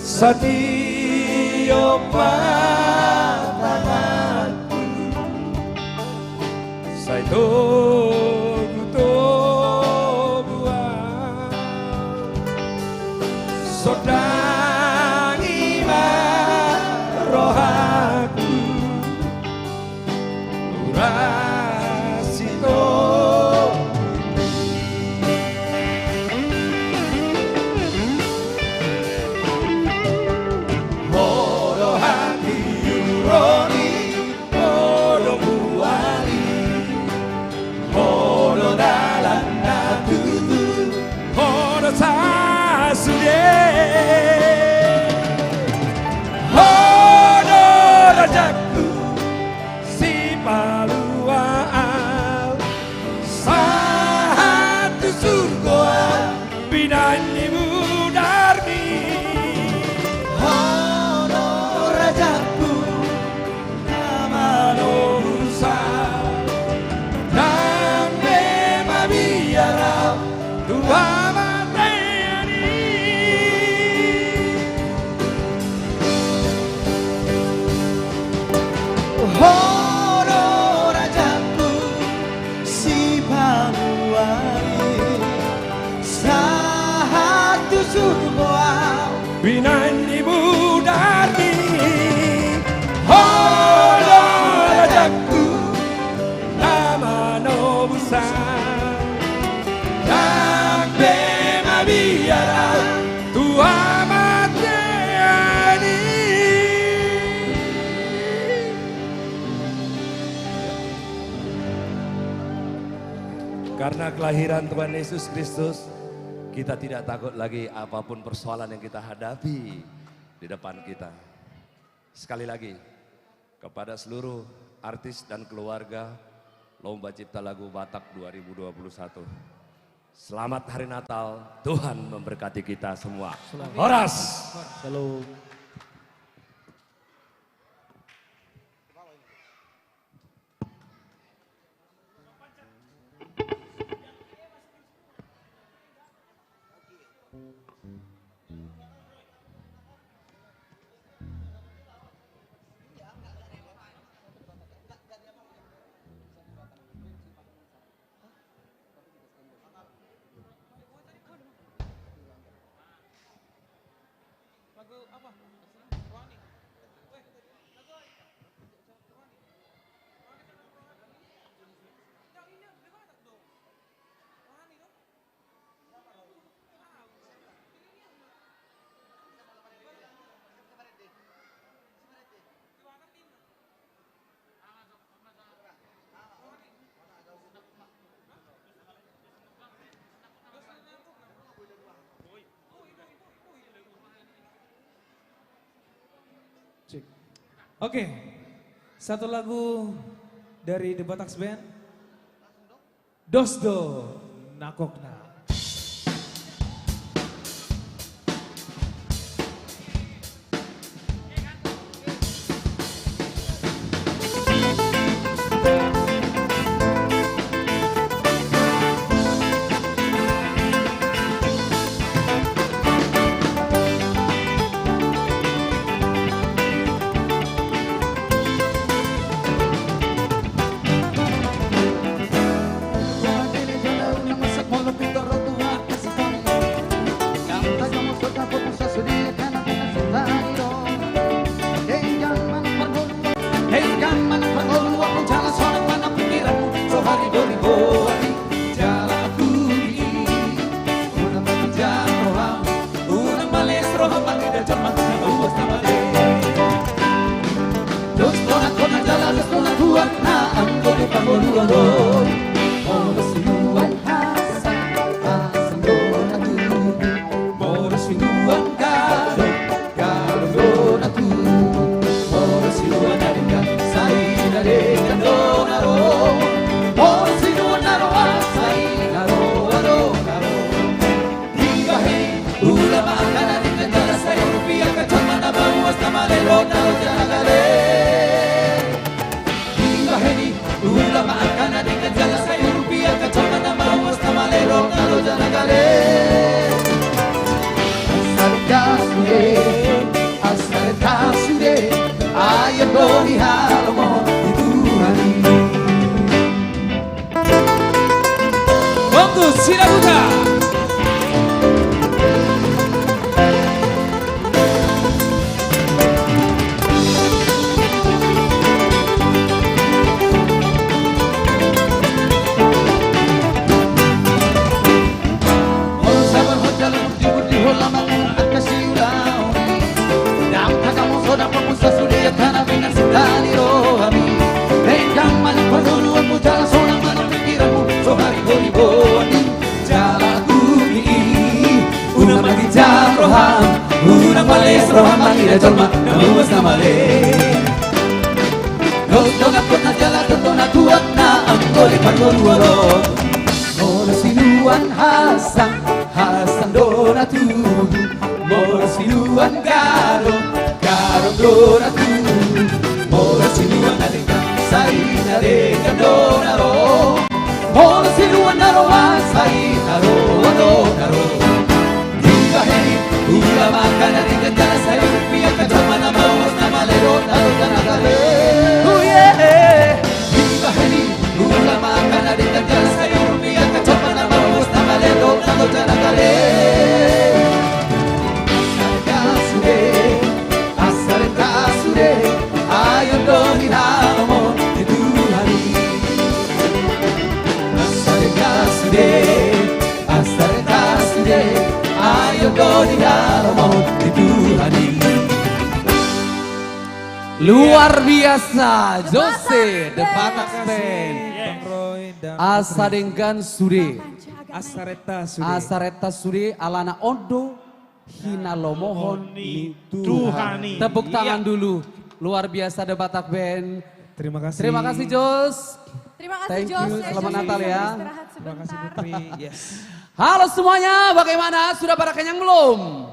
Satio patanganku Saito gua Sodangi rohaku Urasito Modo hati uroni Modo buali Modo dalan natutu Modo sasude Modo rajaku Si palual Sahatu surga Binani mudarmi Hono rajaku Namano Musa Nambe mabiara Tua matayani Hono rajaku si pamuai Sahatu surga Binani mudarmi Hono rajaku Namano Musa Nambe mabiara Tua matayani Karena kelahiran Tuhan Yesus Kristus, kita tidak takut lagi apapun persoalan yang kita hadapi di depan kita. Sekali lagi, kepada seluruh artis dan keluarga Lomba Cipta Lagu Batak 2021. Selamat Hari Natal, Tuhan memberkati kita semua. Horas! Shalom. Oke, satu lagu dari The Bataks Band, Dosdo Nakokna. Pintor doni halomo di Tuhani. Bongkus Sirabuta. Unang malis rohan mangira jolma namuwas na mali. Notong akot na jala tonton na tuwag na ang koli pagluwarot. Mora sinuan hasang donatu. Mora sinuan garong donatu. Mora sinuan nalikan nalikan donaro. Mora sinuan naroan naro. Ula makan dari gejala saya rupiah kacama nama was nama lerot lalu tanagale. Oh yeah. Viva heli. Ula makan dari gejala saya rupiah kacama nama was nama lerot lalu tanagale. Asal kasude, ayo doni halomo di Tuhani. Asal kasude. Ayo doni halomo di Tuhani. Luar biasa, Jose The Batak Band. Asadenggan Sude. Asareta Sude alana ondo hinalomohon ni Tuhani. Tepuk tangan dulu. Luar biasa The Batak Band. Terima kasih. Terima kasih Jos. Terima kasih Thank Jos. you. Selamat Natal ya. Terima kasih Putri. Yes. Halo semuanya, bagaimana? Sudah pada kenyang belum?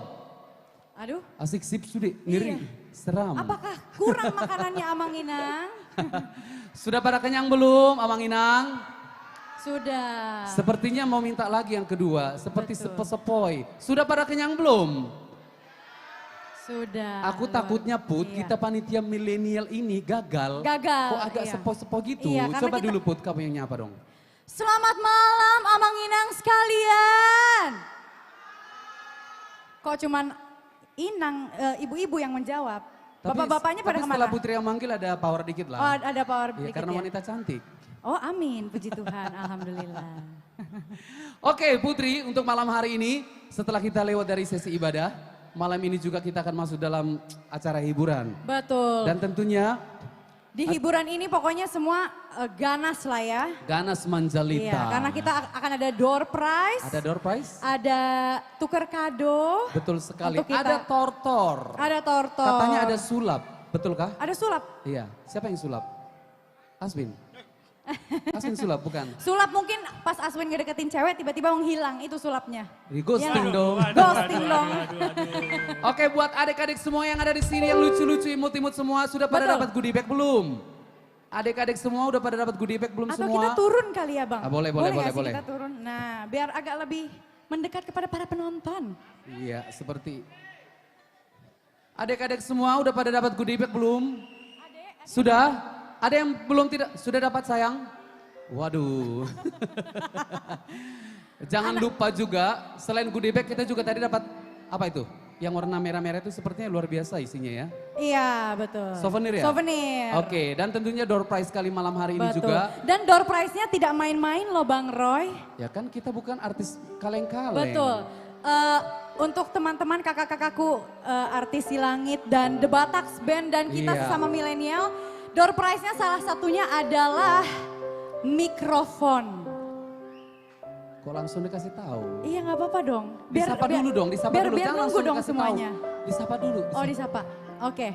Aduh. Asik sip sudah, ngeri, seram. Apakah kurang makanannya Amang Inang? Sudah pada kenyang belum, Amang Inang? Sudah. Sepertinya mau minta lagi yang kedua, seperti sepoi. Sudah pada kenyang belum? Sudah. Aku takutnya Put, kita panitia milenial ini gagal. Gagal. Kok agak sepo-sepo gitu? Iya, Coba dulu Put, kamu yang nyapa dong. Selamat malam Amang Inang sekalian. Kok cuman Inang, ibu-ibu yang menjawab. Bapak-bapaknya pada kemana? Setelah Putri yang manggil ada power dikit lah. Oh ada power ya, dikit karena ya? wanita cantik. Oh amin, puji Tuhan, alhamdulillah. Oke Putri, untuk malam hari ini setelah kita lewat dari sesi ibadah, malam ini juga kita akan masuk dalam acara hiburan. Betul. Dan tentunya di hiburan ini pokoknya semua ganas lah ya. Ganas Manjalita. Iya, karena kita akan ada door prize. Ada door prize? Ada tukar kado. Betul sekali. Ada tortor. Ada tortor. Katanya ada sulap, betulkah? Ada sulap. Iya, siapa yang sulap? Aswin. Aswin sulap bukan? Sulap mungkin pas Aswin ngedeketin cewek tiba-tiba menghilang, itu sulapnya. Ghosting dong. Ghosting dong. Oke, buat adik-adik semua yang ada di sini yang lucu-lucu, imut-imut semua sudah pada dapat goodie bag belum? Adik-adik semua udah pada dapat goodie bag belum Atau semua? kita turun kali ya Bang? Boleh. Nggak sih kita turun? Nah, biar agak lebih mendekat kepada para penonton. Iya, seperti. Adik-adik semua udah pada dapat goodie bag belum? Sudah? Ada yang belum tidak? Sudah dapat sayang? Waduh. Jangan lupa juga, selain goodie bag kita juga tadi dapat apa itu? Yang warna merah-merah itu sepertinya luar biasa isinya ya. Iya betul. Souvenir ya? Souvenir. Oke, dan tentunya door prize kali malam hari ini juga. Dan door prize-nya tidak main-main loh Bang Roy. Ya kan kita bukan artis kaleng-kaleng. Betul. Untuk teman-teman kakak-kakakku artis Silangit dan The Bataks Band dan kita sesama milenial, door prize-nya salah satunya adalah mikrofon. Kok langsung dikasih tahu? Iya nggak apa-apa dong. Disapa dulu dong, disapa dulu. Biar Jangan nunggu langsung dong dikasih semuanya. tahu. Disapa dulu. Oh disapa, oke.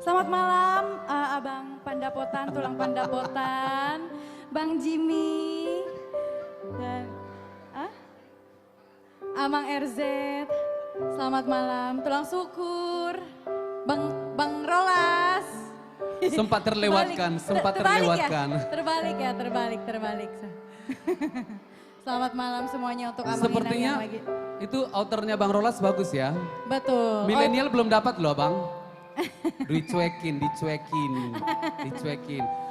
Selamat malam Abang Pandapotan, Tulang Pandapotan, Bang Jimmy, dan Amang RZ. Selamat malam, Tulang Syukur, Bang Rolas. Sempat terlewatkan, Terbalik ya. Selamat malam semuanya untuk Amang Sepertinya yang lagi. itu outernya Bang Rolas bagus ya. Betul. Milenial belum dapat loh Bang. Dicuekin.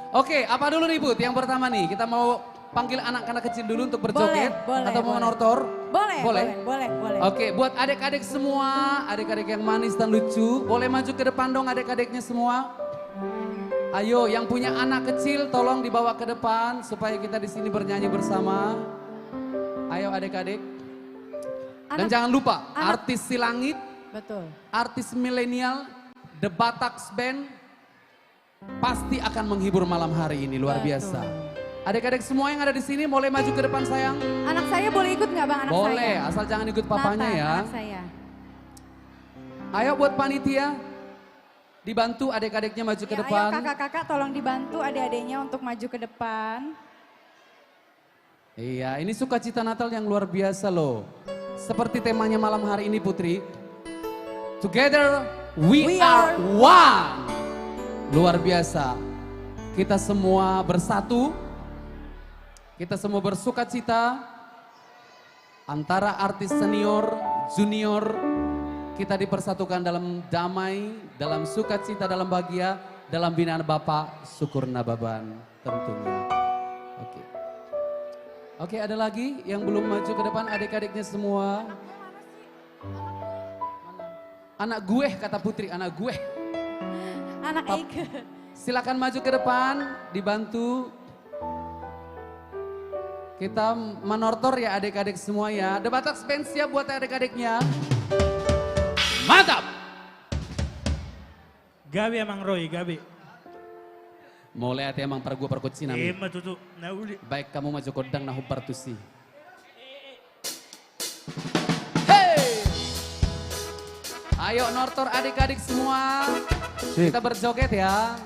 Oke, apa dulu nih Put? Yang pertama nih, kita mau panggil anak-anak kecil dulu untuk berjoget atau mau menortor? Boleh. Oke, buat adik-adik semua, adik-adik yang manis dan lucu, boleh maju ke depan dong adik-adiknya semua. Ayo, yang punya anak kecil tolong dibawa ke depan supaya kita di sini bernyanyi bersama. Ayo adik-adik. Dan jangan lupa, artis Silangit, betul, artis milenial, The Bataks Band pasti akan menghibur malam hari ini luar biasa. Adik-adik semua yang ada di sini boleh maju ke depan sayang. Anak saya boleh ikut nggak bang? Boleh, asal jangan ikut papanya ya. Anak saya. Ayo buat panitia, dibantu adik-adiknya maju ke depan. Ayo kakak-kakak tolong dibantu adik-adiknya untuk maju ke depan. Iya, ini sukacita Natal yang luar biasa loh. Seperti temanya malam hari ini Putri. Together we are one. Luar biasa. Kita semua bersatu. Kita semua bersukacita. Antara artis senior, junior. Kita dipersatukan dalam damai, dalam sukacita, dalam bahagia. Dalam binaan Bapak Syukur Nababan tentunya. Oke. Oke, ada lagi yang belum maju ke depan adik-adiknya semua. Anak gue kata Putri, anak gue. Anak Eike. Silakan maju ke depan, dibantu. Kita menortor ya adik-adik semua ya. The Bataks Band siap buat adik-adiknya. Mantap! Gabi emang Roy, Gabi. Mau lihat emang para gue perkutsi nami. Tutu, nauli. Baik kamu maju kodang nahu partusi. Ayo nortor adik-adik semua. Kita berjoget ya.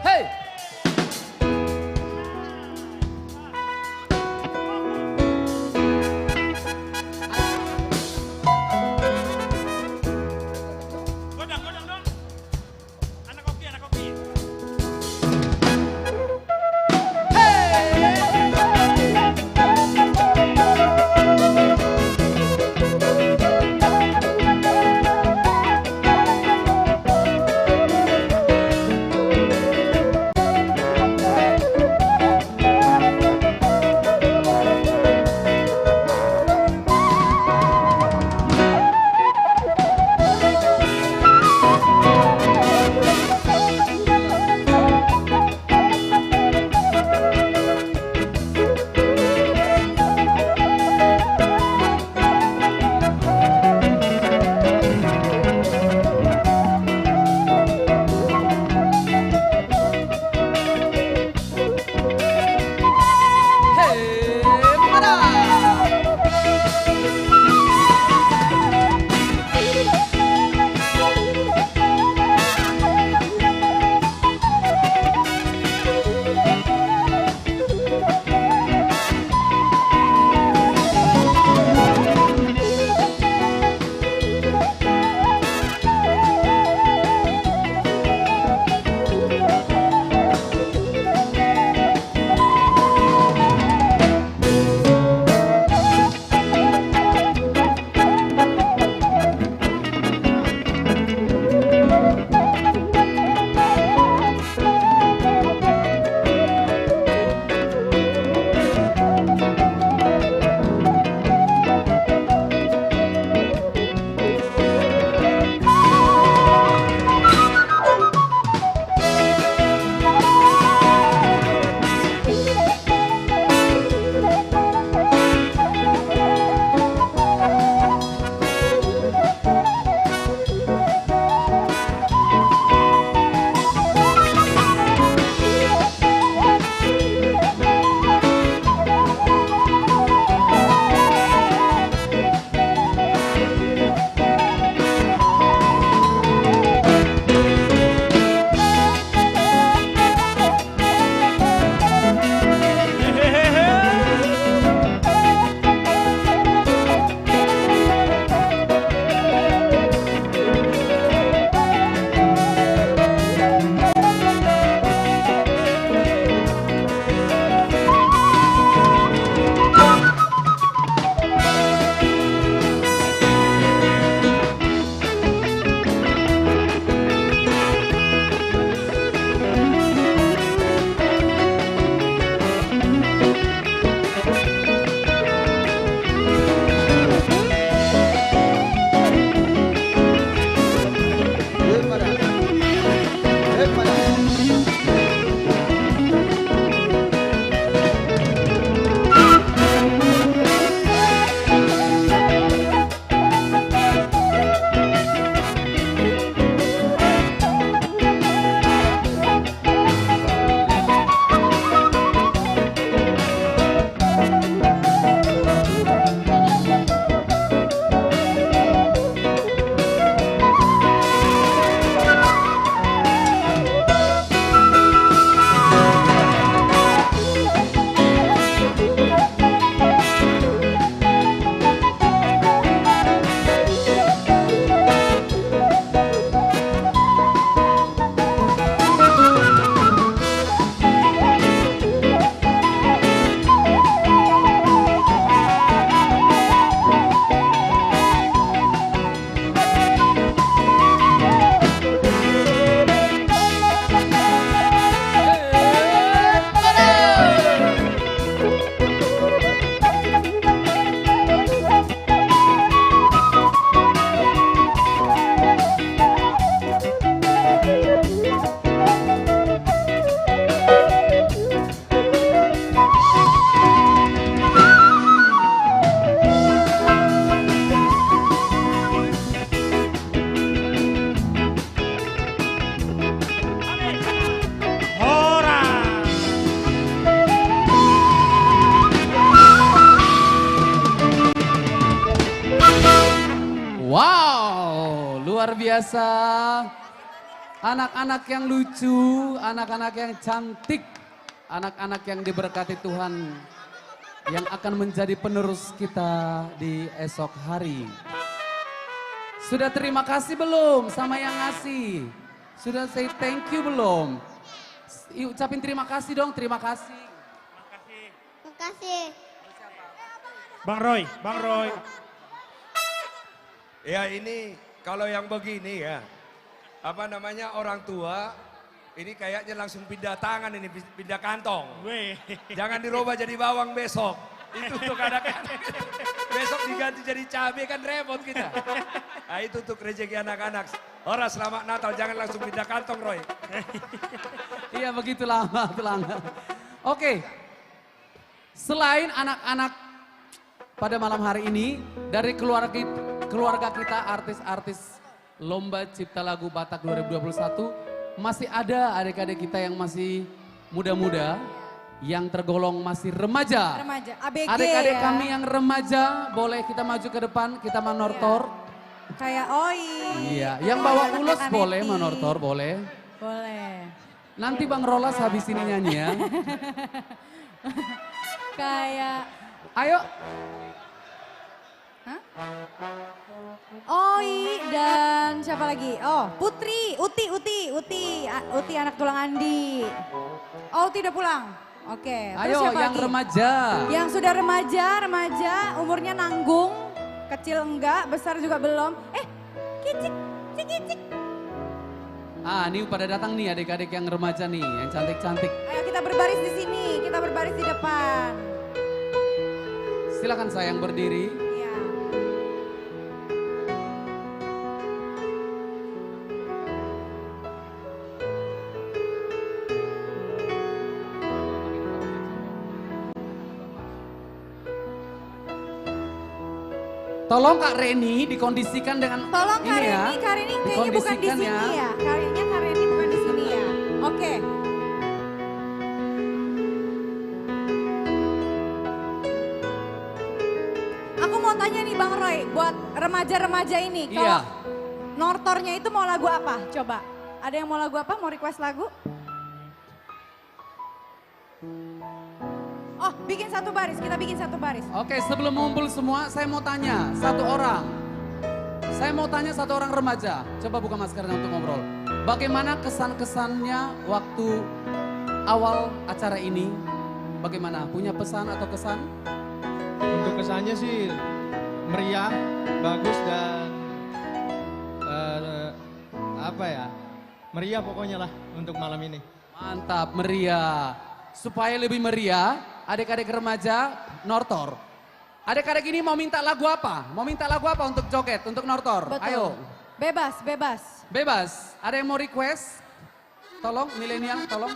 Hey! biasa. Anak-anak yang lucu, anak-anak yang cantik, anak-anak yang diberkati Tuhan, yang akan menjadi penerus kita di esok hari. Sudah terima kasih belum sama yang ngasih? Sudah say thank you belum? Ucapin terima kasih dong, terima kasih. Terima kasih. Bang Roy. Ya ini kalau yang begini ya, apa namanya orang tua, ini kayaknya langsung pindah tangan ini, pindah kantong. Jangan dirubah jadi bawang besok. Itu untuk anak-anak. Besok diganti jadi cabai kan repot kita. Nah itu untuk rezeki anak-anak. Orang selamat Natal, jangan langsung pindah kantong Roy. Iya begitulah. Oke, selain anak-anak pada malam hari ini, dari keluarga kita artis-artis Lomba Cipta Lagu Batak 2021, masih ada adik-adik kita yang masih muda-muda, yang tergolong masih remaja. ABG Adik-adik ya. kami yang remaja, boleh kita maju ke depan, kita manortor. Kayak Oi. Iya, yang bawa ulos boleh, manortor boleh. Boleh. Nanti Bang Rolas habis ini nyanyi ya. Kayak. Ayo. Hah? Oi dan siapa lagi? Oh, Putri, Uti anak tulang Andi. Oh, Uti udah pulang. Oke. Terus Ayo siapa yang lagi? remaja. Yang sudah remaja, umurnya nanggung, kecil enggak, besar juga belum. Kicik. Ah, ini pada datang nih adik-adik yang remaja nih, yang cantik-cantik. Ayo kita berbaris di sini, kita berbaris di depan. Silakan sayang berdiri. Iya. Tolong Kak Reni dikondisikan dengan Tolong Kak ini ya. Reni, Kak Reni kayaknya bukan di Dikondisikan sini ya. Kayaknya Kak Reni bukan di sini ya. Oke. Aku mau tanya nih Bang Roy, buat remaja-remaja ini. Iya. Kalau nortornya itu mau lagu apa? Coba. Ada yang mau lagu apa? Mau request lagu? Oh, bikin satu baris. Kita bikin satu baris. Oke, sebelum ngumpul semua, saya mau tanya satu orang. Saya mau tanya satu orang remaja. Coba buka maskernya untuk ngobrol. Bagaimana kesan-kesannya waktu awal acara ini? Bagaimana? Punya pesan atau kesan? Untuk kesannya sih meriah, bagus dan meriah pokoknya lah untuk malam ini. Mantap, meriah. Supaya lebih meriah, adik-adik remaja nortor. Adik-adik ini mau minta lagu apa? Mau minta lagu apa untuk joget, untuk nortor? Betul. Ayo. Bebas. Bebas. Ada yang mau request? Tolong, milenial, tolong.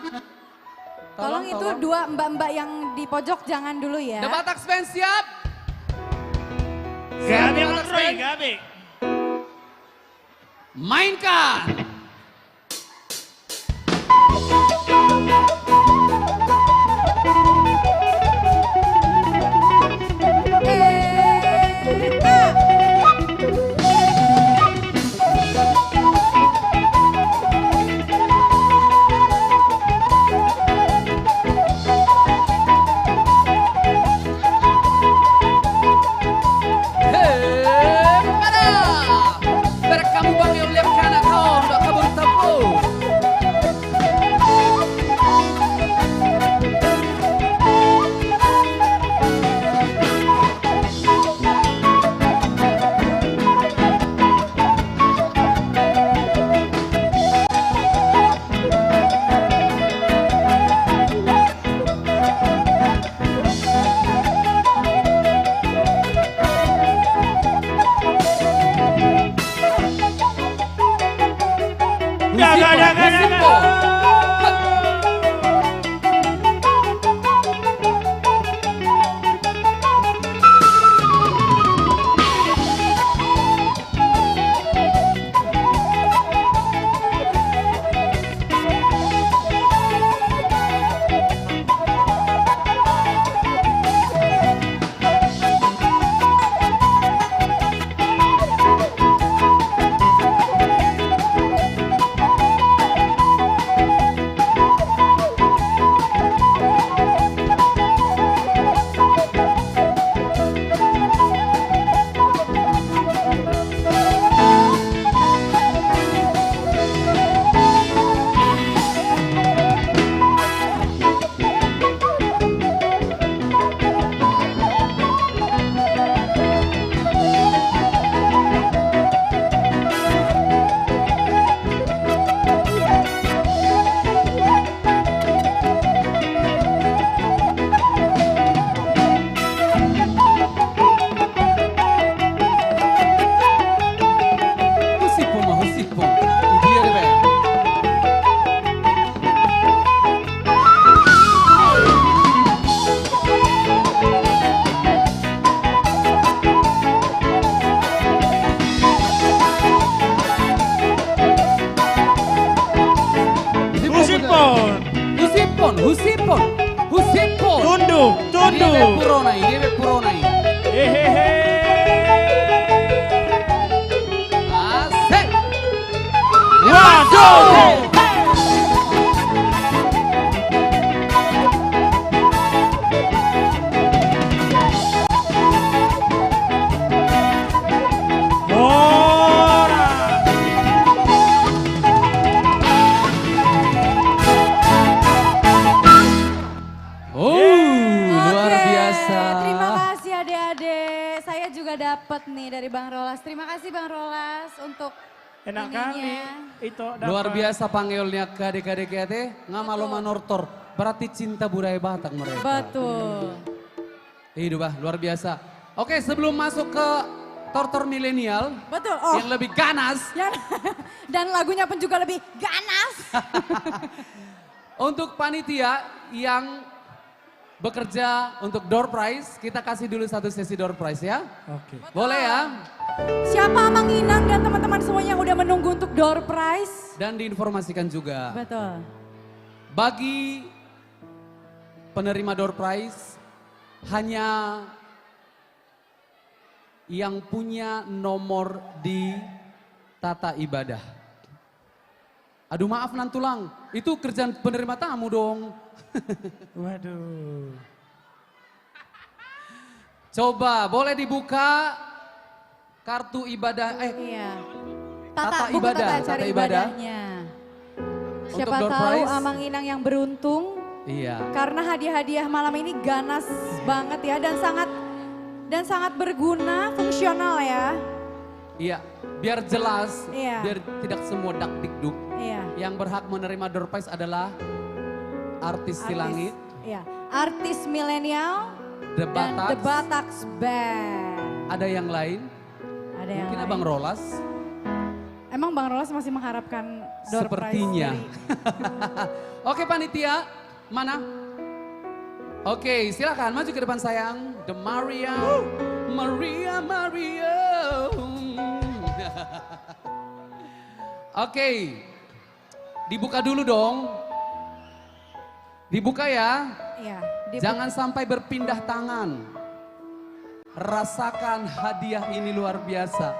Tolong itu dua mbak-mbak yang di pojok jangan dulu ya. The Batak Band siap? Gabe Batak Roy, Band? gabe. Mainkan. Berkamu bang yang lihat kanak kau, Husipo. Tunduk. Debe Puronai. Hehehe. Asik. Waduh. Luar biasa. Terima kasih adik-adik. Saya juga dapat nih dari Bang Rolas. Terima kasih Bang Rolas untuk Enak ininya. kali. Itu Luar biasa panggilnya ke adik-adik ngamaloma nortor. Berarti cinta budaya Batak mereka. Betul. Hidup luar biasa. Oke, sebelum masuk ke tortor milenial. Betul. Yang lebih ganas. Dan lagunya pun juga lebih ganas. Untuk panitia yang bekerja untuk door prize, kita kasih dulu satu sesi door prize ya. Oke. Boleh ya? Siapa Amang Inang dan teman-teman semuanya yang udah menunggu untuk door prize? Dan diinformasikan juga. Betul. Bagi penerima door prize, hanya yang punya nomor di tata ibadah. Aduh maaf Nantulang, itu kerjaan penerima tamu dong. Waduh. Coba boleh dibuka kartu ibadah Iya. tata buku ibadah, tata cara tata ibadah. ibadahnya. Untuk Siapa door tahu prize. Amang Inang yang beruntung. Iya. Karena hadiah-hadiah malam ini ganas banget ya dan sangat berguna, fungsional ya. Iya, biar jelas, Iya. biar tidak semua dak-dikduk. Iya. Yang berhak menerima door prize adalah artis Silangit, Iya, artis milenial The dan Bataks. The Bataks Band. Ada yang lain? Ada yang Mungkin lain. Abang Rolas? Emang Bang Rolas masih mengharapkan door Sepertinya. prize dari... Oke panitia, mana? Oke silakan maju ke depan sayang. The Maria, Maria. Oke, dibuka dulu dong. Dibuka ya. Iya, Jangan sampai berpindah tangan. Rasakan hadiah ini luar biasa.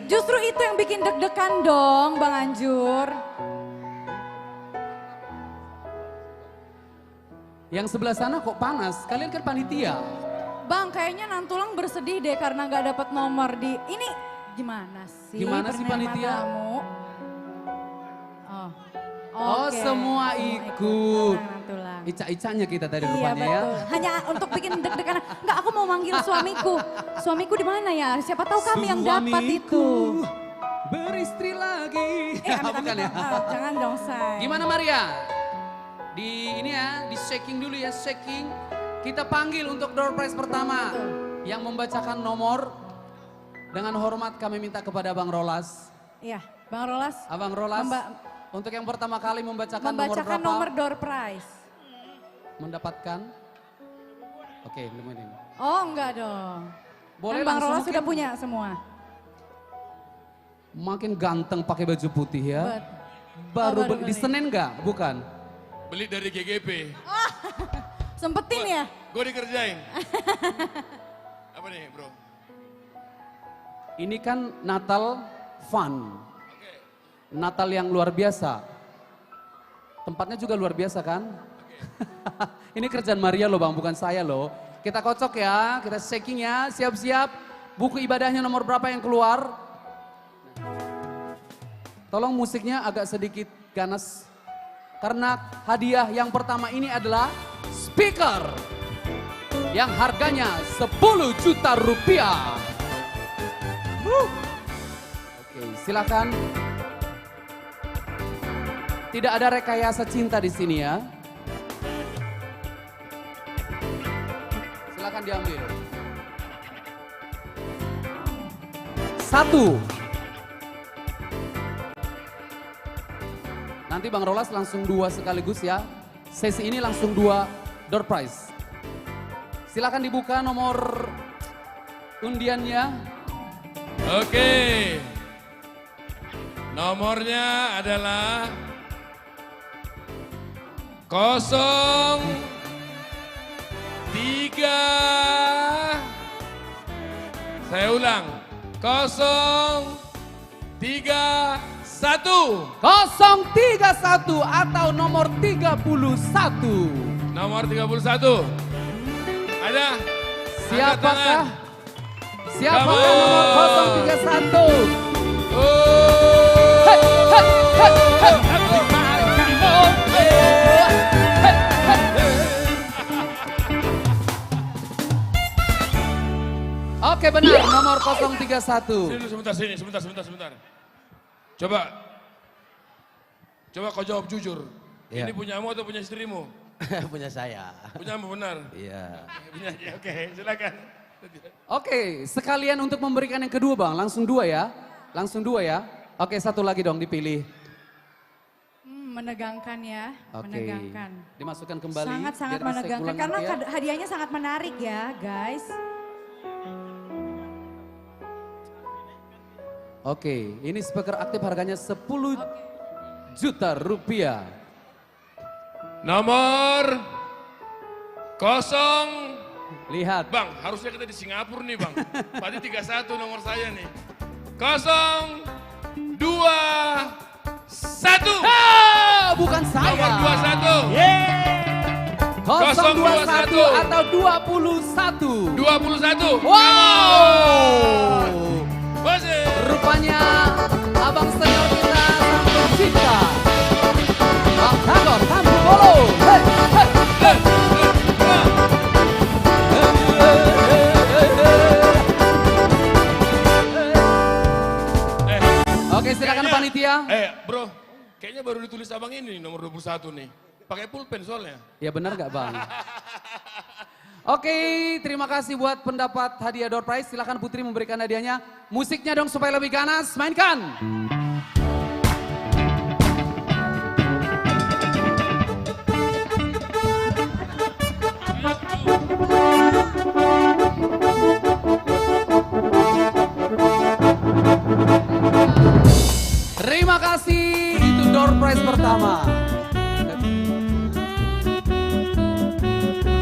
Justru itu yang bikin deg-degan dong Bang Anjur. Yang sebelah sana kok panas? Kalian kan panitia. Bang, kayaknya Nantulang bersedih deh karena nggak dapat nomor di ini. Gimana sih? Gimana sih penerima panitia? tamu? Oh, Oke. semua ikut. Nantulang. Ica-icanya kita tadi Iya rupanya ya. betul. Hanya untuk bikin deg-degan. Enggak, aku mau manggil suamiku. Suamiku di mana ya? Siapa tahu kami yang dapat itu. Beristri lagi. Bukan ya? Jangan dong, say. Gimana Maria? Di ini ya, di shaking dulu ya, shaking. Kita panggil untuk door prize pertama. Yang membacakan nomor. Dengan hormat kami minta kepada Bang Rolas. Iya, Bang Rolas. Abang Rolas. Untuk yang pertama kali membacakan nomor berapa? Nomor door prize. Mendapatkan. Oke, belum ini. Oh, enggak dong. Boleh Kan Bang langsung Rolas mungkin- sudah punya semua. Makin ganteng pakai baju putih ya. baru Baru beli di beli. Senen enggak? Bukan. Beli dari GGP. Sempetin ya? Gue dikerjain. Apa nih bro? Ini kan Natal fun. Natal yang luar biasa. Tempatnya juga luar biasa kan? Ini kerjaan Maria loh Bang, bukan saya loh. Kita kocok ya, kita shaking ya, siap-siap. Buku ibadahnya nomor berapa yang keluar? Tolong musiknya agak sedikit ganas. Karena hadiah yang pertama ini adalah speaker. Yang harganya 10 juta rupiah. Oke, silakan. Tidak ada rekayasa cinta di sini ya. Silakan diambil. 1. Nanti Bang Rolas langsung 2 sekaligus ya. Sesi ini langsung 2 door prize. Silakan dibuka nomor undiannya. Oke. Nomornya adalah 02. Sekarang 031. 031 atau nomor 31. Nomor 31. Ada? Siapakah? Siapakah nomor 031? Oke benar, nomor 031. Sini, sebentar. Coba kau jawab jujur. Iya. Ini punyamu atau punya istrimu? Punya saya. Punyamu benar? Iya. Punya, oke, silakan. Oke, sekalian untuk memberikan yang kedua bang, langsung dua ya. Oke, satu lagi dong dipilih. Menegangkan ya, Oke. menegangkan. Dimasukkan kembali. Sangat-sangat biar saya menegangkan ulang karena nanti ya. hadiahnya sangat menarik ya guys. Oke, ini speaker aktif harganya 10 juta rupiah. Nomor 0. Lihat. Bang, harusnya kita di Singapura nih bang. Berarti 31 nomor saya nih. 0, 2, 1. Bukan saya. Nomor 21. 021 atau 21. 21. Wow. Masih. Rupanya abang senior kita sang pencipta. Bang Tagor Tampu Bolo. Hey, hey, hey. Oke, silakan panitia. Bro, kayaknya baru ditulis abang ini nomor 21 nih. Pakai pulpen soalnya. Ya benar gak bang? Oke, terima kasih buat pendapat hadiah door prize. Silakan Putri memberikan hadiahnya. Musiknya dong supaya lebih ganas. Mainkan. Terima kasih. Itu door prize pertama.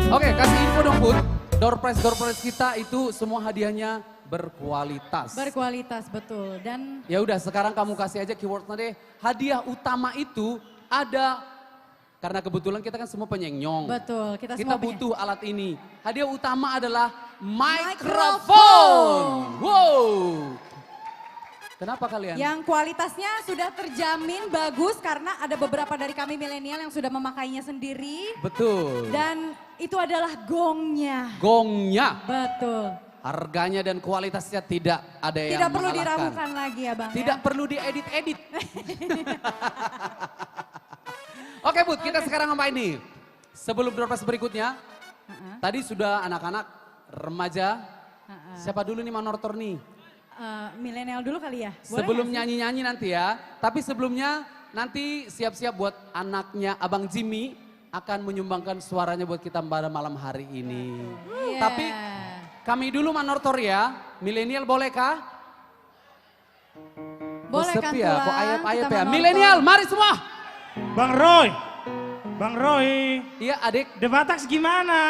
Oke, kasih info dong Put. Door prize kita itu semua hadiahnya berkualitas. Berkualitas betul dan Ya udah, sekarang kamu kasih aja keywordnya deh. Hadiah utama itu ada karena kebetulan kita kan semua penyenyong. betul kita Kita semua butuh alat ini. Hadiah utama adalah mikrofon. Wow. Kenapa kalian? yang kualitasnya sudah terjamin bagus karena ada beberapa dari kami milenial yang sudah memakainya sendiri. Betul. Dan itu adalah gongnya. Gongnya. Betul. Harganya dan kualitasnya tidak ada yang Tidak perlu mengalahkan. diragukan lagi ya Bang. Tidak ya? perlu diedit-edit. Oke Bud, kita sekarang apa ini? Sebelum door prize berikutnya, tadi sudah anak-anak, remaja. Siapa dulu nih manortor nih? Milenial dulu kali ya? Boleh Sebelum nggak sih? nyanyi-nyanyi nanti ya. Tapi sebelumnya nanti siap-siap buat anaknya Abang Jimmy akan menyumbangkan suaranya buat kita pada malam hari ini. Iya. Tapi kami dulu manortor ya. Milenial bolehkah? Boleh kan sepi ya, kok Tulang, ayap-ayap kita ya. menonton. Milenial, mari semua. Bang Roy. Iya adik. The Bataks gimana?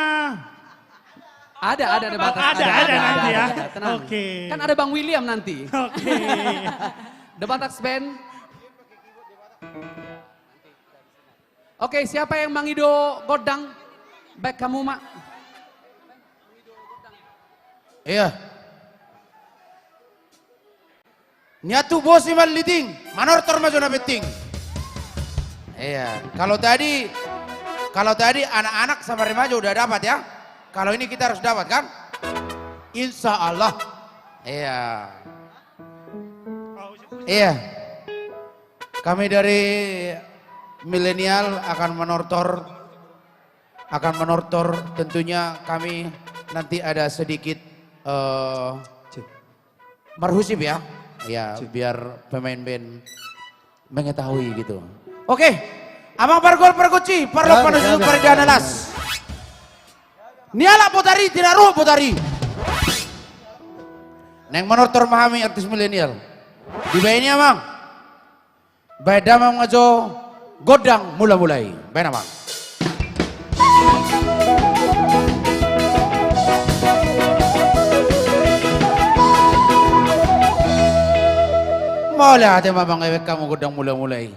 Ada debat. Ada nanti ya. Tenang. Oke. Kan ada Bang William nanti. Oke. Debat Band. Oke, siapa yang Bang Ido Godang? Baik kamu, Mak. Iya. Nyatu bosi maliting, manortor maju na beting. Iya, kalau tadi anak-anak sama remaja udah dapat ya. Kalau ini kita harus dapat kan? Insya Allah. Iya. Iya. Kami dari milenial akan menortor tentunya kami nanti ada sedikit marhusib ya. Ya, biar pemain band mengetahui gitu. Oke, amang pargol perkuci, parlo panusu perjananas. Niala potari, tidak ruh potari. Neng menortor memahami artis milenial. Di bayinya amang. Baik damang ngajo godang mula-mulai. Baik amang. Mau lihat ya Mamang ewek kamu godang mulai-mulai.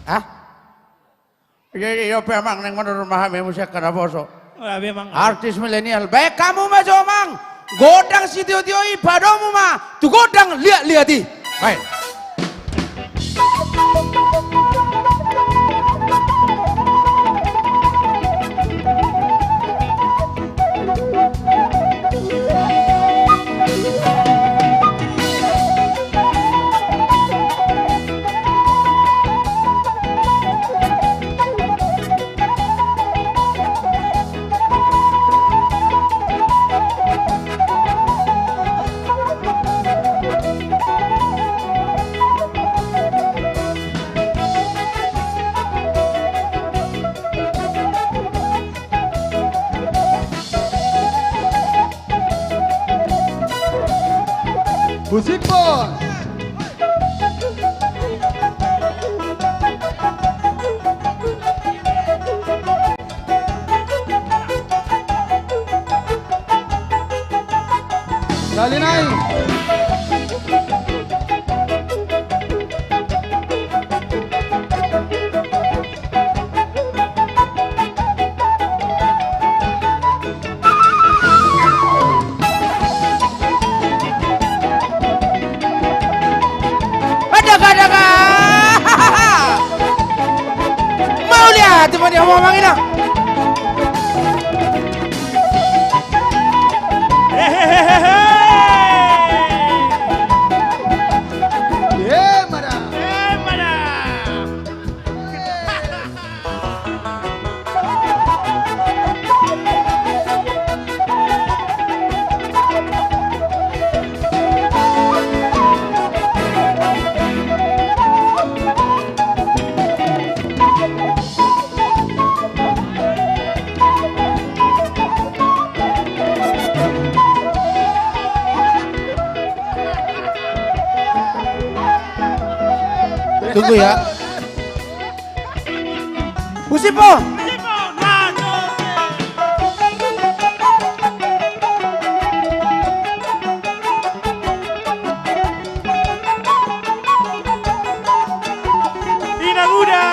Hah? Iya memang neng menurut memahami musik karena bosok. Memang. Artis milenial. Baik kamu mah Jomang. Godang si Tio-Tio padamu mah. Tu godang lihat-lihati. Baik. Musik Bos. Kali naik. Mau lihat teman yang ngomong ini? Tunggu ya. Musipo. Tina Muda.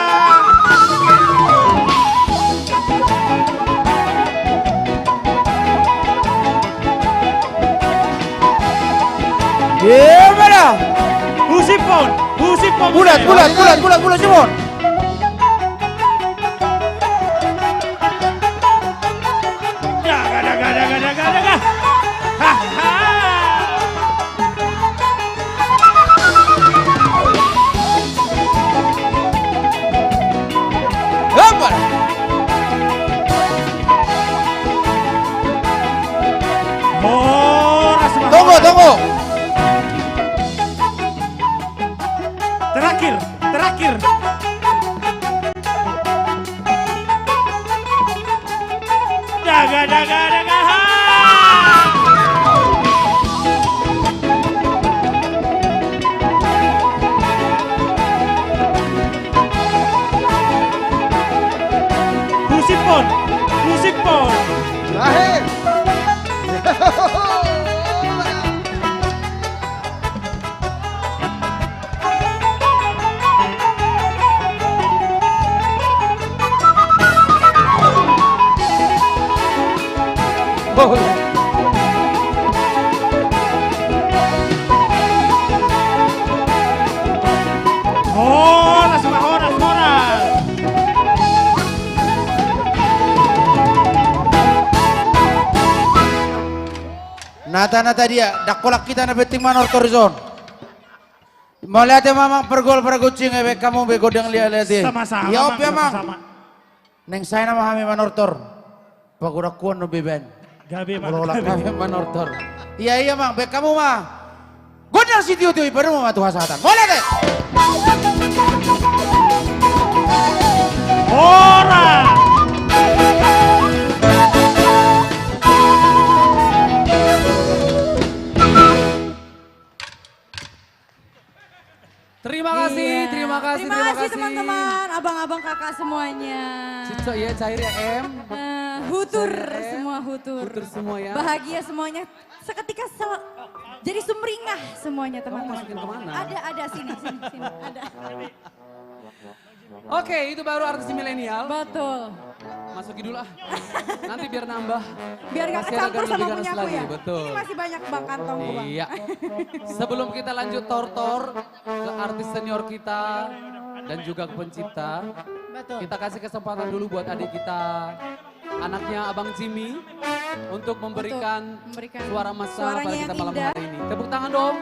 Gimana? Musipon. Bulat Simon. Daga. Apa? Tunggu. Terakhir. Daga. Musipon. Lahir. Horas. Nata dia, dak kolak kita na beting manor torizon. Mau lihat ya mamang pergol kucing ewek kamu begodang lihat ya. Sama-sama. Ya op ya mang. Sama-sama. Neng saya nama kami manor tor. Pagudak kuan no beben. Gabe Mulolak kami manor tor. Iya mang, bek kamu mah. Godang si Tio baru mau tuh hasatan. Mau lihat deh. Ora. Terima kasih teman-teman, abang-abang kakak semuanya. Cico ya cair ya em. Hutur semua hutur. Hutur semua ya. Bahagia semuanya. Seketika Jadi sumringah semuanya teman-teman. masukin kemana? Ada sini, ada. Oke, itu baru artis milenial. Betul. Masukin dulu ah. Nanti biar nambah. Biar gak Masih ada kecampur sama lebih ganas punyaku lagi, ya. betul. Ini masih banyak bang kantongku bang. Iya. Sebelum kita lanjut tor-tor ke artis senior kita dan juga ke pencipta. Betul. Kita kasih kesempatan dulu buat adik kita, anaknya Abang Jimmy, untuk memberikan suara massa pada kita malam hari ini. Tepuk tangan dong.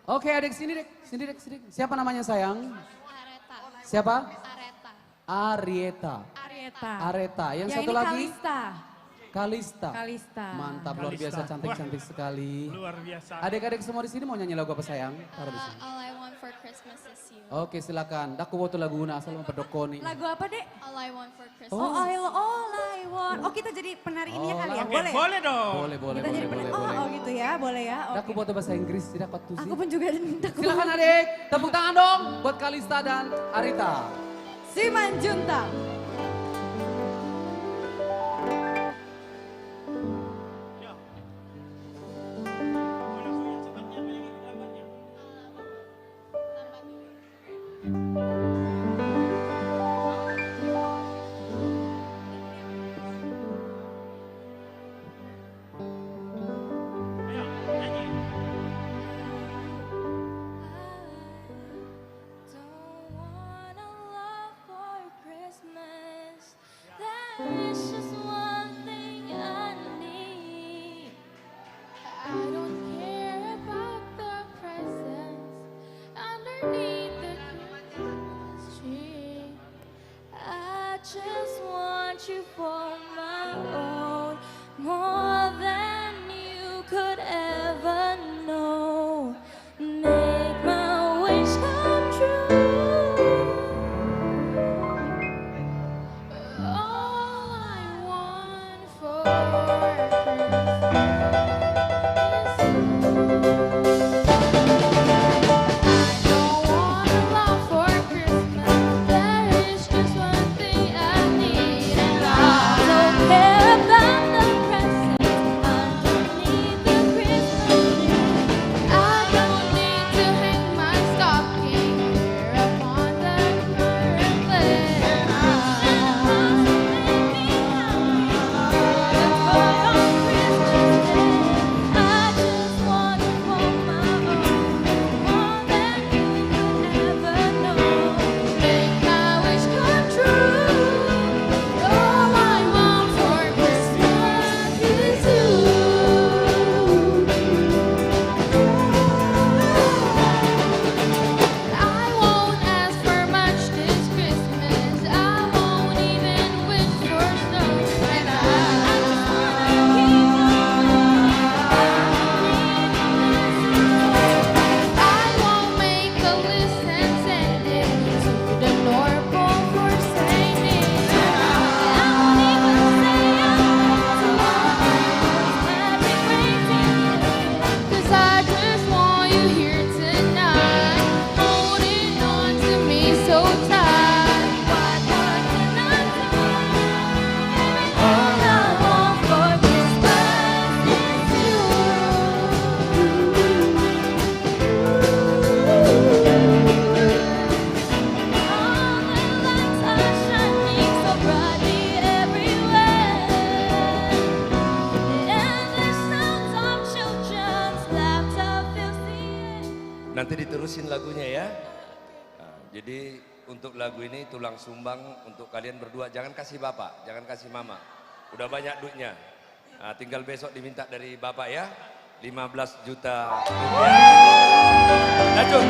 Oke adik, sini dek. Siapa namanya sayang? Siapa? Arieta. Yang satu lagi? Kalista. Mantap, luar biasa, cantik sekali. Luar biasa. Adik-adik semua di sini mau nyanyi lagu apa sayang? Taruh di sini. All I Want for Christmas is You. Oke silakan. Daku waktu lagu asal memperdokoni. Lagu apa dek? All I Want for Christmas. Oh, all I want. Oh kita jadi penari ininya kali ya? Boleh? Boleh dong. Boleh. Oh gitu ya, boleh ya. Daku buat bahasa Inggris, tidak patut sih. Aku pun juga minta. Silakan adik, tepuk tangan dong buat Kalista dan Arita. Simanjuntak. There's just one thing I need. I don't care about the presents underneath the Christmas tree. I just want you for my own, more than you could ever know. Make my wish come true. Nanti diterusin lagunya ya. Nah, jadi untuk lagu ini tulang sumbang untuk kalian berdua. Jangan kasih bapak, jangan kasih mama. Udah banyak duitnya. Nah, tinggal besok diminta dari bapak ya. 15 juta. Lanjut.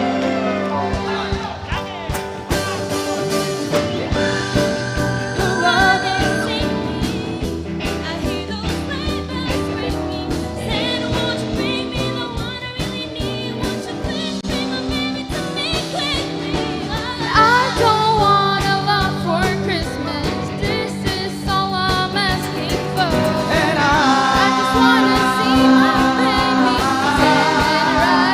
I just wanna see my baby standing right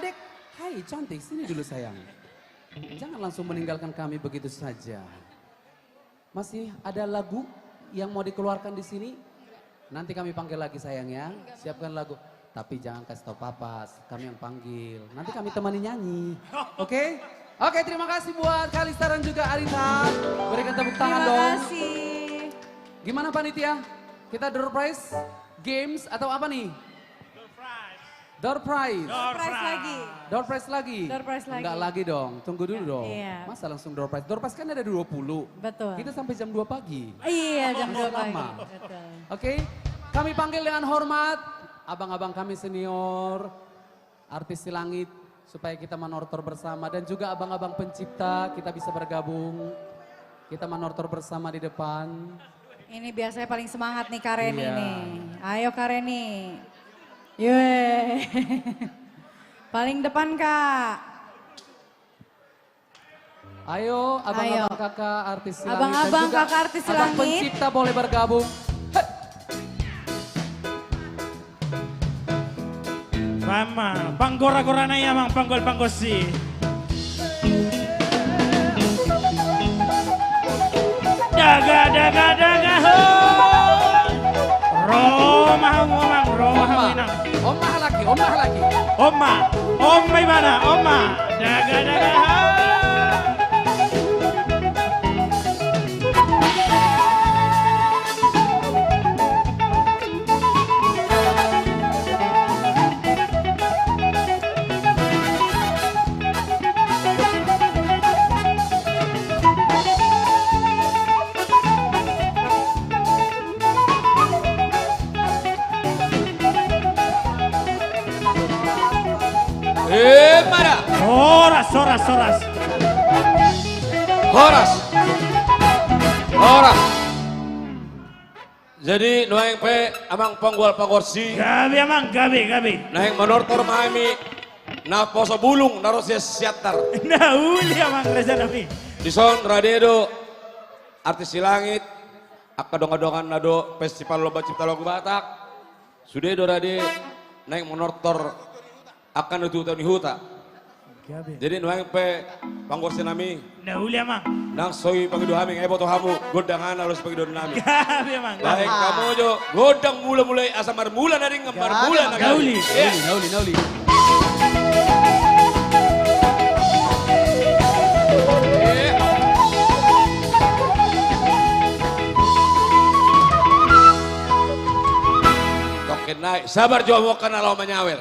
Adek, hai cantik, sini dulu sayang. Jangan langsung meninggalkan kami begitu saja. Masih ada lagu yang mau dikeluarkan di sini? Nanti kami panggil lagi sayang ya. Siapkan lagu. Tapi jangan kasih tau papa, kami yang panggil. Nanti kami temani nyanyi. Oke? Oke, terima kasih buat Kalista dan juga Arita. Berikan tepuk tangan dong. Terima kasih. Gimana panitia? Kita door prize, games atau apa nih? Door prize. Door prize lagi. Door prize lagi? Door prize lagi. Enggak lagi dong, tunggu dulu dong. Iya. Masa langsung door prize? Door prize kan ada 20. Betul. Kita sampai jam 2 pagi. Iya, jam 2 Masih pagi. lama. Betul. Oke, kami panggil dengan hormat abang-abang kami senior, artis di langit, supaya kita manortor bersama. Dan juga abang-abang pencipta, kita bisa bergabung. Kita manortor bersama di depan. Ini biasanya paling semangat nih Kareni Iya. nih. Ayo Kareni. Yeay. Paling depan Kak. Ayo abang-abang kakak artis di langit. Dan Abang-abang juga kakak artis di abang langit. pencipta boleh bergabung. Mama, panggora-gora na yamang panggol-panggosi. Daga, daga, daga, ho! Roma, omang, Roma, haminang. Omah lagi, omah lagi. Oma, Oma mana? Oma, daga, daga, ho! Mana? Horas, horas, horas. Horas. Horas. Jadi nuaing pe amang panggol pangorsi. Gabi amang, gabi, gabi. Naing manortor mahami na poso bulung naros siatar. Nah, uli amang reza nabi. Dison radedo artis si langit. Akadong-adongan nado festival lomba cipta lagu Batak. Sudedo rade naing manortor akan itu tahun huta. Jadi nuang pe panggorsi nami. Nah, uli amang. Nang soi pagido haming ebo to hamu godangan harus pagido nami. Gabi amang. Baik kamu jo godang mulai asam marmula dari ngembar bulan Gauli. Nauli. Token naik, sabar jo mau kenal lo menyawer.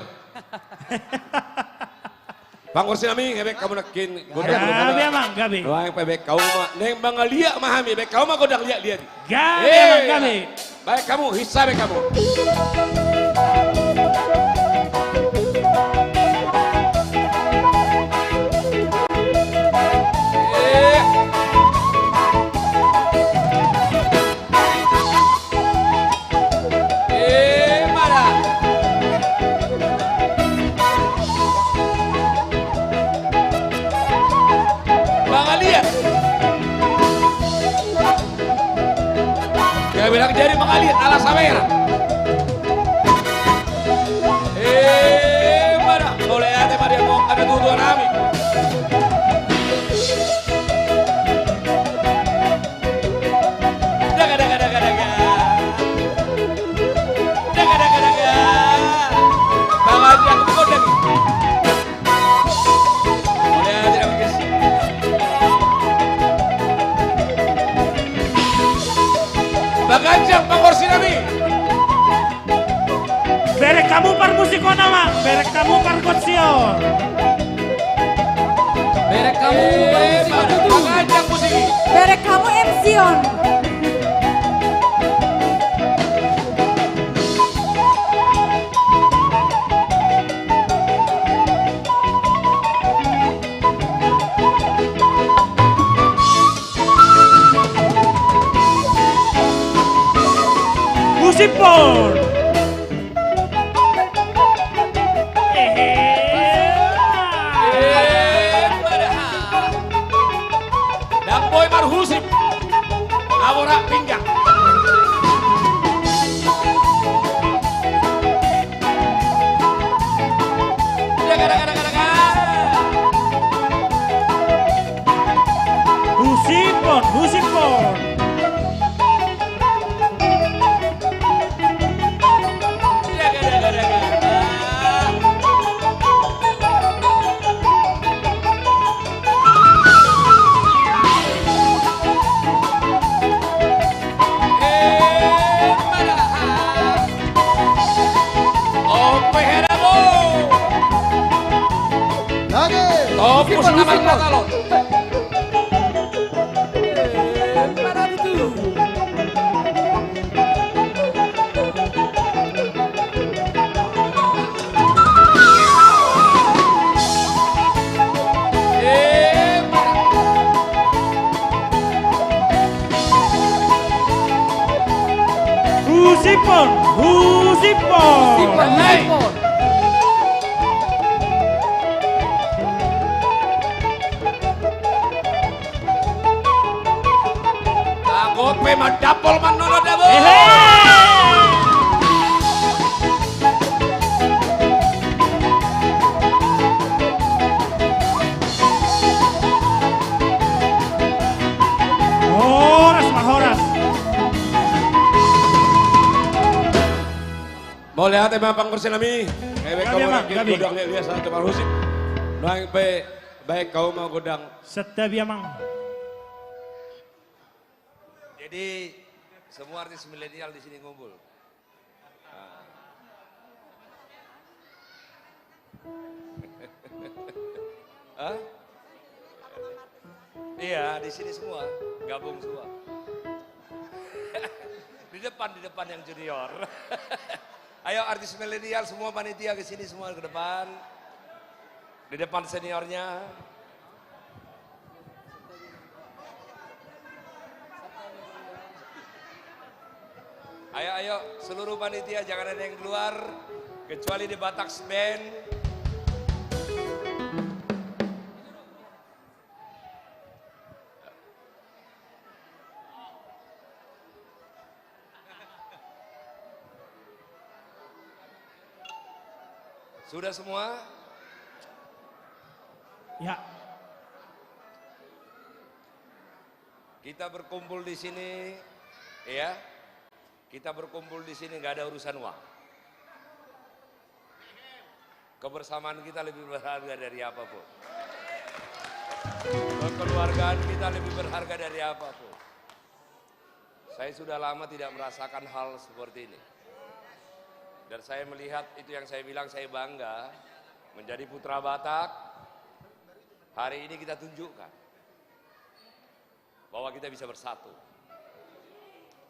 Pangkursi nami ngebek kamu nakin godang Gabi amang, gabi. Nuang pe bek kau mah neng bangalia mahami bek kau mah godang liat liat. Gabi amang, gabi. Baik kamu hisabe kamu. Gak bilang jadi mengalir ala samera. Mana boleh ada pada mau ada tujuan kami. Daga. Bangat yang kodeng. Boleh ada guys. Bagajang pangorsi nami. Berek kamu par musiko nama, berek kamu par kotsio. Berek kamu bagajang musiki. Berek kamu Emsion. Musipon. Dan boy marhusip. Awora pinggang. Daga. Oke. Topu selamat Natal. Husipon, Husipon. Agope madapol manono dabo. Horas mahoras. Boleh hati mapang kursinami. Ewek kau Gabi, rakit Gabi. godang biasa teman husip. Noang baik kau mau godang. Setia mang. Jadi semua artis milenial di sini ngumpul. Nah. Hah? Iya, di sini semua, gabung semua. Di depan yang junior. Ayo artis milenial semua panitia ke sini semua ke depan. Di depan seniornya. Ayo seluruh panitia jangan ada yang keluar kecuali di Batak Band. Sudah semua? Ya. Kita berkumpul di sini, ya. Kita berkumpul di sini nggak ada urusan uang. Kebersamaan kita lebih berharga dari apapun. Kekeluargaan kita lebih berharga dari apapun. Saya sudah lama tidak merasakan hal seperti ini. Dan saya melihat itu yang saya bilang, saya bangga menjadi putra Batak. Hari ini kita tunjukkan bahwa kita bisa bersatu.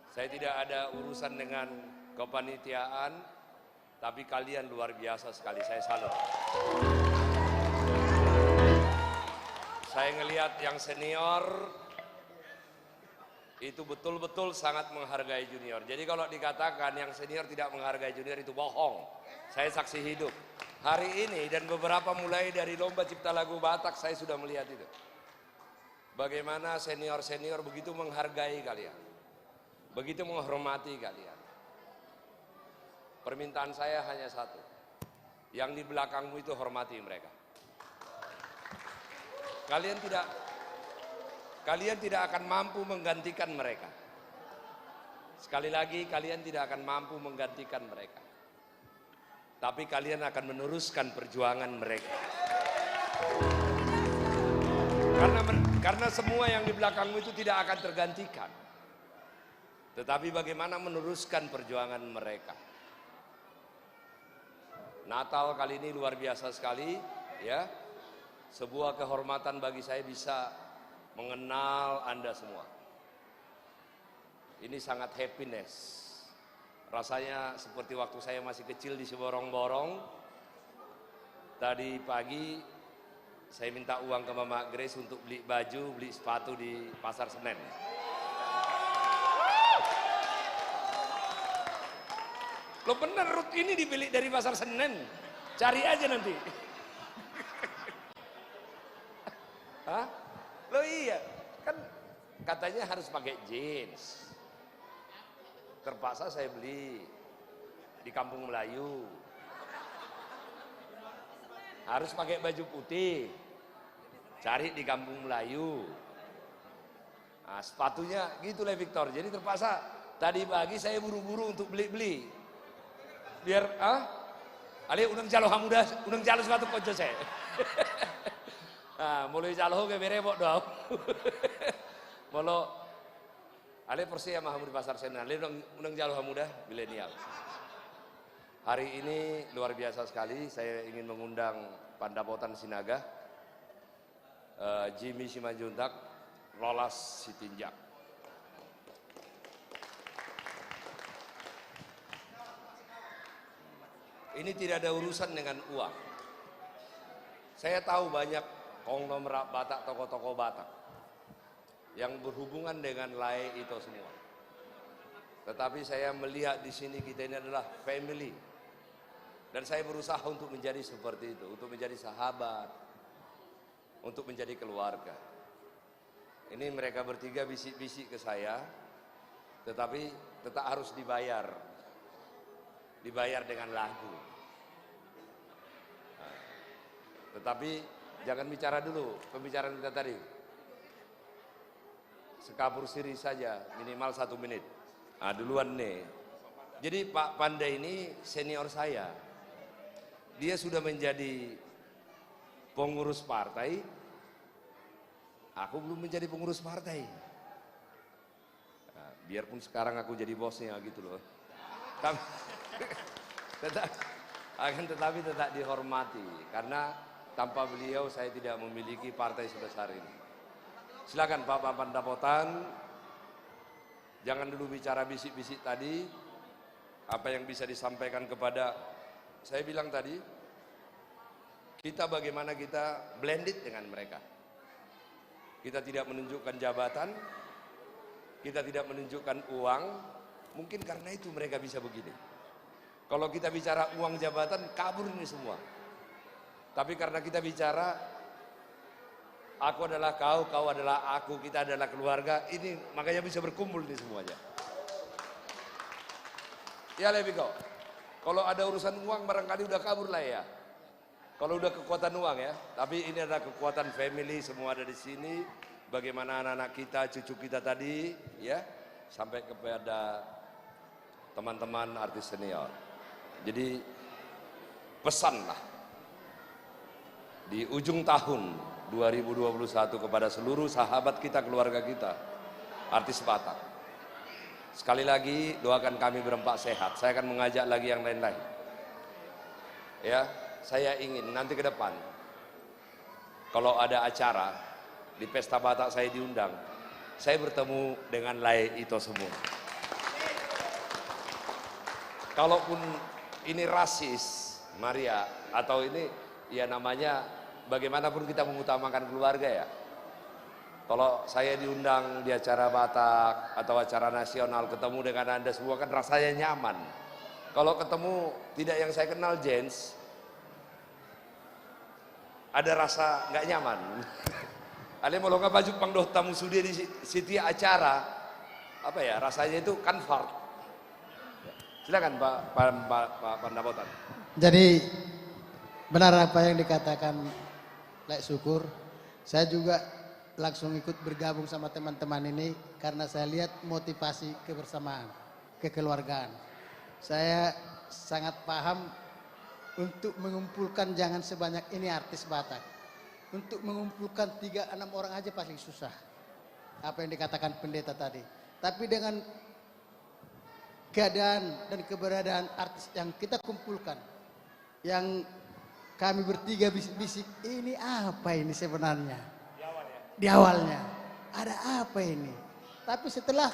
Saya tidak ada urusan dengan kepanitiaan, tapi kalian luar biasa sekali, saya salut. Saya ngelihat yang senior itu betul-betul sangat menghargai junior. Jadi kalau dikatakan yang senior tidak menghargai junior itu bohong. Saya saksi hidup. Hari ini dan beberapa mulai dari Lomba Cipta Lagu Batak saya sudah melihat itu. Bagaimana senior-senior begitu menghargai kalian. Begitu menghormati kalian. Permintaan saya hanya satu. Yang di belakangmu itu hormati mereka. Kalian tidak akan mampu menggantikan mereka. Sekali lagi, kalian tidak akan mampu menggantikan mereka. Tapi kalian akan meneruskan perjuangan mereka. Karena semua yang di belakangmu itu tidak akan tergantikan. Tetapi bagaimana meneruskan perjuangan mereka. Natal kali ini luar biasa sekali, ya. Sebuah kehormatan bagi saya bisa mengenal Anda semua. Ini sangat happiness. Rasanya seperti waktu saya masih kecil di Seborong-borong. Tadi pagi saya minta uang ke Mama Grace untuk beli baju, beli sepatu di Pasar Senen. Lo bener, Ruth ini dibeli dari Pasar Senen. Cari aja nanti. Hah? Lo iya, kan katanya harus pakai jeans. Terpaksa saya beli di Kampung Melayu. Harus pakai baju putih. Cari di Kampung Melayu. Nah, sepatunya gitu lah Victor. Jadi terpaksa tadi pagi saya buru-buru untuk beli-beli. Biar ali unang jalo hamuda, unang jalo sepatu konco saya. Nah, mulai jalo ke berebok dong. Molo ale persi sama hamu di Pasar Senen, ale unang jalo hamuda milenial. Hari ini luar biasa sekali, saya ingin mengundang Pandapotan Sinaga, Jimmy Simanjuntak, Rolas Sitinjak. Ini tidak ada urusan dengan uang. Saya tahu banyak konglomerat Batak, tokoh-tokoh Batak yang berhubungan dengan Lai itu semua. Tetapi saya melihat di sini kita ini adalah family. Dan saya berusaha untuk menjadi seperti itu, untuk menjadi sahabat, untuk menjadi keluarga. Ini mereka bertiga bisik-bisik ke saya, tetapi tetap harus dibayar. Dibayar dengan lagu. Nah, tetapi jangan bicara dulu, pembicaraan kita tadi. Sekabur siri saja, minimal 1 menit. Nah, duluan nih. Jadi Pak Pandai ini senior saya. Dia sudah menjadi pengurus partai, aku belum menjadi pengurus partai. Nah, biarpun sekarang aku jadi bosnya gitu loh. Tetapi tetap dihormati, karena tanpa beliau saya tidak memiliki partai sebesar ini. Silakan Pak Pandapotan, jangan dulu bicara bisik-bisik tadi, apa yang bisa disampaikan kepada, saya bilang tadi, kita bagaimana kita blended dengan mereka. Kita tidak menunjukkan jabatan, kita tidak menunjukkan uang, mungkin karena itu mereka bisa begini. Kalau kita bicara uang jabatan, kabur ini semua. Tapi karena kita bicara, aku adalah kau, kau adalah aku, kita adalah keluarga, ini makanya bisa berkumpul ini semuanya. Ya lebih kau. Kalau ada urusan uang barangkali udah kabur lah ya. Kalau udah kekuatan uang ya. Tapi ini adalah kekuatan family, semua ada di sini. Bagaimana anak-anak kita, cucu kita tadi ya. Sampai kepada teman-teman artis senior. Jadi pesanlah di ujung tahun 2021 kepada seluruh sahabat kita, keluarga kita, artis Batak. Sekali lagi doakan kami berempat sehat. Saya akan mengajak lagi yang lain-lain. Ya, saya ingin nanti ke depan kalau ada acara di Pesta Batak saya diundang, saya bertemu dengan Lai itu semua. Kalaupun ini rasis, Maria, atau ini ya namanya bagaimanapun kita mengutamakan keluarga ya. Kalau saya diundang di acara Batak atau acara nasional ketemu dengan Anda semua kan rasanya nyaman. Kalau ketemu tidak yang saya kenal Jens, ada rasa nggak nyaman. Ale mau nggak baju pangdoh tamu sudi di setiap acara, apa ya rasanya itu comfort. Silakan Pak Pandapotan. Jadi benar apa yang dikatakan Lek Syukur. Saya juga langsung ikut bergabung sama teman-teman ini karena saya lihat motivasi kebersamaan, kekeluargaan. Saya sangat paham untuk mengumpulkan jangan sebanyak ini artis Batak. Untuk mengumpulkan 3-6 orang aja paling susah. Apa yang dikatakan pendeta tadi. Tapi dengan keadaan dan keberadaan artis yang kita kumpulkan, yang kami bertiga bisik-bisik, ini apa ini sebenarnya? Di awalnya ada apa ini, tapi setelah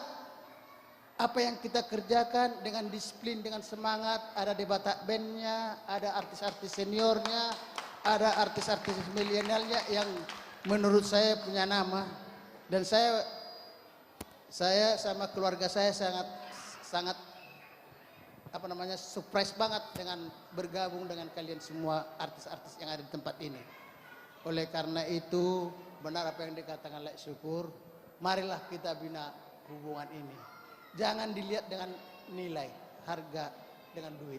apa yang kita kerjakan dengan disiplin, dengan semangat, ada di Batak Bandnya, ada artis-artis seniornya, ada artis-artis milenialnya yang menurut saya punya nama, dan saya sama keluarga saya sangat apa namanya surprise banget dengan bergabung dengan kalian semua artis-artis yang ada di tempat ini. Oleh karena itu benar apa yang dikatakan Lek Syukur, marilah kita bina hubungan ini. Jangan dilihat dengan nilai, harga, dengan duit.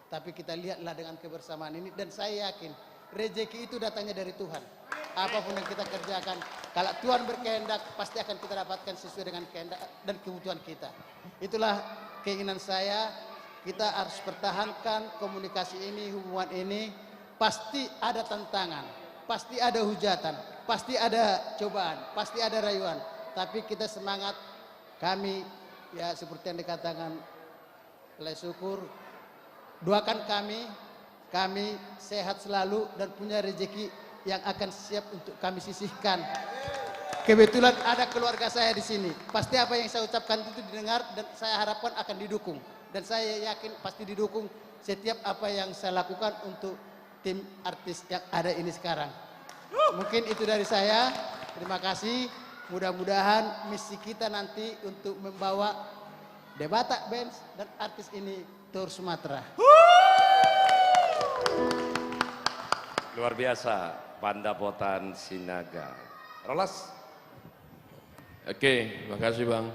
Tapi kita lihatlah dengan kebersamaan ini, dan saya yakin rezeki itu datangnya dari Tuhan. Apapun yang kita kerjakan, kalau Tuhan berkehendak, pasti akan kita dapatkan sesuai dengan kehendak dan kebutuhan kita. Itulah keinginan saya, kita harus pertahankan komunikasi ini, hubungan ini. Pasti ada tantangan, pasti ada hujatan, pasti ada cobaan, pasti ada rayuan. Tapi kita semangat, kami ya seperti yang dikatakan Lek Syukur, doakan kami sehat selalu dan punya rezeki yang akan siap untuk kami sisihkan. Kebetulan ada keluarga saya di sini. Pasti apa yang saya ucapkan itu didengar dan saya harapkan akan didukung. Dan saya yakin pasti didukung setiap apa yang saya lakukan untuk tim artis yang ada ini sekarang. Mungkin itu dari saya. Terima kasih. Mudah-mudahan misi kita nanti untuk membawa The Batak Band dan artis ini tur Sumatera. Luar biasa, Pandapotan Sinaga. Rolas. Oke, makasih Bang.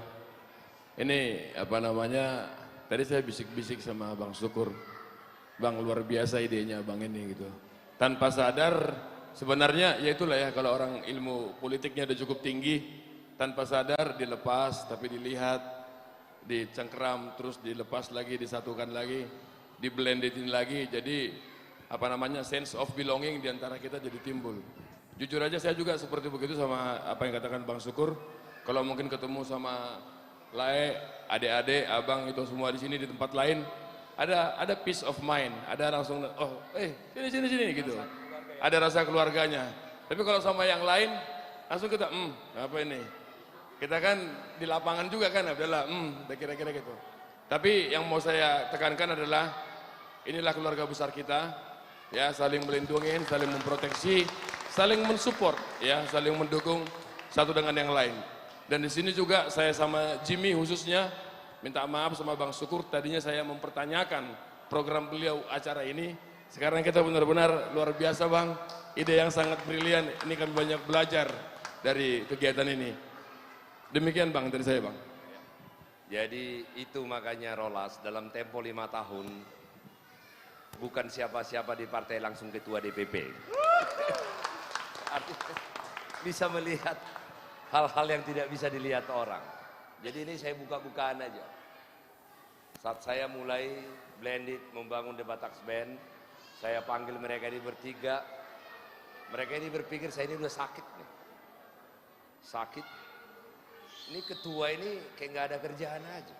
Ini apa namanya, tadi saya bisik-bisik sama Bang Syukur. Bang, luar biasa idenya Bang ini gitu. Tanpa sadar, sebenarnya ya itulah ya, kalau orang ilmu politiknya udah cukup tinggi, tanpa sadar dilepas, tapi dilihat, dicengkeram, terus dilepas lagi, disatukan lagi, diblendedin lagi, jadi apa namanya, sense of belonging diantara kita jadi timbul. Jujur aja saya juga seperti begitu sama apa yang katakan Bang Syukur. Kalau mungkin ketemu sama Lae, adik-adik, abang itu semua di sini di tempat lain, ada peace of mind, ada langsung sini gitu. Ada rasa keluarganya. Tapi kalau sama yang lain langsung kita apa ini? Kita kan di lapangan juga kan, adalah kira-kira gitu. Tapi yang mau saya tekankan adalah inilah keluarga besar kita, ya, saling melindungi, saling memproteksi, saling mensupport, ya, saling mendukung satu dengan yang lain. Dan di sini juga saya sama Jimmy khususnya minta maaf sama Bang Syukur, tadinya saya mempertanyakan program beliau acara ini. Sekarang kita benar-benar luar biasa Bang, ide yang sangat brilian, ini kami banyak belajar dari kegiatan ini. Demikian Bang dari saya Bang. Jadi itu makanya Rolas dalam tempo 5 tahun bukan siapa-siapa di partai langsung ketua DPP. Artinya bisa melihat hal-hal yang tidak bisa dilihat orang. Jadi ini saya buka-bukaan aja. Saat saya mulai blended membangun The Batak Band, saya panggil mereka ini bertiga. Mereka ini berpikir saya ini udah sakit nih. Sakit. Ini ketua ini kayak nggak ada kerjaan aja.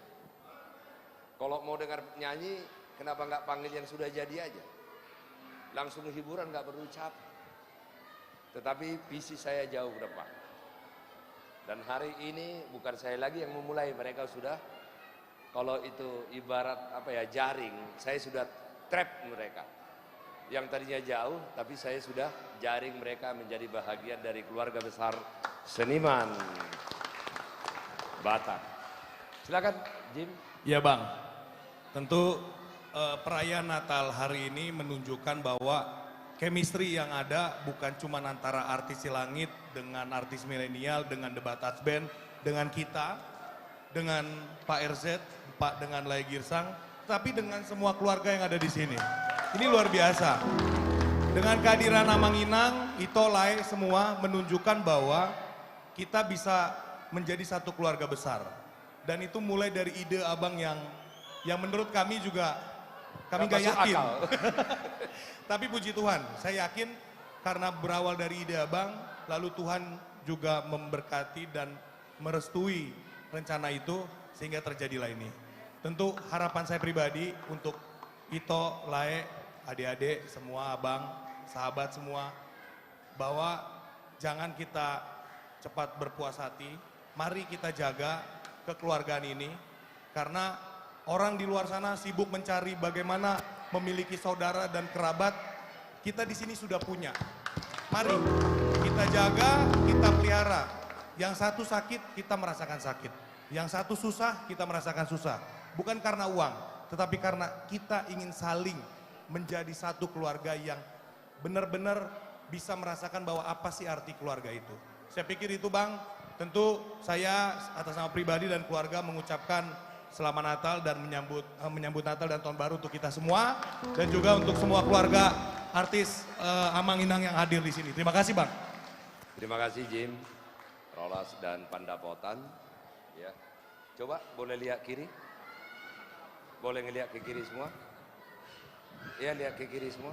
Kalau mau dengar nyanyi, kenapa nggak panggil yang sudah jadi aja? Langsung hiburan, nggak perlu capek. Tetapi visi saya jauh ke depan. Dan hari ini bukan saya lagi yang memulai, mereka sudah, kalau itu ibarat apa ya, jaring, saya sudah trap mereka. Yang tadinya jauh, tapi saya sudah jaring mereka menjadi bahagian dari keluarga besar seniman Batak. Silakan, Jim. Ya Bang, tentu perayaan Natal hari ini menunjukkan bahwa chemistry yang ada bukan cuma antara artis Silangit dengan artis milenial, dengan The Batak Band, dengan kita, dengan Pak RZ, Pak dengan Lai Girsang, tapi dengan semua keluarga yang ada di sini. Ini luar biasa. Dengan kehadiran Amang Inang, Ito, Lai, semua menunjukkan bahwa kita bisa menjadi satu keluarga besar. Dan itu mulai dari ide abang yang menurut kami juga, kami gak yakin. Tapi puji Tuhan, saya yakin karena berawal dari ide abang, lalu Tuhan juga memberkati dan merestui rencana itu sehingga terjadilah ini. Tentu harapan saya pribadi untuk Ito, Lae, adik-adik, semua abang, sahabat semua, bahwa jangan kita cepat berpuas hati, mari kita jaga kekeluargaan ini, karena orang di luar sana sibuk mencari bagaimana memiliki saudara dan kerabat, kita di sini sudah punya. Mari kita jaga, kita pelihara. Yang satu sakit, kita merasakan sakit. Yang satu susah, kita merasakan susah. Bukan karena uang, tetapi karena kita ingin saling menjadi satu keluarga yang benar-benar bisa merasakan bahwa apa sih arti keluarga itu. Saya pikir itu Bang, tentu saya atas nama pribadi dan keluarga mengucapkan selamat Natal dan menyambut Natal dan Tahun Baru untuk kita semua dan juga untuk semua keluarga artis Amang Inang yang hadir di sini. Terima kasih Bang. Terima kasih Jim, Rolas dan Pandapotan. Ya, coba boleh lihat kiri, boleh ngelihat ke kiri semua. Ya, lihat ke kiri semua,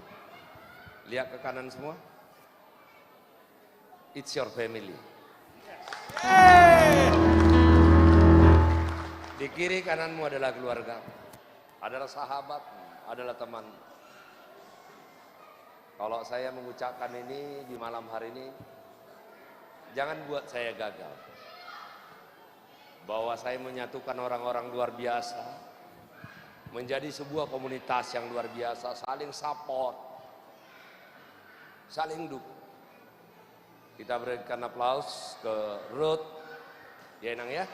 lihat ke kanan semua. It's your family. Di kiri kananmu adalah keluarga, adalah sahabat, adalah teman. Kalau saya mengucapkan ini di malam hari ini, jangan buat saya gagal. Bahwa saya menyatukan orang-orang luar biasa, menjadi sebuah komunitas yang luar biasa, saling support, saling dukung. Kita berikan aplaus ke Ruth, ya Enang ya.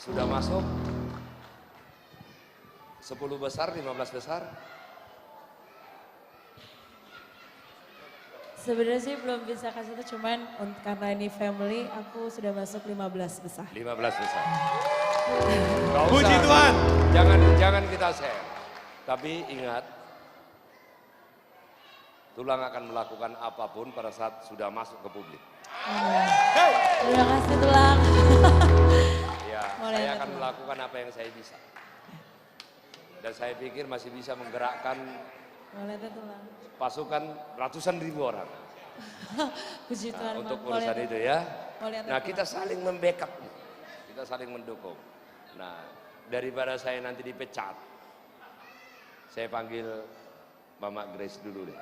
Sudah masuk 10 besar, 15 besar. Sebenarnya sih belum bisa kasih itu, cuman karena ini family, aku sudah masuk 15 besar. 15 besar. Puji Tuhan. Jangan kita share. Tapi ingat, tulang akan melakukan apapun pada saat sudah masuk ke publik. Terima kasih tulang. Ya, Boleh, saya akan Tulang. melakukan apa yang saya bisa. Dan saya pikir masih bisa menggerakkan Boleh tulang. pasukan ratusan ribu orang. Puji Tuhan. Untuk Boleh, urusan Tulang. itu ya. Boleh, Nah, Tulang. kita saling membackup, kita saling mendukung. Nah, daripada saya nanti dipecat, saya panggil Mama Grace dulu deh.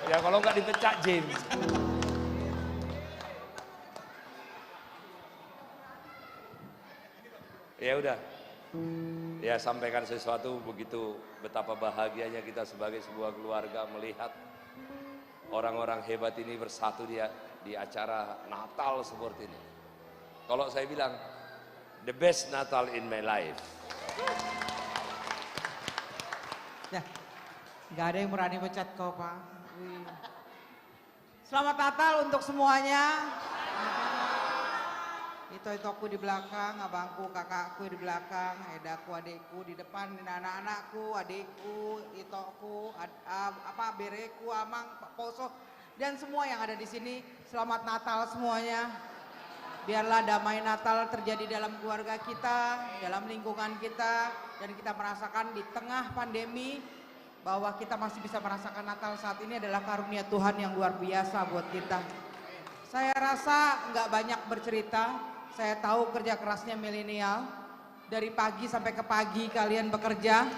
Ya kalau nggak dipecat James. Ya udah. Ya sampaikan sesuatu, begitu betapa bahagianya kita sebagai sebuah keluarga melihat orang-orang hebat ini bersatu di acara Natal seperti ini. Kalau saya bilang the best Natal in my life. Ya, nggak ada yang berani pecat kau Pak. Wih. Selamat Natal untuk semuanya. Itu-aku di belakang, abangku, kakakku di belakang, edaku, adikku di depan, anak-anakku, adikku, itoku, bereku, amang, Pak Poso, dan semua yang ada di sini. Selamat Natal semuanya. Biarlah damai Natal terjadi dalam keluarga kita, dalam lingkungan kita, dan kita merasakan di tengah pandemi bahwa kita masih bisa merasakan Natal saat ini adalah karunia Tuhan yang luar biasa buat kita. Saya rasa nggak banyak bercerita. Saya tahu kerja kerasnya milenial. Dari pagi sampai ke pagi kalian bekerja.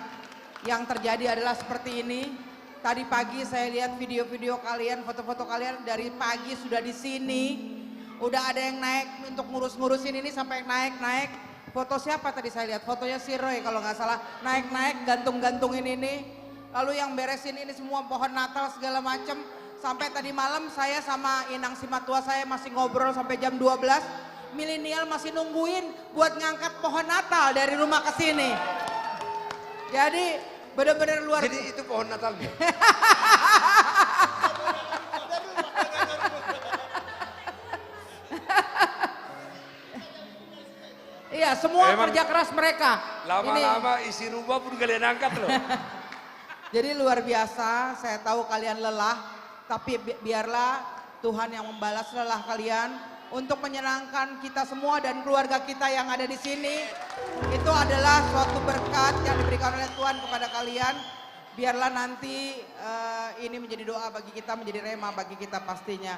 Yang terjadi adalah seperti ini. Tadi pagi saya lihat video-video kalian, foto-foto kalian dari pagi sudah di sini. Udah ada yang naik untuk ngurus-ngurusin ini sampai naik-naik. Foto siapa tadi saya lihat? Fotonya si Roy kalau nggak salah. Naik-naik, gantung-gantungin ini. Lalu yang beresin ini semua pohon Natal segala macam. Sampai tadi malam saya sama Inang Simatua saya masih ngobrol sampai jam 12. Milenial masih nungguin buat ngangkat pohon Natal dari rumah ke sini. Jadi benar-benar luar. Jadi itu pohon Natalnya. Iya, semua Emang kerja keras mereka. Lama-lama isi rumah pun kalian angkat loh. Jadi luar biasa, saya tahu kalian lelah, tapi biarlah Tuhan yang membalas lelah kalian untuk menyenangkan kita semua dan keluarga kita yang ada di sini. Itu adalah suatu berkat yang diberikan oleh Tuhan kepada kalian. Biarlah nanti ini menjadi doa bagi kita, menjadi rema bagi kita pastinya.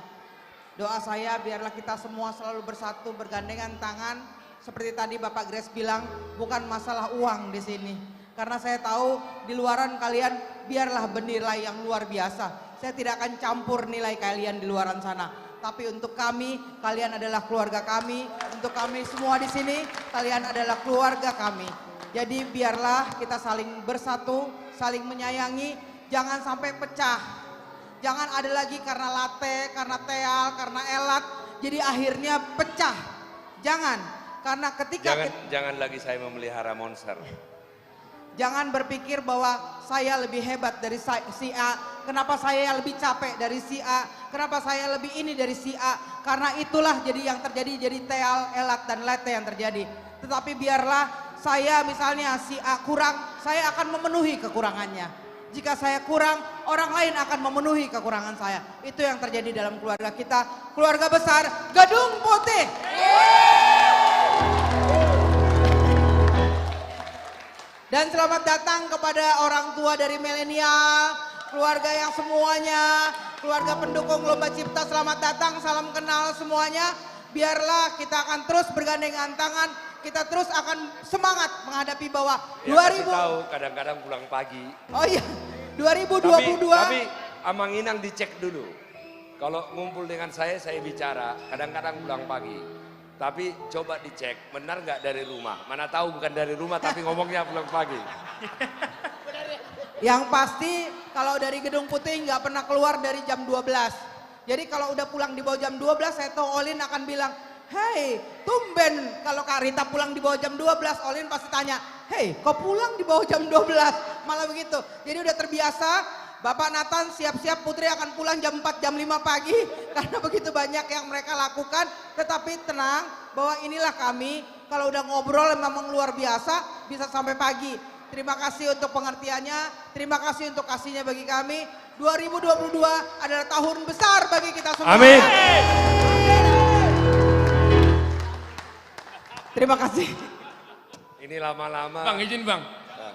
Doa saya biarlah kita semua selalu bersatu, bergandengan tangan. Seperti tadi Bapak Grace bilang, bukan masalah uang di sini. Karena saya tahu di luaran kalian biarlah bernilai yang luar biasa. Saya tidak akan campur nilai kalian di luaran sana. Tapi untuk kami, kalian adalah keluarga kami. Untuk kami semua di sini, kalian adalah keluarga kami. Jadi biarlah kita saling bersatu, saling menyayangi. Jangan sampai pecah. Jangan ada lagi karena latte, karena teal, karena elat. Jadi akhirnya pecah. Jangan. Karena ketika Jangan lagi saya memelihara monster. jangan berpikir bahwa saya lebih hebat dari si A. Kenapa saya lebih capek dari si A? Kenapa saya lebih ini dari si A? Karena itulah jadi yang terjadi, jadi teal, elat, dan latte yang terjadi. Tetapi biarlah saya misalnya si A kurang, saya akan memenuhi kekurangannya. Jika saya kurang, orang lain akan memenuhi kekurangan saya. Itu yang terjadi dalam keluarga kita. Keluarga besar Gedung Putih. Dan selamat datang kepada orang tua dari milenial, keluarga yang semuanya, keluarga pendukung Lomba Cipta, selamat datang, salam kenal semuanya. Biarlah kita akan terus bergandengan tangan, kita terus akan semangat menghadapi bahwa Ya, kasih tahu kadang-kadang pulang pagi. Oh iya, 2022. Tapi Amang Inang dicek dulu. Kalau ngumpul dengan saya bicara, kadang-kadang pulang pagi. Tapi coba dicek, benar nggak dari rumah? Mana tahu bukan dari rumah tapi ngomongnya pulang pagi. Yang pasti kalau dari Gedung Putih nggak pernah keluar dari jam 12. Jadi kalau udah pulang di bawah jam 12, saya tahu Olin akan bilang, "Hei, tumben kalau Kak Rita pulang di bawah jam 12." Olin pasti tanya, "Hei, kok pulang di bawah jam 12?" Malah begitu. Jadi udah terbiasa, Bapak Nathan siap-siap Putri akan pulang jam 4, jam 5 pagi. Karena begitu banyak yang mereka lakukan. Tetapi tenang, bahwa inilah kami, kalau udah ngobrol memang luar biasa, bisa sampai pagi. Terima kasih untuk pengertiannya, terima kasih untuk kasihnya bagi kami. 2022 adalah tahun besar bagi kita semua. Amin. Terima kasih. Ini lama-lama. Bang izin bang,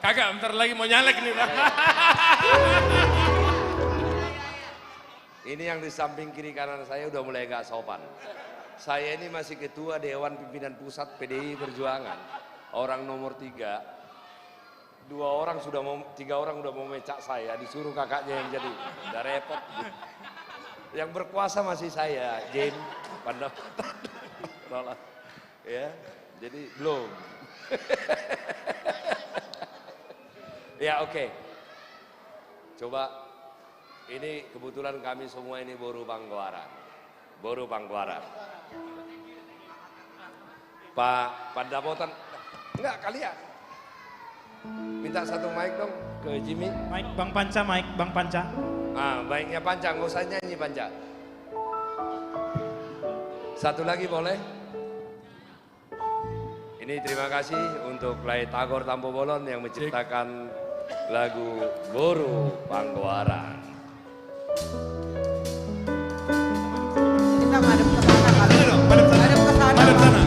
kagak bentar lagi mau nyalek nih bang. Ini yang di samping kiri kanan saya udah mulai gak sopan. Saya ini masih ketua Dewan Pimpinan Pusat PDI Perjuangan. Orang nomor 3. 3 orang udah mau mecak saya, disuruh kakaknya yang jadi. Udah repot. Yang berkuasa masih saya, Jane, Pandau. Ya, jadi belum. Ya oke. Coba, ini kebetulan kami semua ini Boru Panggoaran. Boru Panggoaran. Pak Pandapotan, enggak kalian. Minta satu mic dong ke Jimmy. Mic Bang Panca, mic Bang Panca. Ah, baiknya Panca, nggak usah nyanyi Panca. Satu lagi boleh? Ini terima kasih untuk Lai Tagor Tampo Bolon yang menciptakan lagu Boru Panggoaran. Kita ngadep ke sana kali. Ngadep ke sana. Ngadep sana.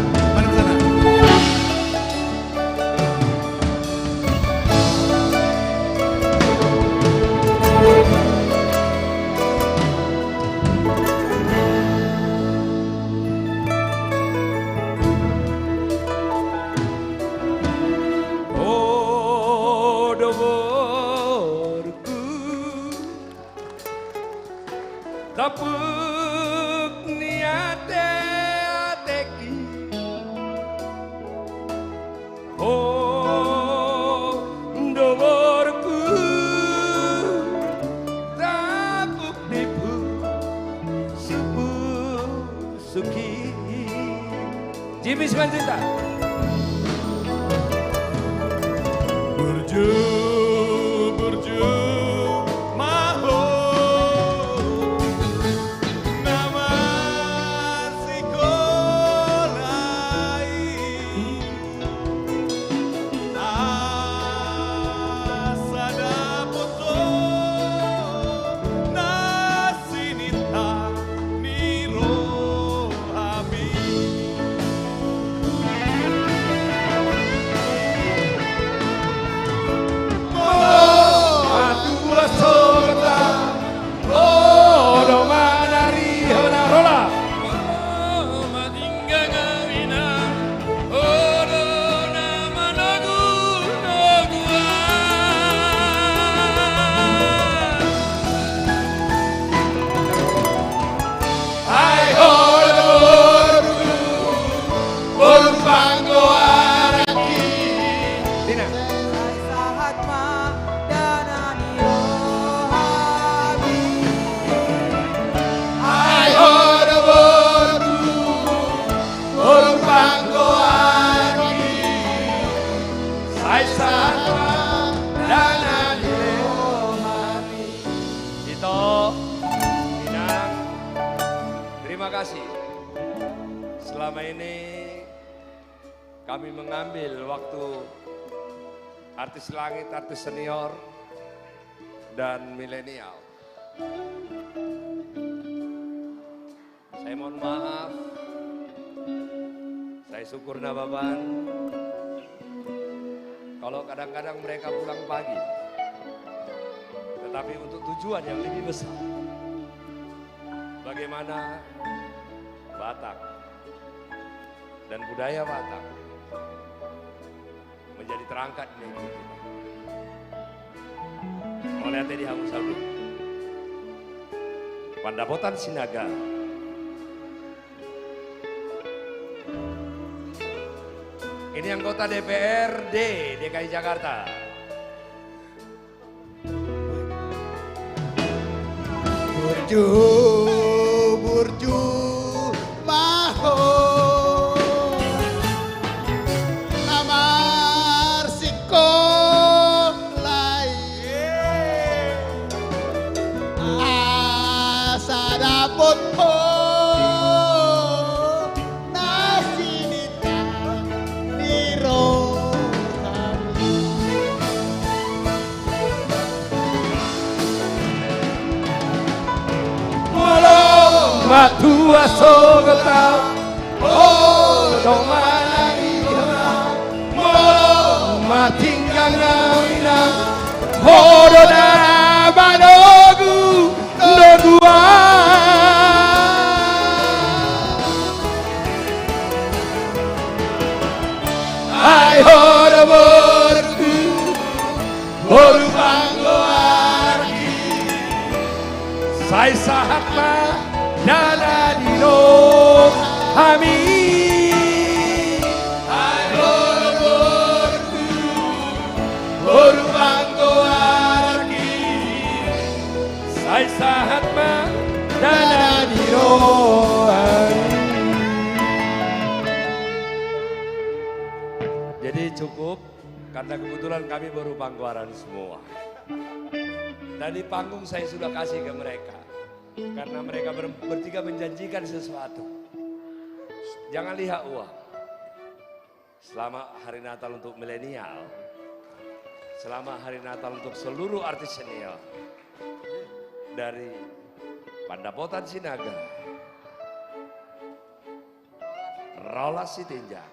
Tapuk niate ateki oh ndoborku tapuk dipu supu suki Jimmy Simanjunta berju Terima kasih. Selama ini kami mengambil waktu artis langit, artis senior, dan milenial. Saya mohon maaf. Saya syukur Nababan. Kalau kadang-kadang mereka pulang pagi. Tetapi untuk tujuan yang lebih besar. Bagaimana Batak dan budaya Batak menjadi terangkat di negeri kita. Oleh hati di Hamu Saudi. Pandapotan Sinaga. Ini anggota DPRD DKI Jakarta. Burju maho amar sikong lai asa dapot po nasinita diro Matua sogota oh domani molo matinganga ina hodo dara banogu nodua ai hodo borku hodo bango arki sai sahatma Dala dino hami Ayorku Urbango arki Sai sahatma Dala dino hami. Jadi cukup karena kebetulan kami baru pangkuaran semua. Dan di panggung saya sudah kasih ke mereka. Karena mereka bertiga menjanjikan sesuatu. Jangan lihat uang. Selama hari Natal untuk milenial, selama hari Natal untuk seluruh artis senior, dari Pandapotan Sinaga, Rolas Sitinjak,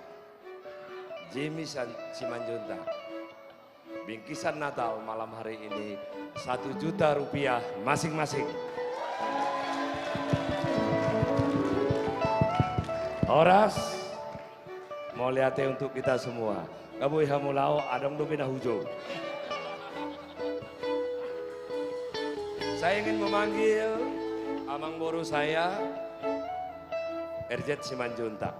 Jimmy Simanjuntak, bingkisan Natal malam hari ini 1 juta rupiah masing-masing. Horas, mau lihatnya untuk kita semua. Kamu ihamulao adong dupina hujo. Saya ingin memanggil amang boru saya, Erjet Simanjuntak.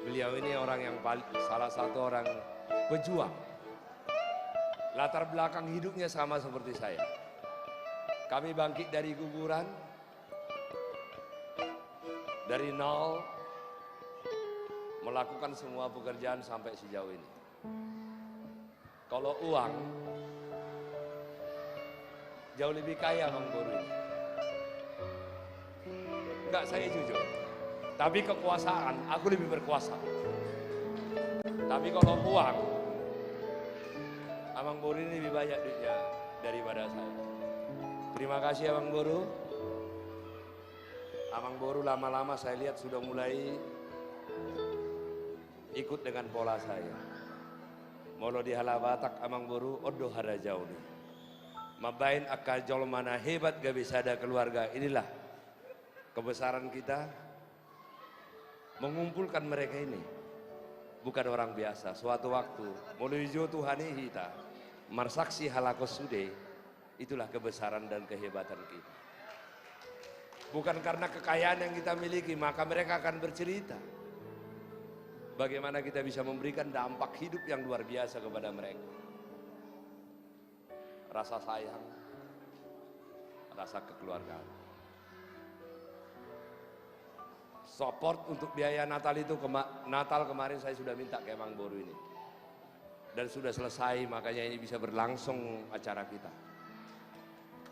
Beliau ini orang yang salah satu orang pejuang. Latar belakang hidupnya sama seperti saya. Kami bangkit dari kuburan, dari nol, melakukan semua pekerjaan sampai sejauh ini. Kalau uang, jauh lebih kaya Bang Boru ini. Enggak, saya jujur. Tapi kekuasaan, aku lebih berkuasa. Tapi kalau uang, Abang Boru ini lebih banyak duitnya daripada saya. Terima kasih Abang Boru. Abang Boru lama-lama saya lihat sudah mulai ikut dengan pola saya. Molo di halabatak Abang Boru odo harajau nih. Mabain akal jol mana hebat gak bisa ada keluarga. Inilah kebesaran kita mengumpulkan mereka ini. Bukan orang biasa. Suatu waktu menuju Tuhan kita marsaksi halakos sude, itulah kebesaran dan kehebatan kita. Bukan karena kekayaan yang kita miliki, maka mereka akan bercerita bagaimana kita bisa memberikan dampak hidup yang luar biasa kepada mereka. Rasa sayang, rasa kekeluargaan. Support untuk biaya Natal itu, Natal kemarin saya sudah minta ke Bang Boru ini. Dan sudah selesai, makanya ini bisa berlangsung acara kita.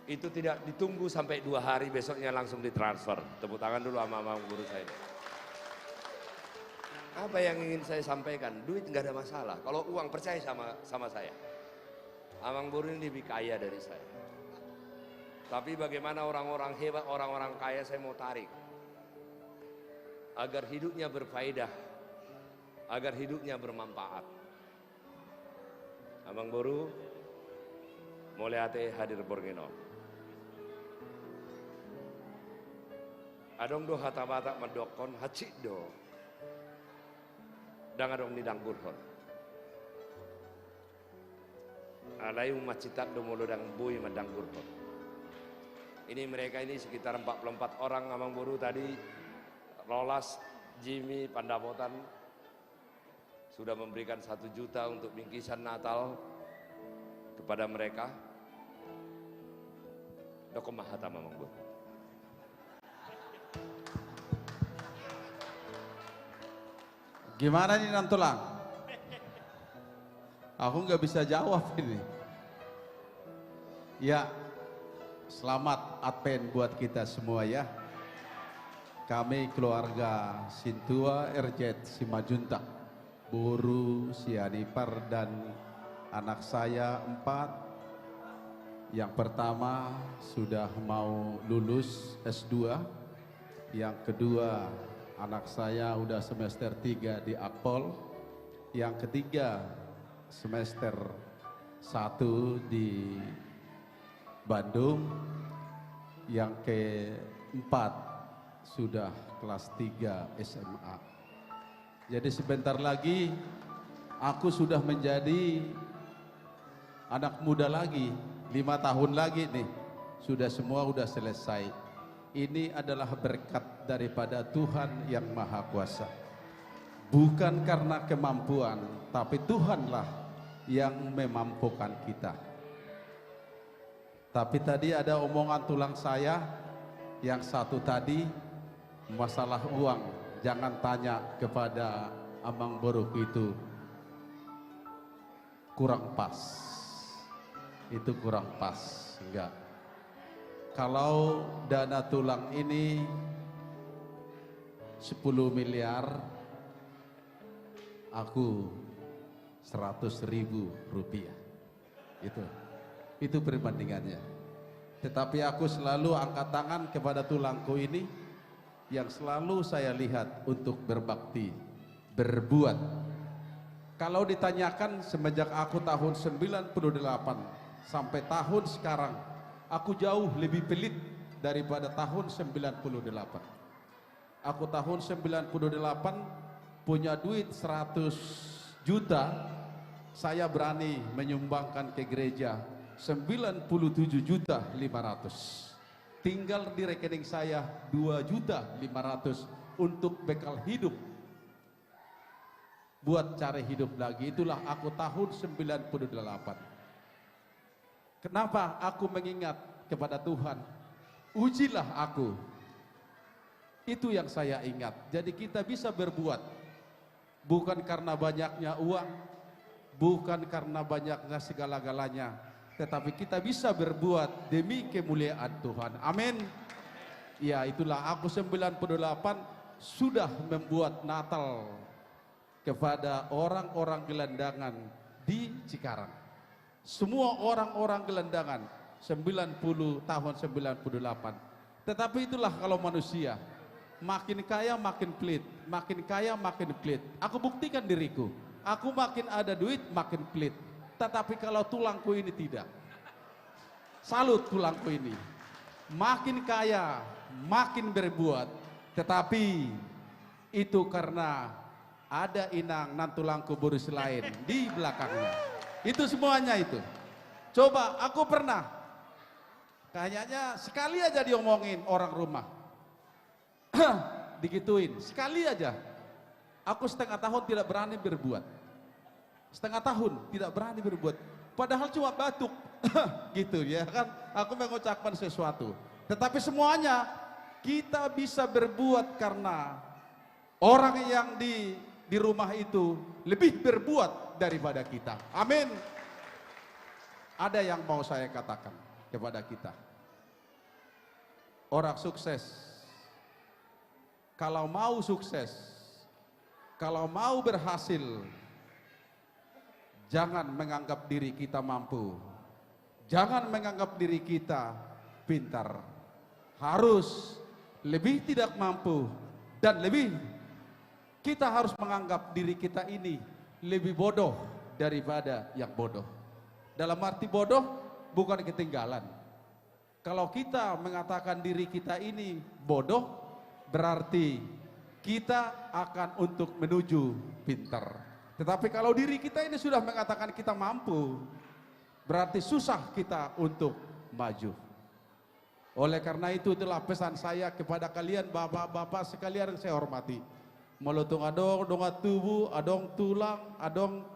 Itu tidak ditunggu sampai 2 hari, besoknya langsung ditransfer. Tepuk tangan dulu sama Bang Boru saya. Apa yang ingin saya sampaikan? Duit nggak ada masalah. Kalau uang, percaya sama saya. Abang Boru ini lebih kaya dari saya. Tapi bagaimana orang-orang hebat, orang-orang kaya saya mau tarik. Agar hidupnya berfaedah, agar hidupnya bermanfaat. Abang Boru, mulai hadir borgeno. Adong do hata-bata madokon hacik do. Dang adong nidang gurhon. Alayu macitak do molodang bui madang gurhon. Ini mereka ini sekitar 44 orang Amang Boru tadi. Rolas, Jimmy, Pandapotan sudah memberikan 1 juta untuk bingkisan Natal kepada mereka. Dokomahata Amang Boru. Gimana nih Nantulang? Aku nggak bisa jawab ini. Ya, selamat Advent buat kita semua ya. Kami keluarga Sintua RZ Simajuntak, Boru, Sianipar dan anak saya 4. Yang pertama sudah mau lulus S2. Yang kedua anak saya udah semester 3 di Akpol. Yang ketiga semester 1 di Bandung. Yang keempat sudah kelas 3 SMA. Jadi sebentar lagi aku sudah menjadi anak muda lagi. 5 tahun lagi nih sudah semua udah selesai. Ini adalah berkat daripada Tuhan yang Maha Kuasa. Bukan karena kemampuan, tapi Tuhanlah yang memampukan kita. Tapi tadi ada omongan tulang saya yang satu tadi, masalah uang. Jangan tanya kepada Amang Boru itu kurang pas. Itu kurang pas, enggak. Kalau dana tulang ini 10 miliar, aku 100.000 rupiah. Itu perbandingannya. Tetapi aku selalu angkat tangan kepada tulangku ini yang selalu saya lihat untuk berbakti, berbuat. Kalau ditanyakan semenjak aku tahun 98 sampai tahun sekarang, aku jauh lebih pelit daripada tahun 98. Aku tahun 98 punya duit 100 juta, saya berani menyumbangkan ke gereja 97.500.000. Tinggal di rekening saya 2.500.000 untuk bekal hidup. Buat cari hidup lagi, itulah aku tahun 98. Kenapa aku mengingat kepada Tuhan? Ujilah aku. Itu yang saya ingat. Jadi kita bisa berbuat. Bukan karena banyaknya uang. Bukan karena banyaknya segala-galanya. Tetapi kita bisa berbuat demi kemuliaan Tuhan. Amin. Ya, itulah aku 98 sudah membuat Natal kepada orang-orang gelandangan di Cikarang. Semua orang-orang gelandangan tahun 98. Tetapi itulah kalau manusia, makin kaya makin pelit, makin kaya makin pelit. Aku buktikan diriku, aku makin ada duit makin pelit. Tetapi kalau tulangku ini tidak. Salut tulangku ini. Makin kaya, makin berbuat. Tetapi itu karena ada inang nan tulangku boris lain di belakangnya. Itu semuanya itu. Coba aku pernah, kayaknya sekali aja diomongin orang rumah. Digituin, sekali aja. Aku setengah tahun tidak berani berbuat. Setengah tahun tidak berani berbuat. Padahal cuma batuk. Gitu ya kan. Aku mengucapkan sesuatu. Tetapi semuanya kita bisa berbuat karena orang yang di rumah itu lebih berbuat daripada kita. Amin. Ada yang mau saya katakan kepada kita. Orang sukses, kalau mau sukses, kalau mau berhasil, jangan menganggap diri kita mampu. Jangan menganggap diri kita pintar. Harus lebih tidak mampu dan lebih kita harus menganggap diri kita ini lebih bodoh daripada yang bodoh. Dalam arti bodoh bukan ketinggalan. Kalau kita mengatakan diri kita ini bodoh, berarti kita akan untuk menuju pintar. Tetapi kalau diri kita ini sudah mengatakan kita mampu, berarti susah kita untuk maju. Oleh karena itu itulah pesan saya kepada kalian bapak-bapak sekalian yang saya hormati. Molotung adong, donga tubuh, adong tulang, adong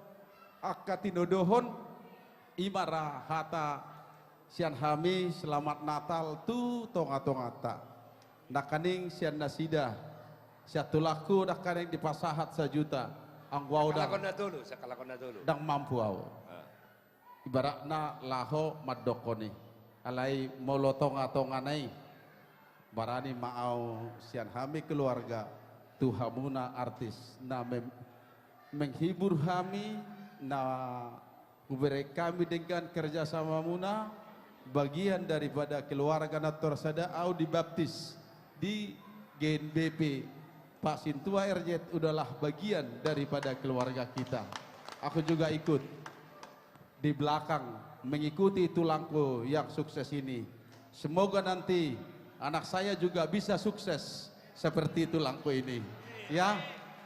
akatinodohon, imara hata sian hami selamat Natal tu tonga-tongata. Nakaning sian nasida, siatulaku nakaning di pasahat sajuta. Angwau dang. Sakalakon na dulu. Dang mampu au. Ibaratna laho madokoni. Alai molotonga-tonganai. Barani maau sian hami keluarga. Tuhamuna artis na menghibur kami, na memberi kami dengan kerjasama muna, bagian daripada keluarga na tersada au dibaptis di GNBP. Pak Sintua RJ udahlah bagian daripada keluarga kita. Aku juga ikut di belakang mengikuti tulangku yang sukses ini. Semoga nanti anak saya juga bisa sukses seperti tulangku ini. Ya,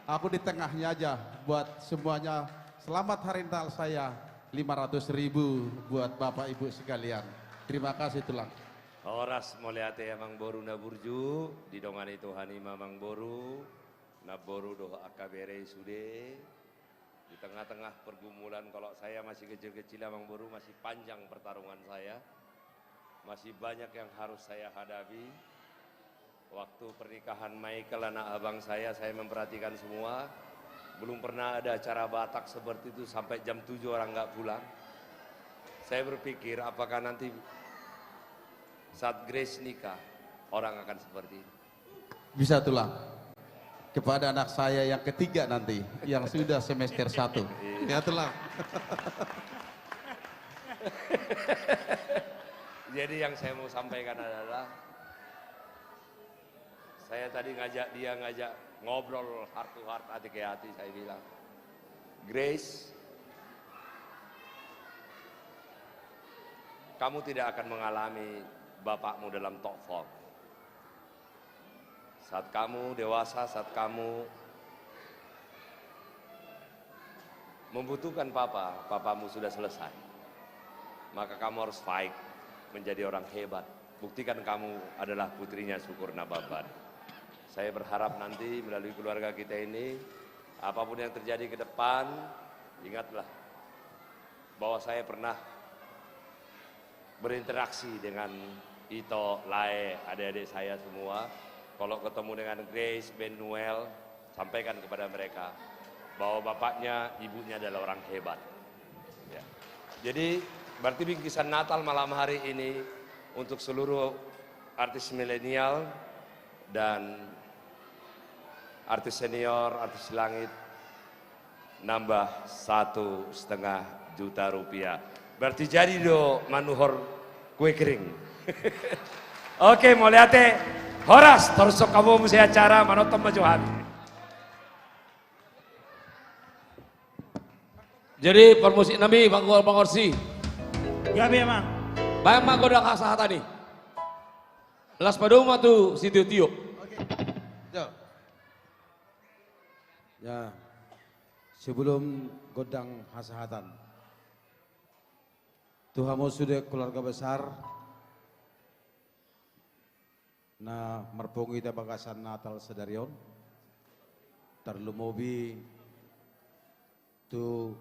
aku di tengahnya aja buat semuanya. Selamat hari Natal saya 500.000 buat Bapak Ibu sekalian. Terima kasih tulang. Oras moliate amang boru na burju, didongani Tuhani mamang boru, na boru doh akabere sude. Di tengah-tengah pergumulan, kalau saya masih kecil-kecil amang boru, masih panjang pertarungan saya. Masih banyak yang harus saya hadapi. Waktu pernikahan Michael anak abang saya memperhatikan semua. Belum pernah ada acara Batak seperti itu sampai jam 7 orang nggak pulang. Saya berpikir apakah nanti saat Grace nikah, orang akan seperti ini. Bisa tulang. Kepada anak saya yang ketiga nanti, yang sudah semester 1. Ya tulang. Jadi yang saya mau sampaikan adalah, saya tadi ngajak ngobrol heart to heart, hati ke hati, saya bilang, Grace, kamu tidak akan mengalami bapakmu dalam top form. Saat kamu dewasa, saat kamu membutuhkan papamu sudah selesai. Maka kamu harus fight menjadi orang hebat. Buktikan kamu adalah putrinya Syukur Nababan. Saya berharap nanti melalui keluarga kita ini, apapun yang terjadi ke depan, ingatlah bahwa saya pernah berinteraksi dengan Ito, Lae, adik-adik saya semua. Kalau ketemu dengan Grace, Ben Noel, sampaikan kepada mereka bahwa bapaknya, ibunya adalah orang hebat. Ya. Jadi berarti bingkisan Natal malam hari ini untuk seluruh artis milenial dan artis senior, artis langit, nambah 1,5 juta rupiah. Berarti jadi do manuhor kue kering. Oke, mau lihat Horas, torsok kamu mesti acara manotom majuhan. Jadi permusik nami Bang Orsi. Gabi emang. Bayang magoda kasah tadi. Las padoma tu si Tio. Ya, sebelum godang hasahatan, Tuhan sudah keluarga besar, na merpungi ta bagasan Natal sedarion, terlumobi tu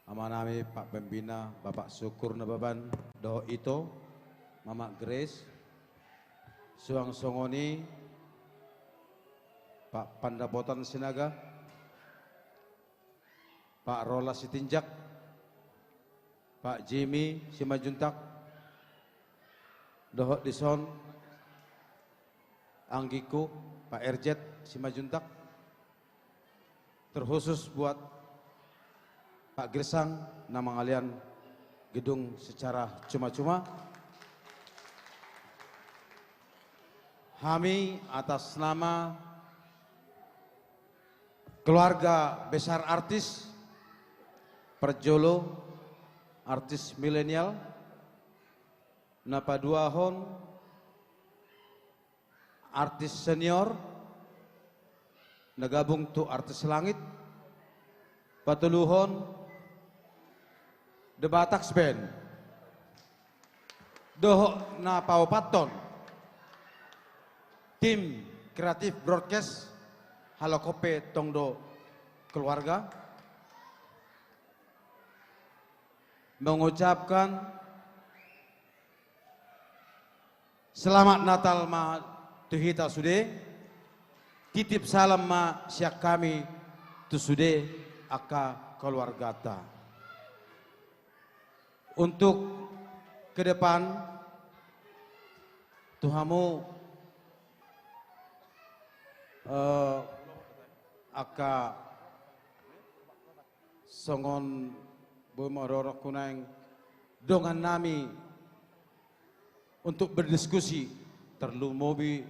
amanami Pak Pembina, Bapak Syukur Nababan, Doh Ito, Mama Grace, Suang Songoni, Pak Pandapotan Sinaga, Pak Rola Sitinjak, Pak Jimmy Simajuntak, Dohot Dison, Anggiku, Pak Erjet Simajuntak, terkhusus buat Pak Gersang, nama kalian gedung secara cuma-cuma. Kami atas nama keluarga besar artis Perjolo, artis milenial, Napa 2 hon artis senior, nagabung tu artis langit, patuluhon, The Bataks Band, doho na paupaton, tim kreatif broadcast, halokope tongdo keluarga, mengucapkan selamat Natal ma tuhita sude, titip salam ma siak kami tu sude aka keluarga ta. Untuk ke depan Tuhamu aka songon bumororok kunang dongan nami untuk berdiskusi terlumobi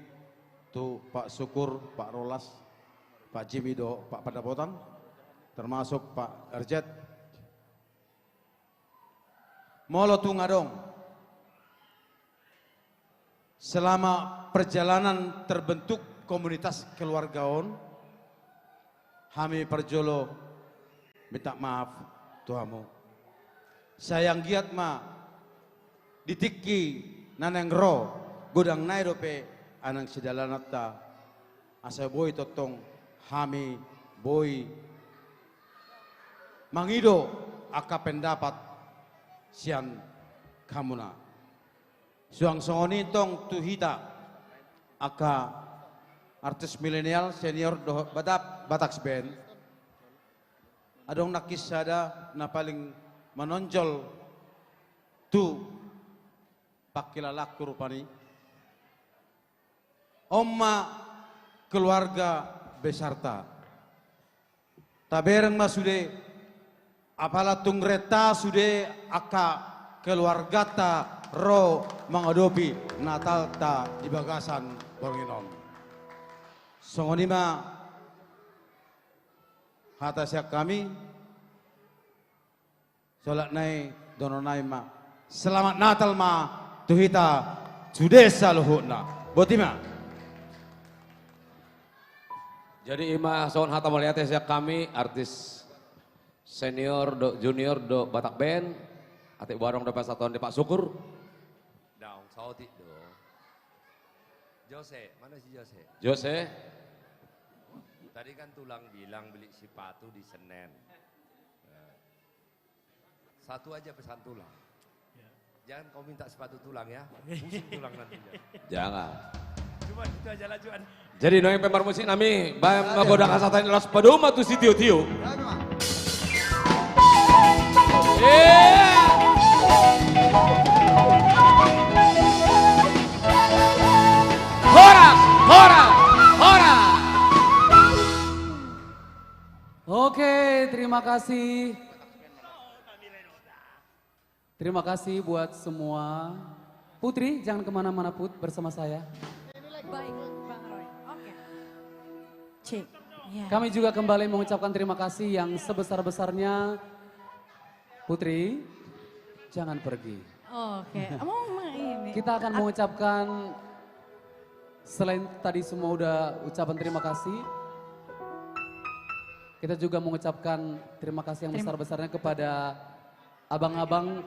tu Pak Syukur, Pak Rolas, Pak Jimido, Pak Padapotan, termasuk Pak Erjet. Molo tu ngadong, selama perjalanan terbentuk komunitas keluargaon, kami perjolo minta maaf Tuhamu. Sayang giat ma ditiki naneng ro godang nairope anang sedalanata asa boy totong kami boy mangido aka pendapat sian kamuna. Suang songoni tong tuhita aka artis milenial senior do Bataks Band. Adong nakisada na paling menonjol tu pakilalaku rupani. Oma keluarga besarta. Tabereng masude apala tungreta sude aka keluarga ta ro mengadopi Natal ta di bagasan banginom. Songonima hata siak kami solat nai dononai ma selamat Natal ma tuhita sudesa luhutna botima. Jadi ima soal hata melihat siak kami artis senior do junior do Batak Band atik barong do pasatuan di Pak Syukur. Daung sauti do. Jose, mana si Jose? Jose. Tadi kan tulang bilang beli sepatu di Senen. Satu aja pesan tulang. Jangan kau minta sepatu tulang ya, pusing tulang nanti. Jangan. Cuma itu aja lajuan. Jadi noeng pemar musik nami bayam magoda kasatan las paduma tu si tio-tio. Hora, hora, hora. Oke, terima kasih. Terima kasih buat semua. Putri, jangan kemana-mana Put, bersama saya. Baik, Bang Roy. Oke. Cek. Ya. Kami juga kembali mengucapkan terima kasih yang sebesar-besarnya. Putri, jangan pergi. Oke. Ini. Kita akan mengucapkan, selain tadi semua udah ucapan terima kasih, kita juga mengucapkan terima kasih yang besar-besarnya kepada abang-abang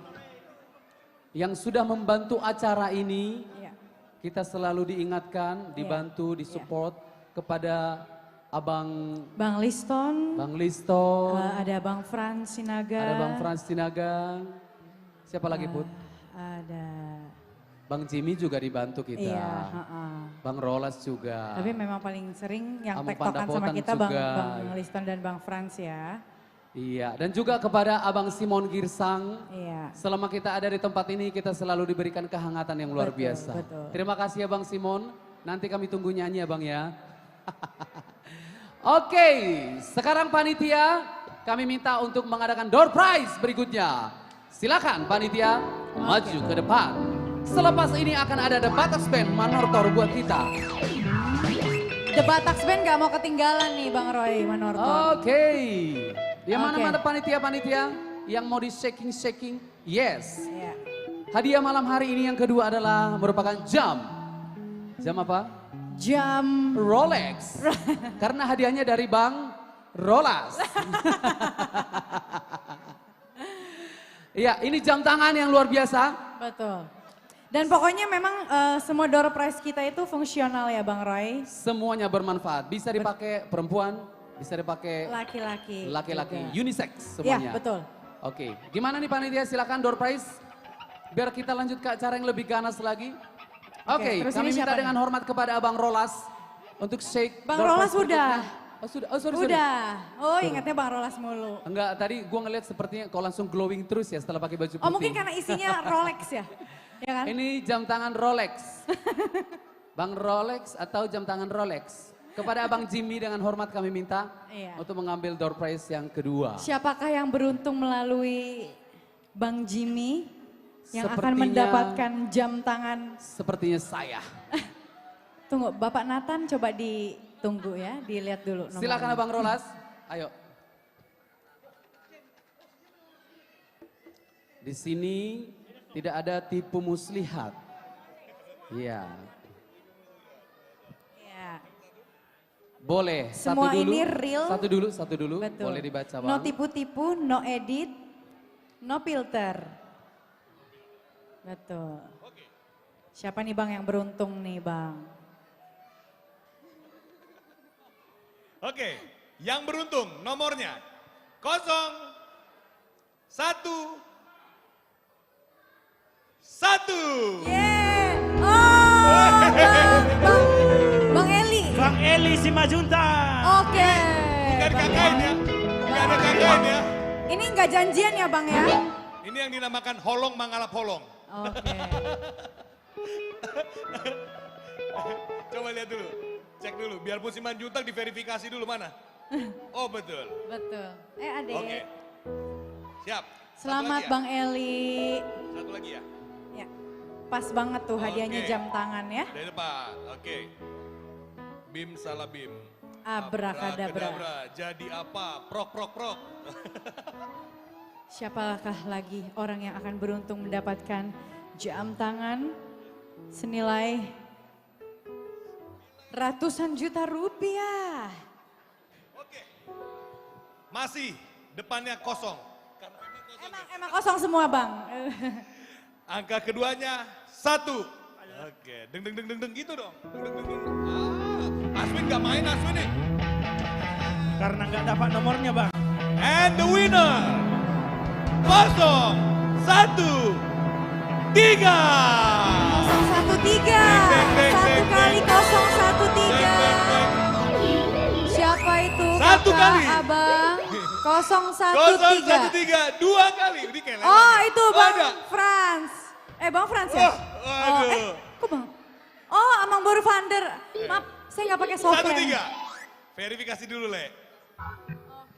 yang sudah membantu acara ini. Ya. Kita selalu diingatkan, dibantu, disupport kepada Abang Liston. Bang Liston. Ada Bang Frans Sinaga. Ada Bang Frans Sinaga. Siapa lagi Put? Ada. Bang Jimmy juga dibantu kita. Iya, Bang Rolas juga. Tapi memang paling sering yang Kamu tektokan sama Pandapotan kita juga. Bang Liston dan Bang Frans ya. Iya, dan juga kepada Abang Simon Girsang. Iya. Selama kita ada di tempat ini, kita selalu diberikan kehangatan yang luar biasa. Betul. Terima kasih ya Bang Simon. Nanti kami tunggu nyanyi ya Bang ya. Oke, sekarang panitia kami minta untuk mengadakan door prize berikutnya. Silakan panitia maju ke depan. Selepas ini akan ada The Bataks Band Manortor buat kita. The Bataks Band gak mau ketinggalan nih Bang Roy Manortor. Oke. Yang mana-mana panitia-panitia yang mau di shaking-shaking, yes. Hadiah malam hari ini yang kedua adalah merupakan jam. Jam apa? jam Rolex. Karena hadiahnya dari Bang Rolas. Iya, ini jam tangan yang luar biasa. Betul. Dan pokoknya memang semua door prize kita itu fungsional ya Bang Roy. Semuanya bermanfaat. Bisa dipakai perempuan, bisa dipakai laki-laki. Laki-laki, juga. unisex Iya, semuanya. betul. Oke, gimana nih panitia, silakan door prize. Biar kita lanjut ke acara yang lebih ganas lagi. Oke, terus kami ini minta siapa dengan nih? hormat kepada Abang Rolas untuk shake Bang door Rolas prize udah. berikutnya. Oh sudah, oh sorry, sorry. Udah. Oh Sorry. ingatnya Bang Rolas mulu. Enggak, tadi gua ngeliat sepertinya kau langsung glowing terus ya setelah pakai baju putih. Oh mungkin karena isinya Rolex ya? Ya kan? Ini jam tangan Rolex. Bang Rolex atau jam tangan Rolex. Kepada Abang Jimmy dengan hormat kami minta Iya. untuk mengambil door prize yang kedua. Siapakah yang beruntung melalui Bang Jimmy yang akan Sepertinya- mendapatkan jam tangan? Sepertinya saya. Tunggu, Bapak Nathan coba ditunggu ya, dilihat dulu nomornya. Silakan Abang Rolas, ayo. Di sini tidak ada tipu muslihat. Iya. Iya. Boleh, Semua satu dulu. ini real. Satu dulu. Betul. Boleh dibaca Bang. No tipu-tipu, no edit, no filter. Betul. Siapa nih Bang yang beruntung nih Bang? Oke, yang beruntung nomornya 011. Bang Eli. Bang Eli Simajuntak. Oke. Bukan KKN ya, nggak ada KKN ya. Ini nggak janjian ya Bang ya? Ini yang dinamakan holong mangalap holong. Oke. Coba lihat dulu, cek dulu. Biarpun Simanjuntak diverifikasi dulu mana. Oh betul. Betul. Adek. Oke. Siap. Satu Selamat lagi ya? Bang Eli. Satu lagi ya. Ya. Pas banget tuh hadiahnya Oke. jam tangan ya. Dari depan, oke. Bim salah bim. Abrakadabra. Jadi apa? Prok prok prok. Siapakah lagi orang yang akan beruntung mendapatkan jam tangan senilai ratusan juta rupiah? Masih depannya kosong. Emang kosong semua Bang. Angka keduanya 1. Oke, deng deng deng deng deng gitu dong. Deng deng deng deng. Aswin nggak main Aswin nih. Karena nggak dapat nomornya Bang. And the winner 013. 013. Satu kali 013. Siapa itu? Satu Kakak, kali. Abang. 013. 013 2 kali. Ini kayak lewat Oh nih. itu Bang Ada. Frans. Bang Frans ya? Waduh. Kok Bang? Oh Amang Boru Vander. Maaf, saya nggak pakai software. 13. Verifikasi dulu, Le.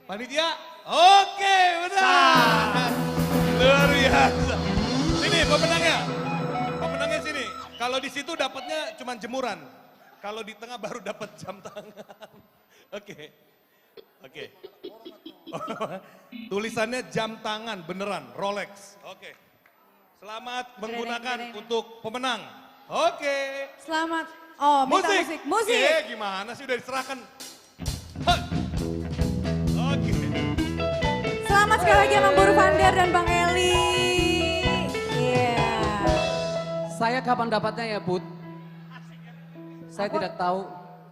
Panitia? Oke, benar. Luar biasa. Sini pemenangnya. Pemenangnya sini. Kalau di situ dapatnya cuma jemuran. Kalau di tengah baru dapat jam tangan. Oke. Oke. Tulisannya jam tangan beneran, Rolex. Oke. Selamat menggunakan untuk pemenang. Oke. Selamat. Oh minta musik. Musik. Gimana sih udah diserahkan. Hah. Oke. Selamat sekali lagi Amang Boru Vander dan Bang Eli. Iya. Saya kapan dapatnya ya Put? Saya tidak tahu,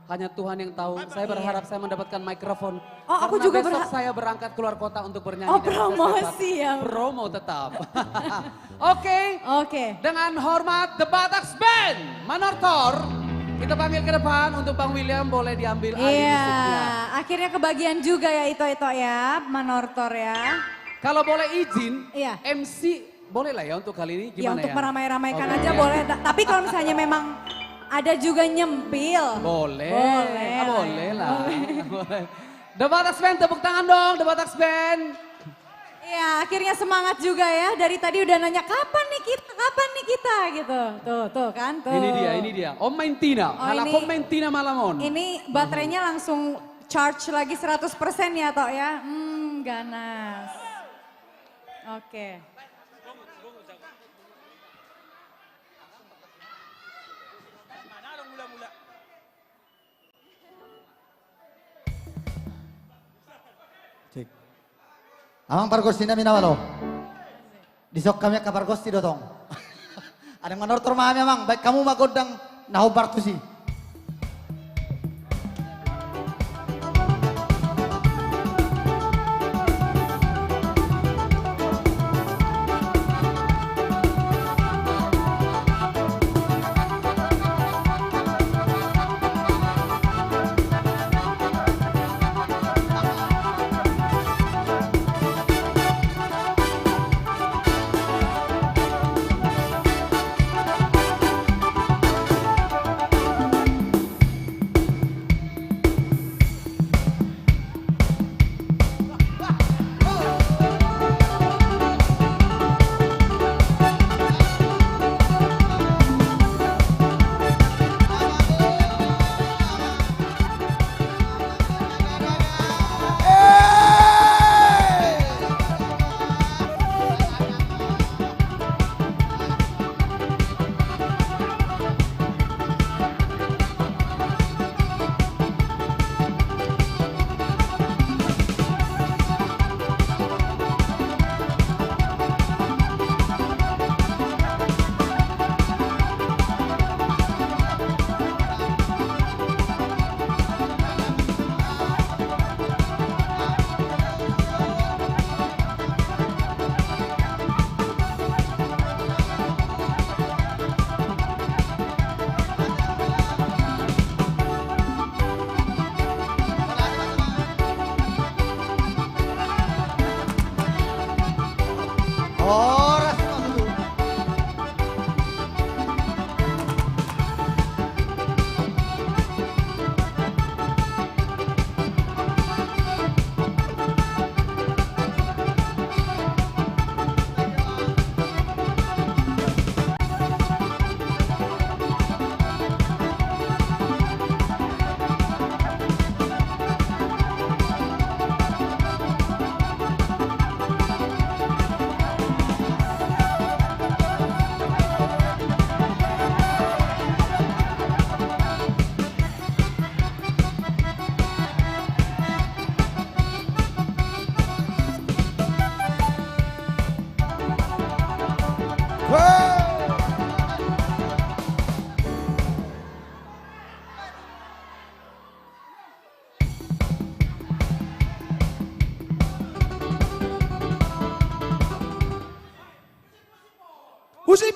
hanya Tuhan yang tahu. Saya berharap saya mendapatkan mikrofon. Oh, aku Karena juga besok saya berangkat keluar kota untuk bernyanyi. Oh, dan promosi ya. Promo tetap. Oke. Dengan hormat The Bataks Band, Manortor. Kita panggil ke depan untuk Bang William, boleh diambil alih Iya, musiknya. akhirnya kebagian juga ya Ito ya, Manortor ya. Kalau boleh izin, Iya. MC boleh lah ya untuk kali ini, Ya gimana untuk ya? meramai-ramaikan Oke. aja boleh. Tapi kalau misalnya memang ada juga nyempil. Boleh, Boleh. boleh lah. Boleh. The Bataks Band, tepuk tangan dong The Bataks Band. Iya, akhirnya semangat juga ya. Dari tadi udah nanya kapan nih kita gitu. Tuh kan tuh. Ini dia. Om main Tina, Oh, ala ini- kom main Tina malamon. Ini baterainya langsung charge lagi 100% ya Tok ya. Ganas. Oke. Cek. Amang pargosti na minawalo. Disok kami ka pargosti dotong. Ada manor mami amang, baik kamu magodang nahubar tu si. Musik.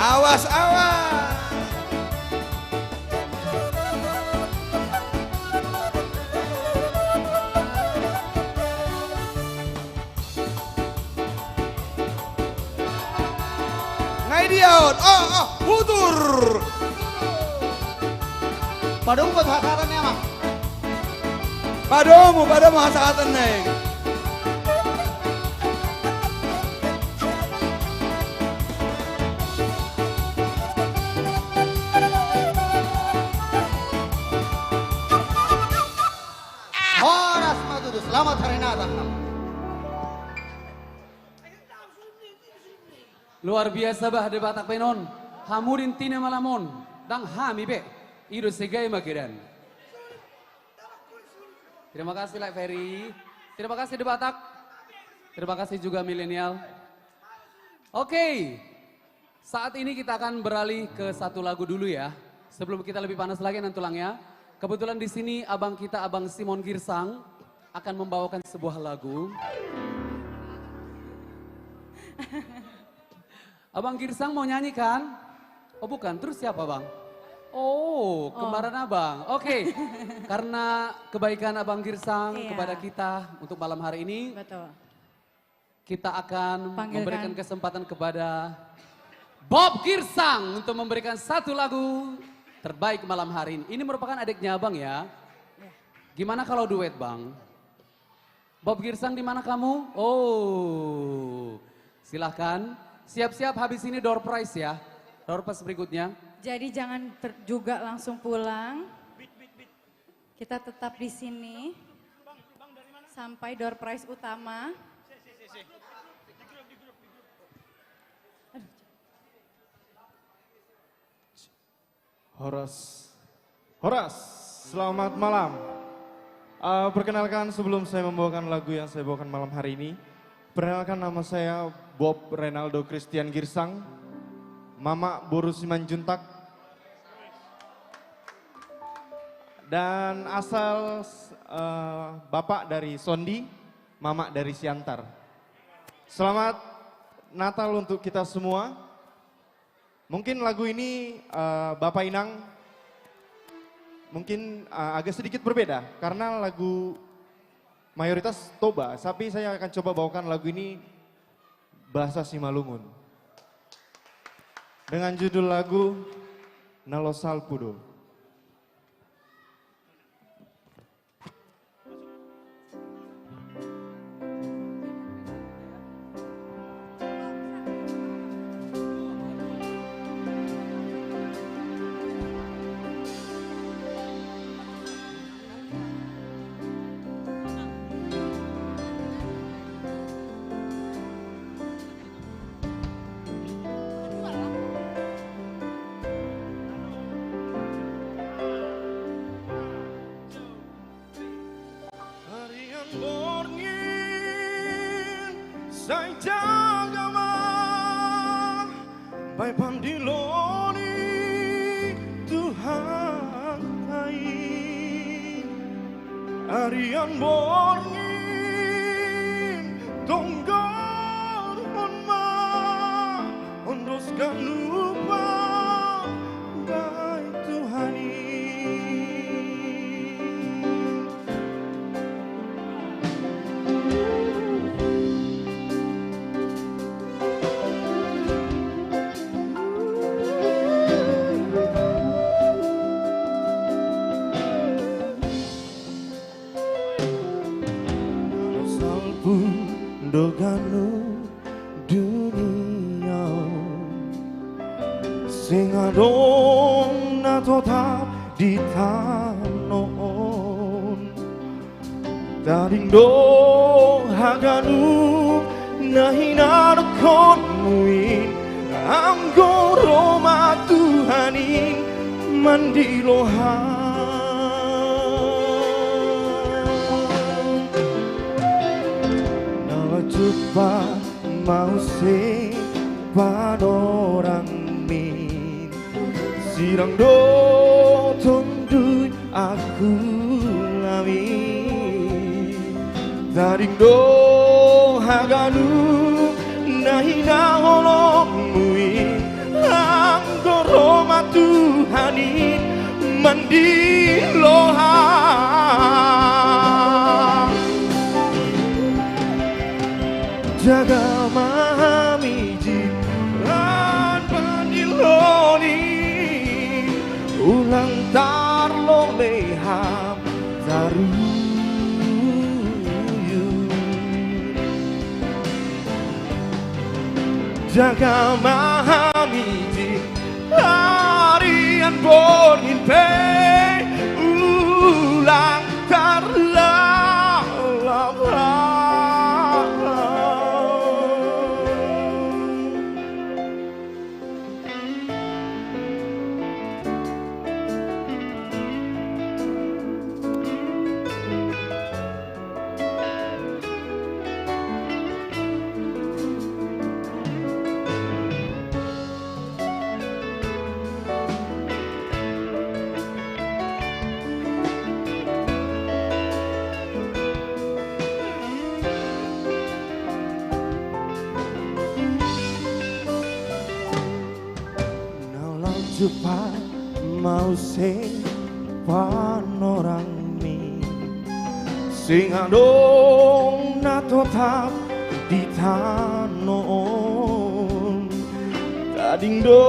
Awas, awas. Ngaidiaon, putur. Padung buat hasarannya Mang. Padomu hasatan neng. Horas Madudu, selamat hari Natal. Luar biasa bah de Batak Penon. Hamurin tina malamon. Dang hami be. Ido segai makiran. Terima kasih Lek Ferry. Terima kasih de Batak. Terima kasih juga milenial. Oke. Saat ini kita akan beralih ke satu lagu dulu ya. Sebelum kita lebih panas lagi nanti tulangnya. Kebetulan di sini abang kita, Abang Simon Girsang, akan membawakan sebuah lagu. Abang Girsang mau nyanyi kan? Oh bukan, terus siapa Bang? Oh, kembaran abang. Oke, karena kebaikan Abang Girsang kepada kita untuk malam hari ini. Betul. Kita akan memberikan kesempatan kepada Bob Girsang untuk memberikan satu lagu terbaik malam hari ini. Ini merupakan adiknya abang ya. Gimana kalau duet Bang? Bob Girsang di mana kamu? Oh, silahkan. Siap-siap habis ini door prize ya. Door prize berikutnya. Jadi jangan juga langsung pulang. Kita tetap di sini sampai door prize utama. Horas, selamat malam. Perkenalkan sebelum saya membawakan lagu yang saya bawakan malam hari ini. Perkenalkan nama saya Bob Renaldo Christian Girsang. Mama Boru Simanjuntak. Dan asal bapak dari Sondi, mama dari Siantar. Selamat Natal untuk kita semua. Mungkin lagu ini Bapak Inang mungkin agak sedikit berbeda karena lagu mayoritas Toba, tapi saya akan coba bawakan lagu ini bahasa Simalungun. Dengan judul lagu Nalosal Pudo. Sai jagama Pai pandiloni Tuhan tain Arian borngin Tonggar honma Ondoskan lupa Bai Tuhani Doganu dunia sing adong na tetap di tanon daring do haganu nahinar konmuin anggo roma Tuhanin mandilohan Jupa mau sing panorang min sirang do tundui aku lami daring do haganu nahi na holong mui anggoro matuhani mandi loha jaga mahami jiran pandiloni ulang tarlo leham zaruyu jaga mahami harian borgin pe ulang tarlalam cepat mau sing panorang mi sing adong na tetap di tanon tading do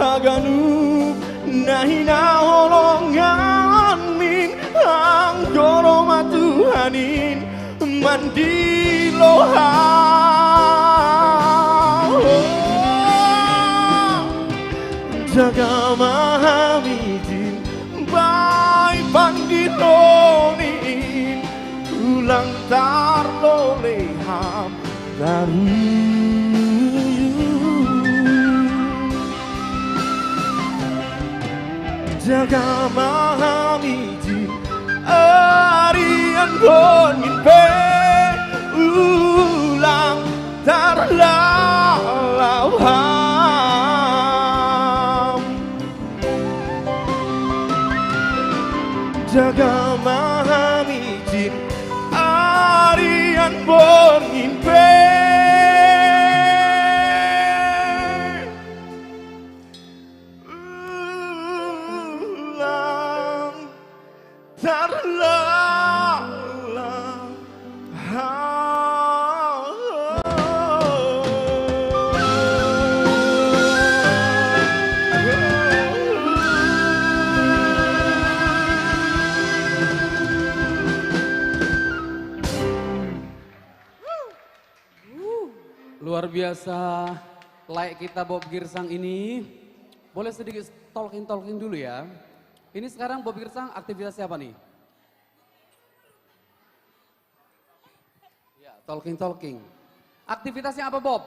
haganu nahi na holongan min anggoro matuhanin mandi loha jaga mahamijin bai pandiloni ulang tarlo leham daruyu jaga mahamijin arian bonin pe ulang tarlauham jaga mahamijin arian borgin pe ulang tarlalam Luar biasa, like kita Bob Girsang ini. Boleh sedikit talking dulu ya. Ini sekarang Bob Girsang aktivitas siapa nih? Ya, talking. Aktivitasnya apa Bob?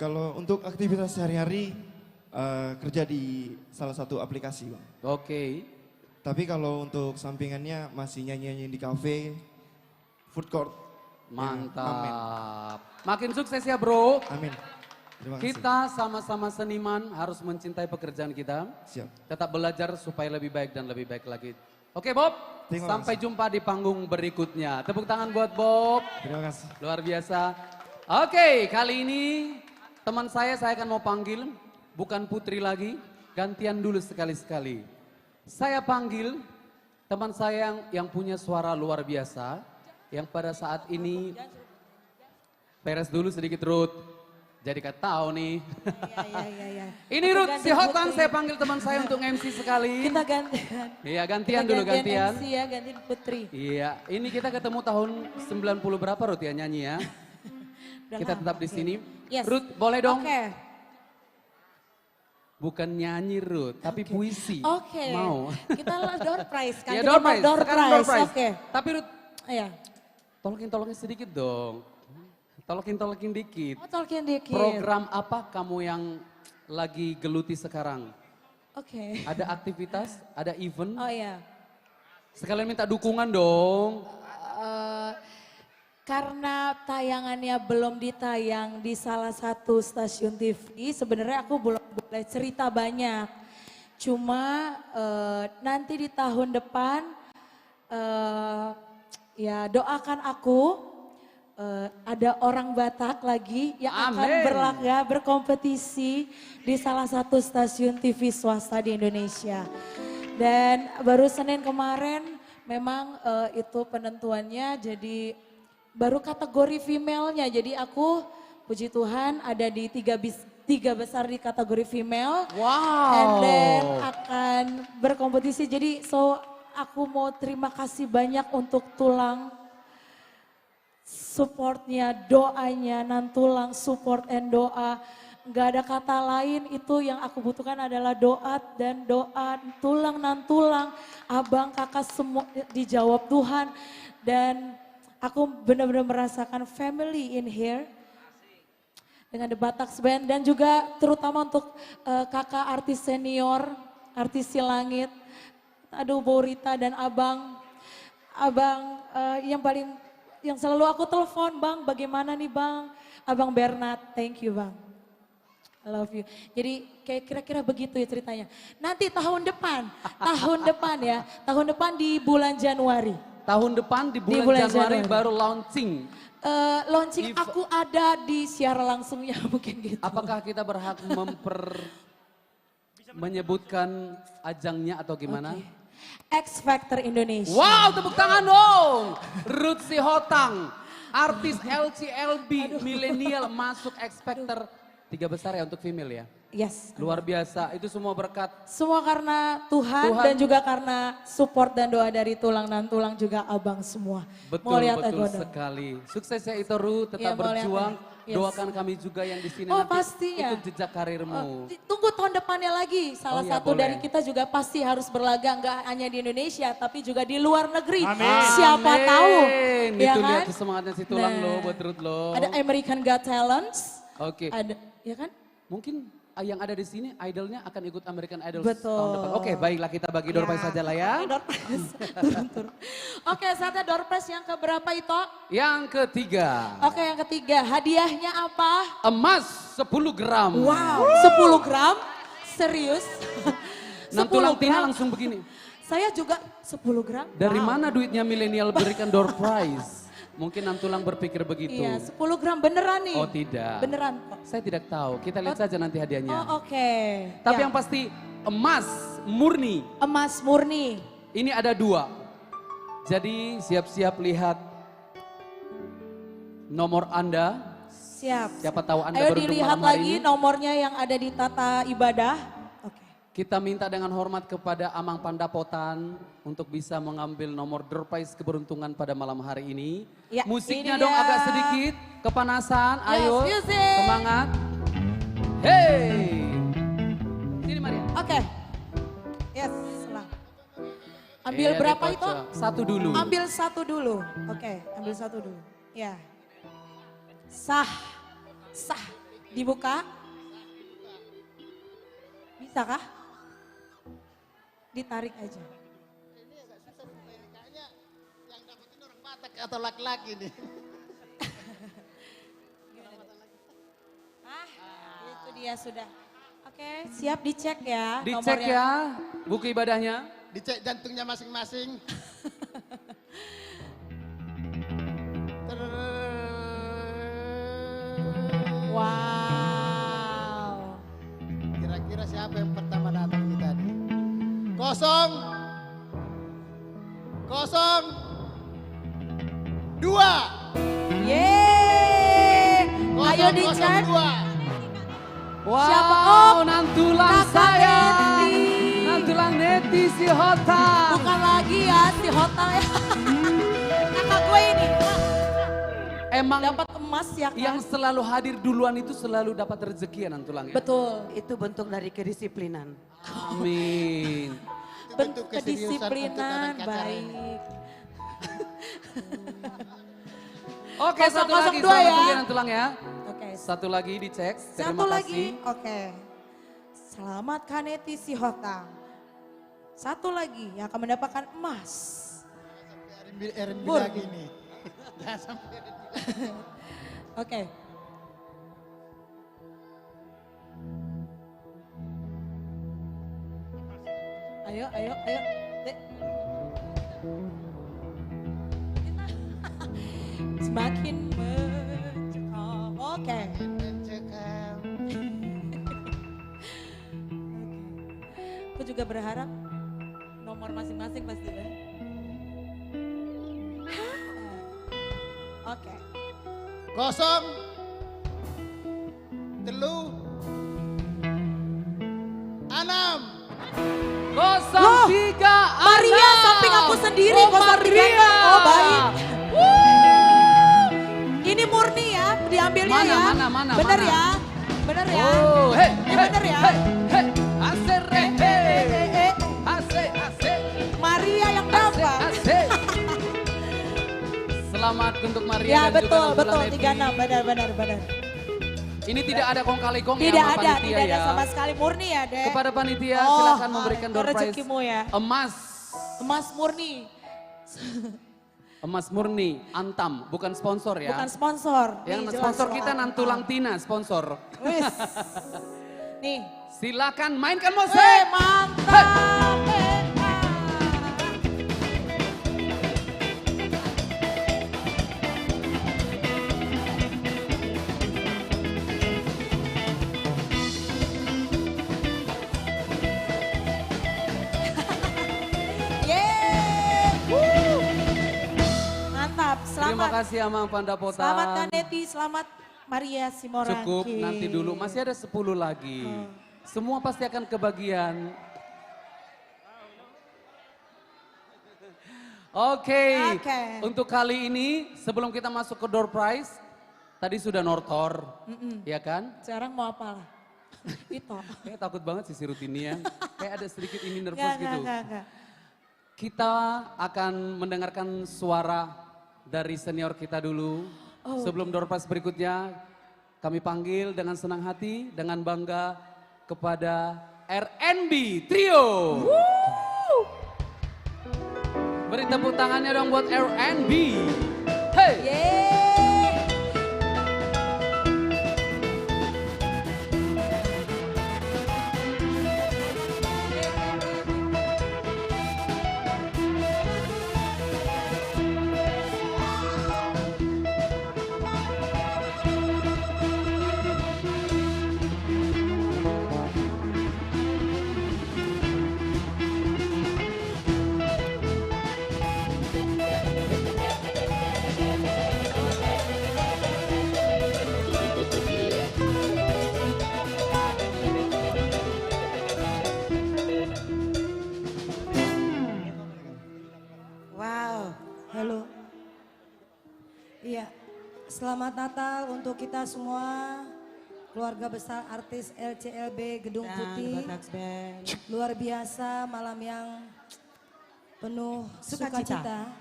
Kalau untuk aktivitas sehari-hari kerja di salah satu aplikasi, Bang. Oke. Tapi kalau untuk sampingannya masih nyanyi-nyanyi di kafe, food court. Mantap. Makin sukses ya bro. Amin. Terima kasih. Kita sama-sama seniman harus mencintai pekerjaan kita. Siap. Tetap belajar supaya lebih baik dan lebih baik lagi. Oke Bob, Terima sampai kasih. jumpa di panggung berikutnya. Tepuk tangan buat Bob. Terima kasih. Luar biasa. Oke, kali ini teman saya akan mau panggil, bukan Putri lagi, gantian dulu sekali-sekali. Saya panggil teman saya yang punya suara luar biasa, yang pada saat ini, beres dulu sedikit Ruth, jadi kata tahu nih. Iya. Ini Ruth, si Hotan saya panggil teman saya untuk MC sekali. Kita gantian. Iya gantian dulu gantian. MC ya, gantian Putri. Iya, ini kita ketemu tahun 90 berapa Ruth ya nyanyi ya. Kita tetap di sini. Yes. Ruth, boleh dong? Oke. Bukan nyanyi Ruth, tapi puisi. Oke. Mau? Kita door prize kan? Ya Kita door mau prize, door sekarang door prize. prize. Oke. Tapi Ruth, Iya. tolongin sedikit dong. Tolongin dikit. Oh, tolongin dikit. Program apa kamu yang lagi geluti sekarang? Oke. Ada aktivitas, ada event? Oh iya. Sekalian minta dukungan dong. Karena tayangannya belum ditayang di salah satu stasiun TV, sebenarnya aku belum boleh cerita banyak. Cuma nanti di tahun depan ya doakan aku ada orang Batak lagi yang akan berlaga berkompetisi di salah satu stasiun TV swasta di Indonesia. Dan baru Senin kemarin memang itu penentuannya jadi baru kategori female-nya. Jadi aku puji Tuhan ada di tiga besar di kategori female. Wow. And then akan berkompetisi. Jadi aku mau terima kasih banyak untuk Tulang. Supportnya, doanya, Nantulang support and doa. Gak ada kata lain, itu yang aku butuhkan adalah doa dan doa. Tulang, Nantulang, abang, kakak semua dijawab Tuhan. Dan aku benar-benar merasakan family in here. Dengan The Bataks Band dan juga terutama untuk kakak artis senior, artis Silangit. Aduh Borita dan abang yang selalu aku telepon, Bang bagaimana nih Bang? Abang Bernard, thank you Bang. I love you. Jadi kayak kira-kira begitu ya ceritanya. Nanti tahun depan ya, tahun depan di bulan Januari. Tahun depan di bulan Januari baru launching. Launching aku ada di siara langsungnya mungkin gitu. Apakah kita berhak menyebutkan ajangnya atau gimana? Okay. X Factor Indonesia. Wow, tepuk tangan dong. Ruth Sihotang, artis LCLB milenial masuk X Factor 3 besar ya untuk female ya. Yes. Luar biasa, itu semua berkat. Semua karena Tuhan dan juga karena support dan doa dari Tulang dan Tulang juga abang semua. Betul, betul sekali. Sukses ya itu Ruth, tetap Ya, berjuang. Yes. Doakan kami juga yang di sini Oh nanti pasti ya. ikut jejak karirmu. Tunggu tahun depannya lagi. Salah satu boleh. dari kita juga pasti harus berlaga nggak hanya di Indonesia tapi juga di luar negeri. Amin. Siapa Amin. tahu. Itu Ya lihat kan? semangatnya si Tulang Nah. loh buat Ruth loh. Ada American Got Talents. Oke. Ada, ya kan? Mungkin yang ada di sini idolnya akan ikut American Idol Betul. tahun depan. Oke, baiklah kita bagi door prize saja lah ya. Turun. Oke, saatnya door prize yang keberapa itu? Yang ketiga. Oke, yang ketiga. Hadiahnya apa? Emas 10 gram. Wow, 10 gram? Serius? Nantulang Tina langsung begini. Saya juga 10 gram. Dari Wow. mana duitnya milenial berikan door prize? Mungkin Nantulang berpikir begitu. Iya, 10 gram beneran nih. Oh tidak. Beneran kok. Saya tidak tahu, kita lihat saja nanti hadiahnya. Oh oke. Tapi Ya. yang pasti emas murni. Emas murni. Ini ada 2. Jadi siap-siap lihat nomor Anda. Siap. Siapa tahu Anda Ayo beruntung dilihat malam hari lagi ini. nomornya yang ada di tata ibadah. Kita minta dengan hormat kepada Amang Pandapotan untuk bisa mengambil nomor door prize keberuntungan pada malam hari ini. Ya, Musiknya ini dong dia. agak sedikit kepanasan, Yes, ayo music. semangat. Hey, sini Maria. Oke. Yes, selang. Ambil berapa itu? Satu dulu. Ambil 1 dulu. Oke, ambil 1 dulu. Ya. Sah. Dibuka. Bisa kah? Ditarik aja. Ini agak susah sebenarnya. Kayaknya yang dapat ini orang Batak atau laki-laki nih. Itu dia sudah. Oke, siap dicek ya. Dicek nomornya. ya buku ibadahnya. Dicek jantungnya masing-masing. Wow. Kira-kira siapa yang pertama datang ini tadi? 0, 2. Yeay. Ayo dicek. 002. Wow, Siapa? Oh, Nantulang kakak saya. Neti. Nantulang Neti si Hotang. Bukan lagi ya si Hotang ya. Kakak gue ini. Emang dapat emas ya kan? Yang selalu hadir duluan itu selalu dapat rezeki ya Nantulang ya? Betul. Itu bentuk dari kedisiplinan. Amin. Bentuk keseriusan untuk kedisiplinan anak acara ini. baik. Oke, satu 002 lagi. ya. Selamat tunggu Nantulang ya. Oke. Satu lagi dicek. Satu Terima lagi. kasih. Oke. Selamat Kaneti si Hotang. Satu lagi yang akan mendapatkan emas. R&B Murni. lagi nih. Jangan sampai Oke. Ayo. Dek. Semakin mencekam. Oke. Aku juga berharap nomor masing-masing pasti ya. Oke. 0, 3, 6. 03 Maria samping aku sendiri. Oh, Maria. Oh baik. Ini murni ya, diambilnya ya. Mana? Bener ya. Bener ya. Oh, hey, Ini bener ya. Hey, asere, hey. Asik. Maria yang dapat. Asik. Selamat untuk Maria Ya dan juga betul, Nabila 36, benar. Ini tidak ada kong kali kong Tidak ya sama ada, panitia tidak ada ya. sama sekali murni ya deh. Kepada panitia silakan memberikan door prize rezekimu ya. Emas murni. Emas murni, Antam, bukan sponsor ya. Bukan sponsor. Yang Nih, jelas sponsor loh, kita Antam. Nantulang Tina, sponsor. Wis. Nih. Silakan mainkan musik. Mantap. Mantap, selamat. Terima kasih Amang Pandapotan. Selamat Kaneti, selamat Maria Simorangki. Cukup, nanti dulu. Masih ada 10 lagi. Semua pasti akan kebagian. Oke. Untuk kali ini, sebelum kita masuk ke door prize, tadi sudah nortor, ya kan? Sekarang mau apa? Itu. Kayak takut banget sih si rutinnya. Kayak ada sedikit ini nervous gitu. Enggak. Kita akan mendengarkan suara dari senior kita dulu. Sebelum door prize berikutnya, kami panggil dengan senang hati, dengan bangga kepada RNB Trio. Beri tepuk tangannya dong buat RNB. Hey! Wow, halo. Iya, selamat Natal untuk kita semua, keluarga besar artis LCLB Gedung Putih. Luar biasa malam yang penuh sukacita.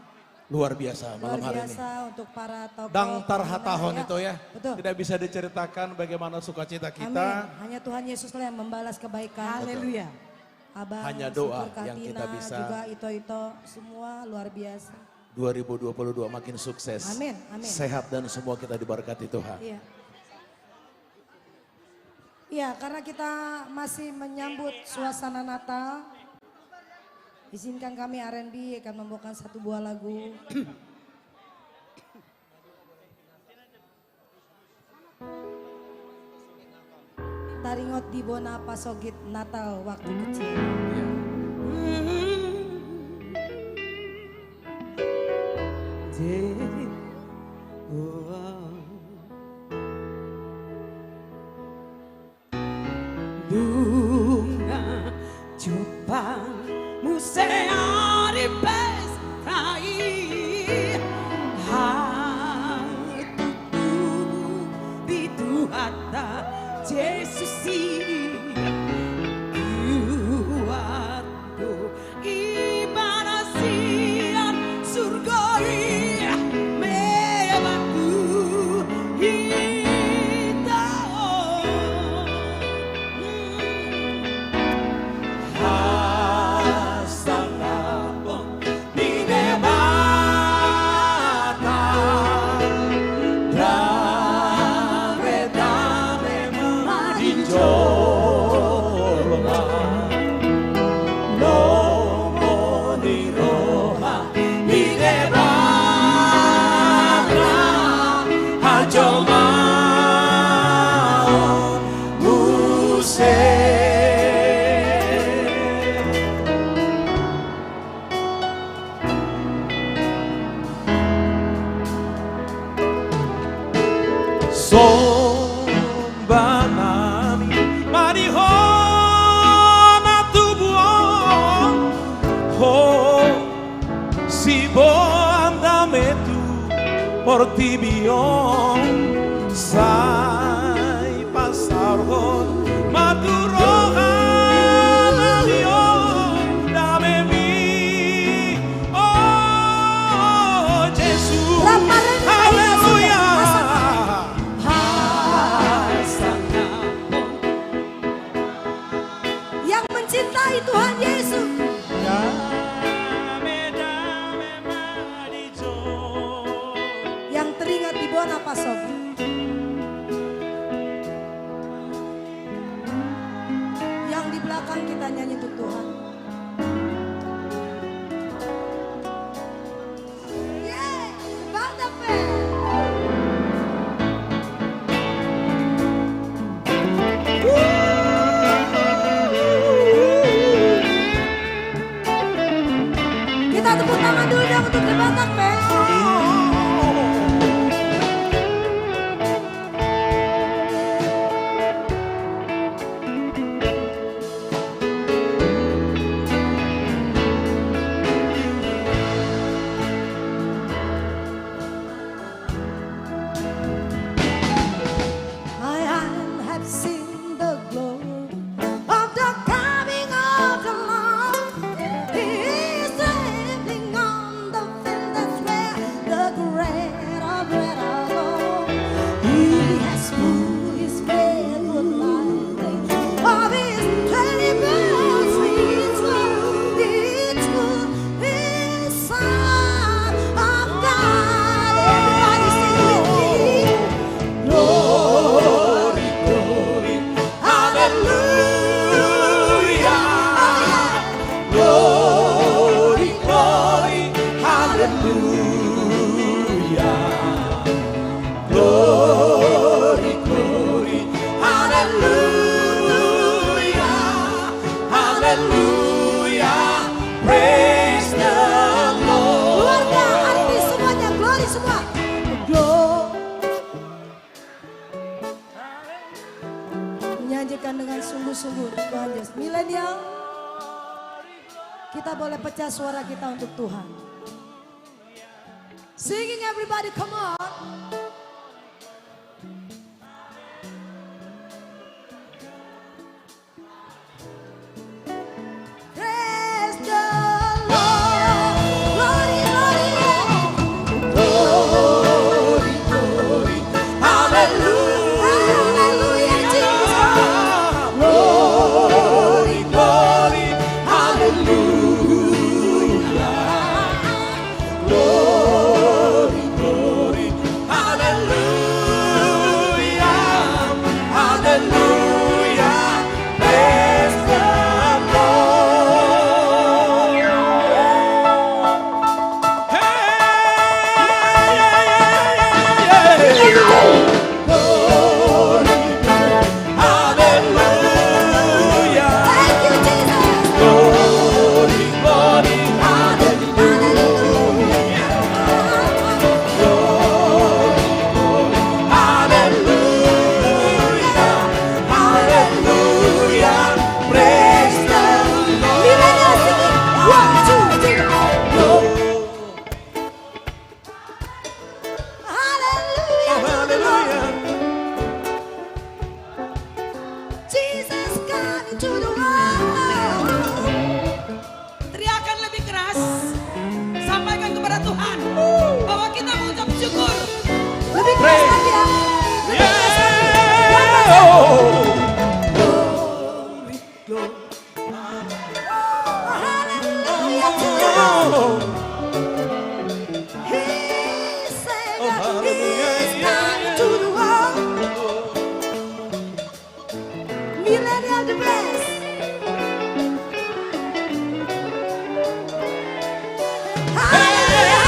Luar biasa malam Luar hari biasa ini. untuk para tokoh. Dangtar hatahon pemenang, itu ya. Betul. Tidak bisa diceritakan bagaimana sukacita Amin. kita. Hanya Tuhan Yesus lah yang membalas kebaikan. Haleluya. Abang, Hanya doa Syukur yang kita Katina, bisa. juga Ito semua luar biasa. 2022 makin sukses. Amin, amin. Sehat dan semua kita diberkati Tuhan. Iya. Iya, karena kita masih menyambut suasana Natal, izinkan kami R&B akan membawakan satu buah lagu. Taringot di Bona Pasogit Natal waktu kecil. Bunga Jepang musea di pestrai Hatutu bituata Jesusi Kuatku ibanasian surgai meyabantu kita Hasanapon Sombanami marihona tubuon ho si bo andame tu portibion sai pasarhon maturohan alion dame mi oh Jesus haleluya. Yang mencintai Tuhan Yesus. Yang teringat di bawah napas sob. Yang di belakang kita nyanyi untuk Tuhan. Yeay, mantap Kita tepuk tangan dulu dong untuk The Batak Band. I have seen the glory of the coming of the Lord. He is standing on the field, that's where the great of Lord. He has put his faithful light of his terrible sweet love. It's good, his Son of God. Everybody sing with me. Glory, glory, hallelujah. Glory, glory, hallelujah. Glory, glory, hallelujah. Hallelujah. Praise the Lord. Keluarga hari ini semuanya glory semua. Menyanyikan dengan sungguh-sungguh Tuhan Yesus. Milenial, kita boleh pecah suara kita untuk Tuhan. Singing everybody, come on. Praise the Lord. Glory, glory, glory, glory, hallelujah. Hallelujah, Jesus. Glory, glory, hallelujah. Glory, glory, hallelujah. Hallelujah. Praise the Jesus coming to the world. Teriakan lebih keras. Sampaikan kepada Tuhan bahwa kita mengucap syukur. Lebih keras lagi ya. Lebih keras lagi. Hallelujah to God. He said that he's coming to the world. Millennial the best. Hallelujah.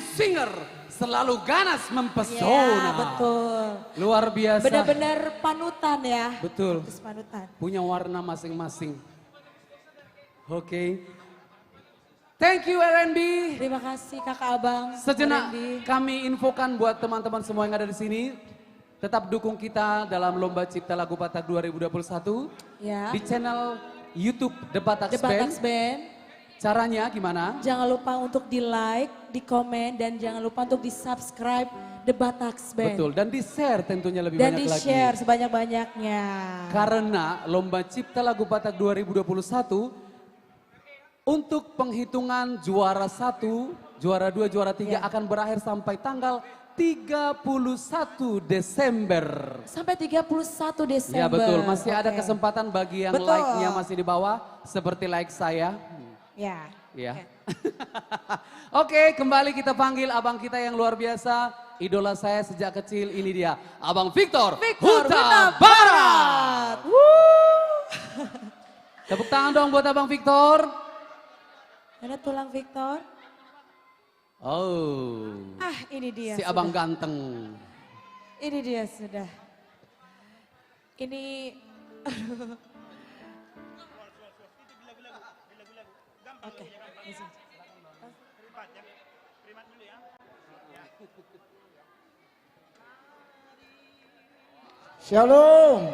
singer selalu ganas Ya, mempesona. betul. Luar biasa. Benar-benar panutan ya. Betul. Artis panutan. Punya warna masing-masing. Oke. Thank you RNB. Terima kasih Kakak Abang. Sejenak RNB. kami infokan buat teman-teman semua yang ada di sini. Tetap dukung kita dalam Lomba Cipta Lagu Batak 2021. Ya. Di channel YouTube The Batak The Batak Band. Caranya gimana? Jangan lupa untuk di like, di komen, dan jangan lupa untuk di subscribe The Batak Band. Betul, dan di share tentunya lebih Dan banyak di lagi. share sebanyak-banyaknya. Karena Lomba Cipta Lagu Batak 2021 untuk penghitungan juara 1, juara 2, juara 3 akan berakhir sampai tanggal 31 Desember. Sampai 31 Desember. Ya betul, masih ada Oke. kesempatan bagi yang Betul. like-nya masih di bawah, seperti like saya. Ya. Ya. Oke, kembali kita panggil abang kita yang luar biasa, idola saya sejak kecil, ini dia, Abang Victor Huta Barat. Tepuk tangan dong buat Abang Victor. Mana tulang Victor? Oh. Ah, ini dia. Si sudah. abang ganteng. Ini dia sudah. Ini. Oke. Shalom.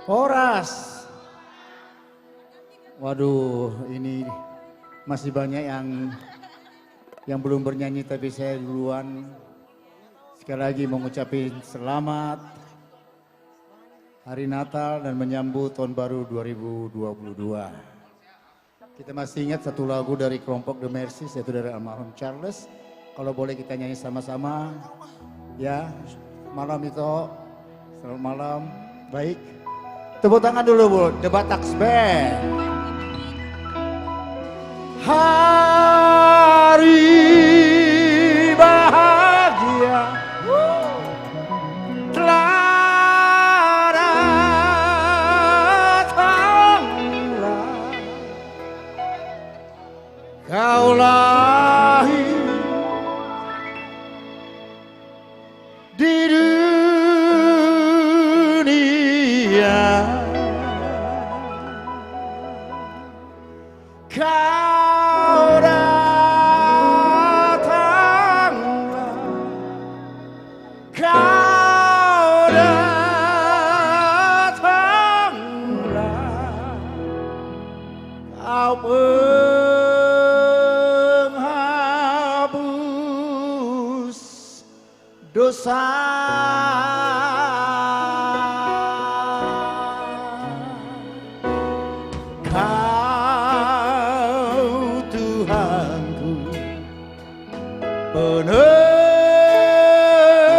Horas. Waduh, ini masih banyak yang belum bernyanyi tapi saya duluan. Sekali lagi mengucapkan selamat Hari Natal dan menyambut Tahun Baru 2022. Kita masih ingat satu lagu dari kelompok The Mercies, yaitu dari almarhum Charles. Kalau boleh kita nyanyi sama-sama. Ya, malam itu. Selamat malam. Baik. Tepuk tangan dulu Bu, The Batak Band. Hari bahagia telah datanglah, kau lahir di dunia, kau datanglah, kau datanglah, kau penghapus dosa. Kau Tuhanku,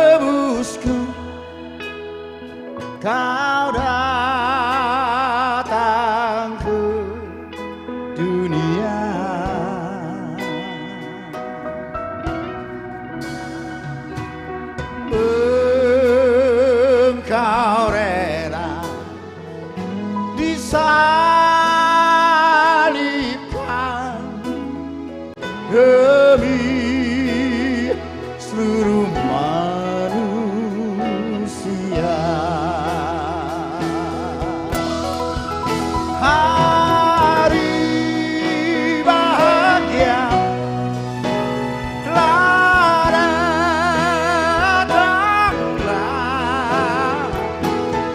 penebusku, kau datang ke dunia. Engkau rela disalibkan demi seluruh manusia. Hari bahagia telah datanglah,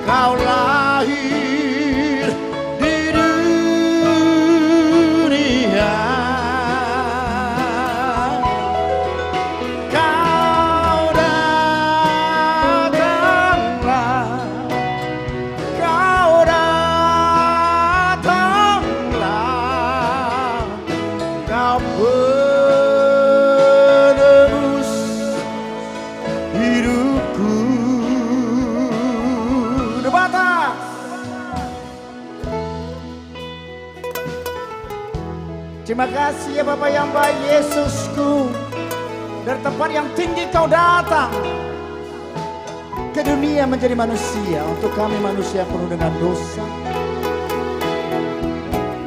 kau lahir di dunia, kau datanglah, kau datanglah, kau penebus hidupku. The Batak. Terima kasih ya Bapak yang baik, Yesusku. Dari tempat yang tinggi kau datang ke dunia menjadi manusia. Untuk kami manusia penuh dengan dosa,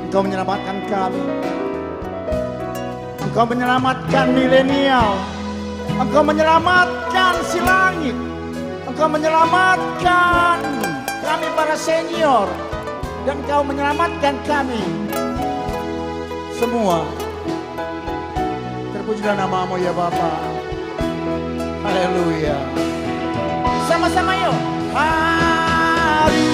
Engkau menyelamatkan kami. Engkau menyelamatkan milenial. Engkau menyelamatkan si langit. Engkau menyelamatkan kami para senior. Dan Engkau menyelamatkan kami semua. Terpujilah namamu ya Bapa. Haleluya. Sama-sama yuk. Hari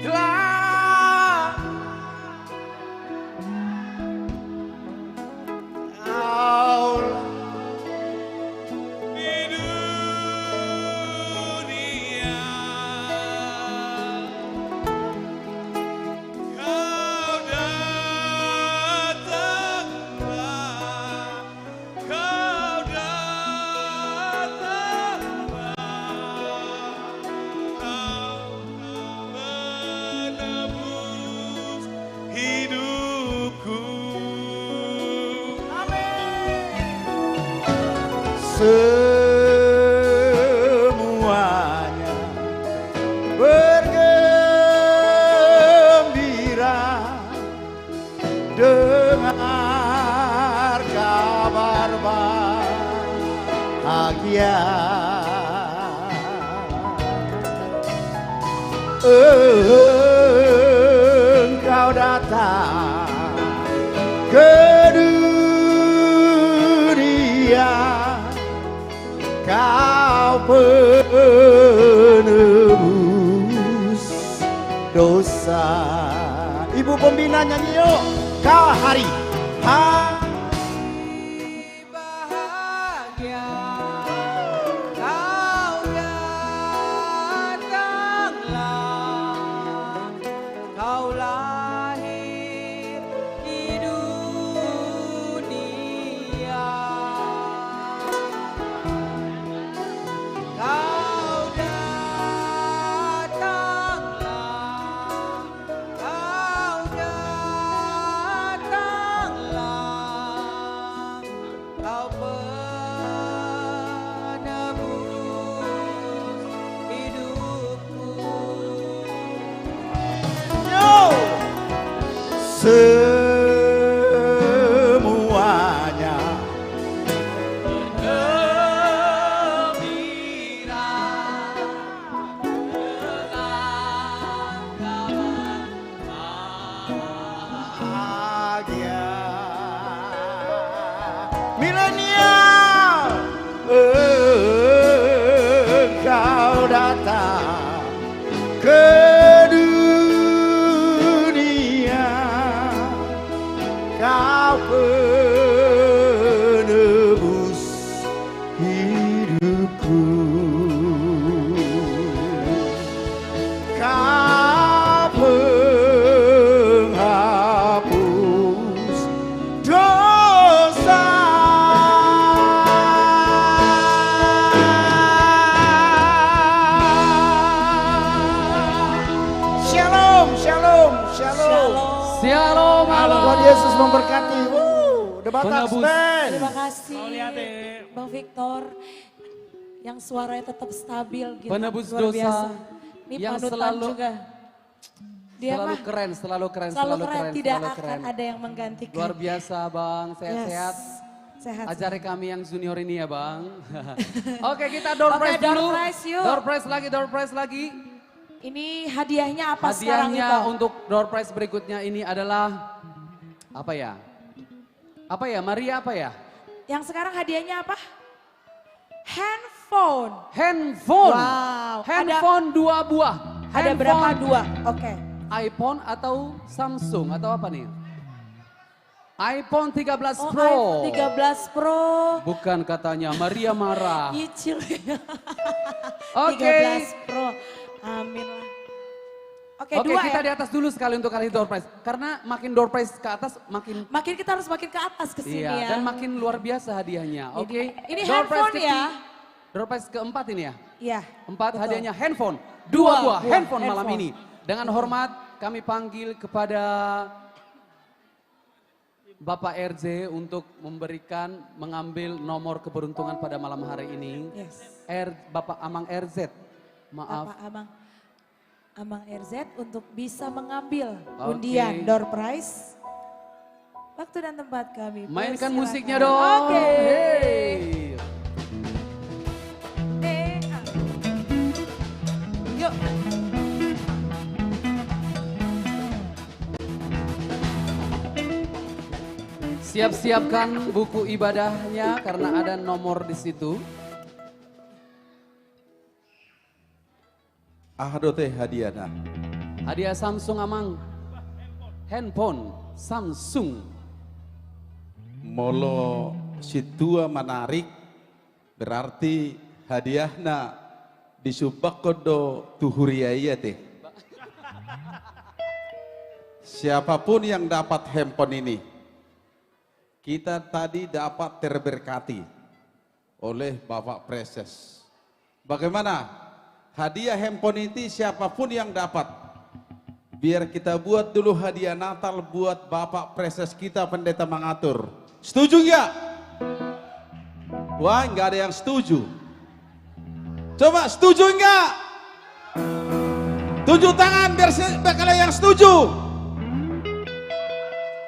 telah Kau di dunia. Kau datanglah, kau datanglah, kau menebus hidupku. semuanya bergembira dengar kabar bahagia. Engkau datang ke dunia, Kau penebus dosa. Ibu pembina nyanyi yuk. Kau hari bahagia, kau datanglah, kau lahir di dunia. Kau datanglah, kau datanglah, kau penebus hidupku. semuanya bahagia. Milenial, Engkau datang ke dunia, Kau penebus hidupku. Kau penghapus dosa. Shalom, shalom, shalom. Shalom, halo. Tuhan Yesus memberkati. The Batak Penebus. Band. Terima kasih Bang Victor yang suaranya tetap stabil gitu. Penebus luar dosa biasa. Ini yang panutan selalu- juga. Dia selalu mah keren, selalu keren, selalu keren, tidak selalu akan keren. ada yang menggantikan. Luar biasa Bang, sehat-sehat. Yes, sehat. Ajari kami yang junior ini ya Bang. Oke kita door Oke, prize door dulu. prize yuk. Door prize lagi, door prize lagi. Ini hadiahnya apa sekarang itu? Hadiahnya untuk door prize berikutnya ini adalah apa ya? Apa ya? Maria apa ya? Yang sekarang hadiahnya apa? Handphone. Handphone. Wow. Handphone dua buah. Ada berapa? Dua. Oke. iPhone atau Samsung atau apa nih? iPhone 13 Oh, Pro. iPhone 13 Pro. Bukan katanya, Maria marah. Nyicil. Oke. 13 Pro. Amin lah. Oke, Oke, dua kita ya. di atas dulu sekali untuk kali door prize. Karena makin door prize ke atas makin Makin kita harus makin ke atas ke sini iya, ya. dan makin luar biasa hadiahnya. Oke. Ini Door prize handphone ya. Door prize keempat ini ya. Iya. 4 betul. hadiahnya handphone. Dua Dua buah buah handphone malam handphone. ini. Dengan hormat kami panggil kepada Bapak RZ untuk mengambil nomor keberuntungan pada malam hari ini. Yes. Bapak Amang RZ. Maaf. Bapak Amang RZ untuk bisa mengambil Oke. undian door prize. Waktu dan tempat kami. Mainkan persilakan. musiknya dong. Oke. Hey. Yuk. Siap-siapkan buku ibadahnya karena ada nomor di situ. Ahdo teh hadiahna. Hadiah Samsung Amang. Handphone Samsung. Molo situa menarik berarti hadiahna disubak kodo tuhuriaya teh. Siapapun yang dapat handphone ini, kita tadi dapat terberkati oleh Bapak Preses. Bagaimana? Hadiah handphone ini siapapun yang dapat, biar kita buat dulu hadiah Natal buat Bapak Preses kita Pendeta Mangatur. Setuju nggak? Wah, nggak ada yang setuju. Coba setuju nggak? Tunjuk tangan biar kalian yang setuju.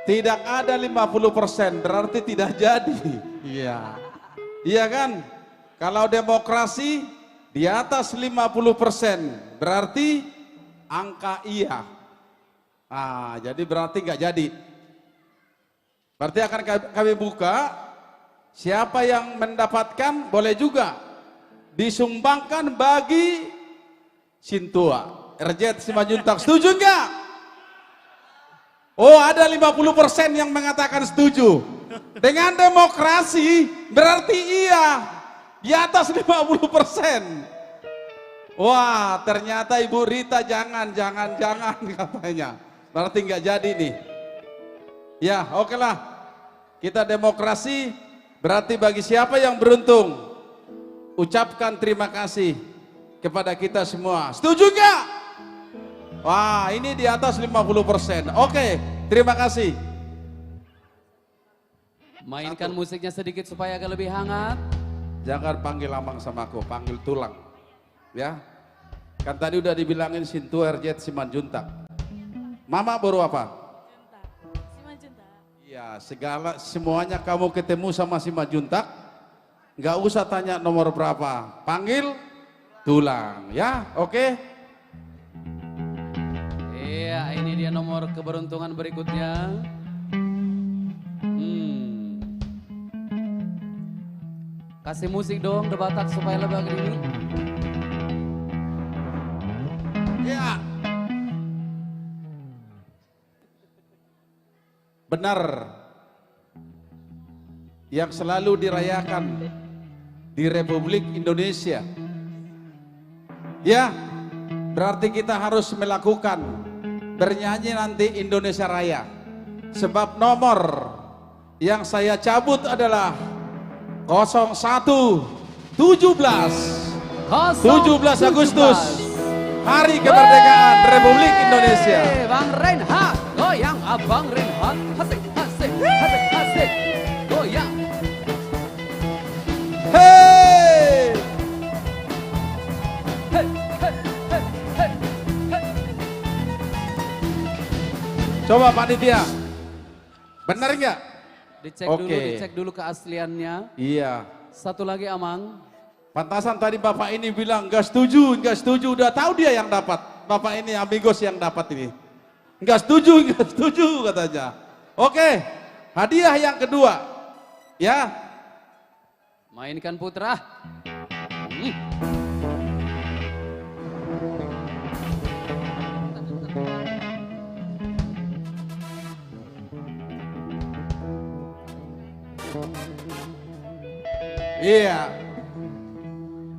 Tidak ada 50%, berarti tidak jadi. Iya. Iya kan? Kalau demokrasi di atas 50%, berarti angka iya. Ah, jadi berarti nggak jadi. Berarti akan kami buka, siapa yang mendapatkan boleh juga disumbangkan bagi Sintua. RJ Simanjuntak, setuju nggak? Oh, ada 50% yang mengatakan setuju. Dengan demokrasi berarti iya. Di atas 50%. Wah, ternyata Ibu Rita jangan katanya. Berarti nggak jadi nih. Ya, oke lah. Kita demokrasi berarti bagi siapa yang beruntung, ucapkan terima kasih kepada kita semua. Setuju nggak? Wah, ini di atas 50%. Oke, terima kasih. Mainkan musiknya sedikit supaya agak lebih hangat. Jangan panggil Amang sama aku, panggil tulang. Ya. Kan tadi udah dibilangin Sintu RJ Simanjuntak. Mama baru apa? Iya, semuanya kamu ketemu sama Simanjuntak, nggak usah tanya nomor berapa, panggil tulang, ya, oke? Iya, ini dia nomor keberuntungan berikutnya. Kasih musik dong, The Batak supaya lebih gini. Ya. Benar. Yang selalu dirayakan di Republik Indonesia. Ya, berarti kita harus melakukan bernyanyi nanti Indonesia Raya. Sebab nomor yang saya cabut adalah 17 Agustus, Hari Kemerdekaan Republik Indonesia. Bang Reinhard, goyang Abang Reinhard, asik, asik, asik, asik, goyang. Hey! Hey, hey, hey, hey, hey. Coba panitia, benar nggak? Dicek dulu keasliannya. Iya. Satu lagi Amang. Pantasan tadi Bapak ini bilang nggak setuju, udah tahu dia yang dapat. Bapak ini amigos yang dapat ini. Nggak setuju katanya. Oke, hadiah yang kedua. Ya. Mainkan Putra. Iya.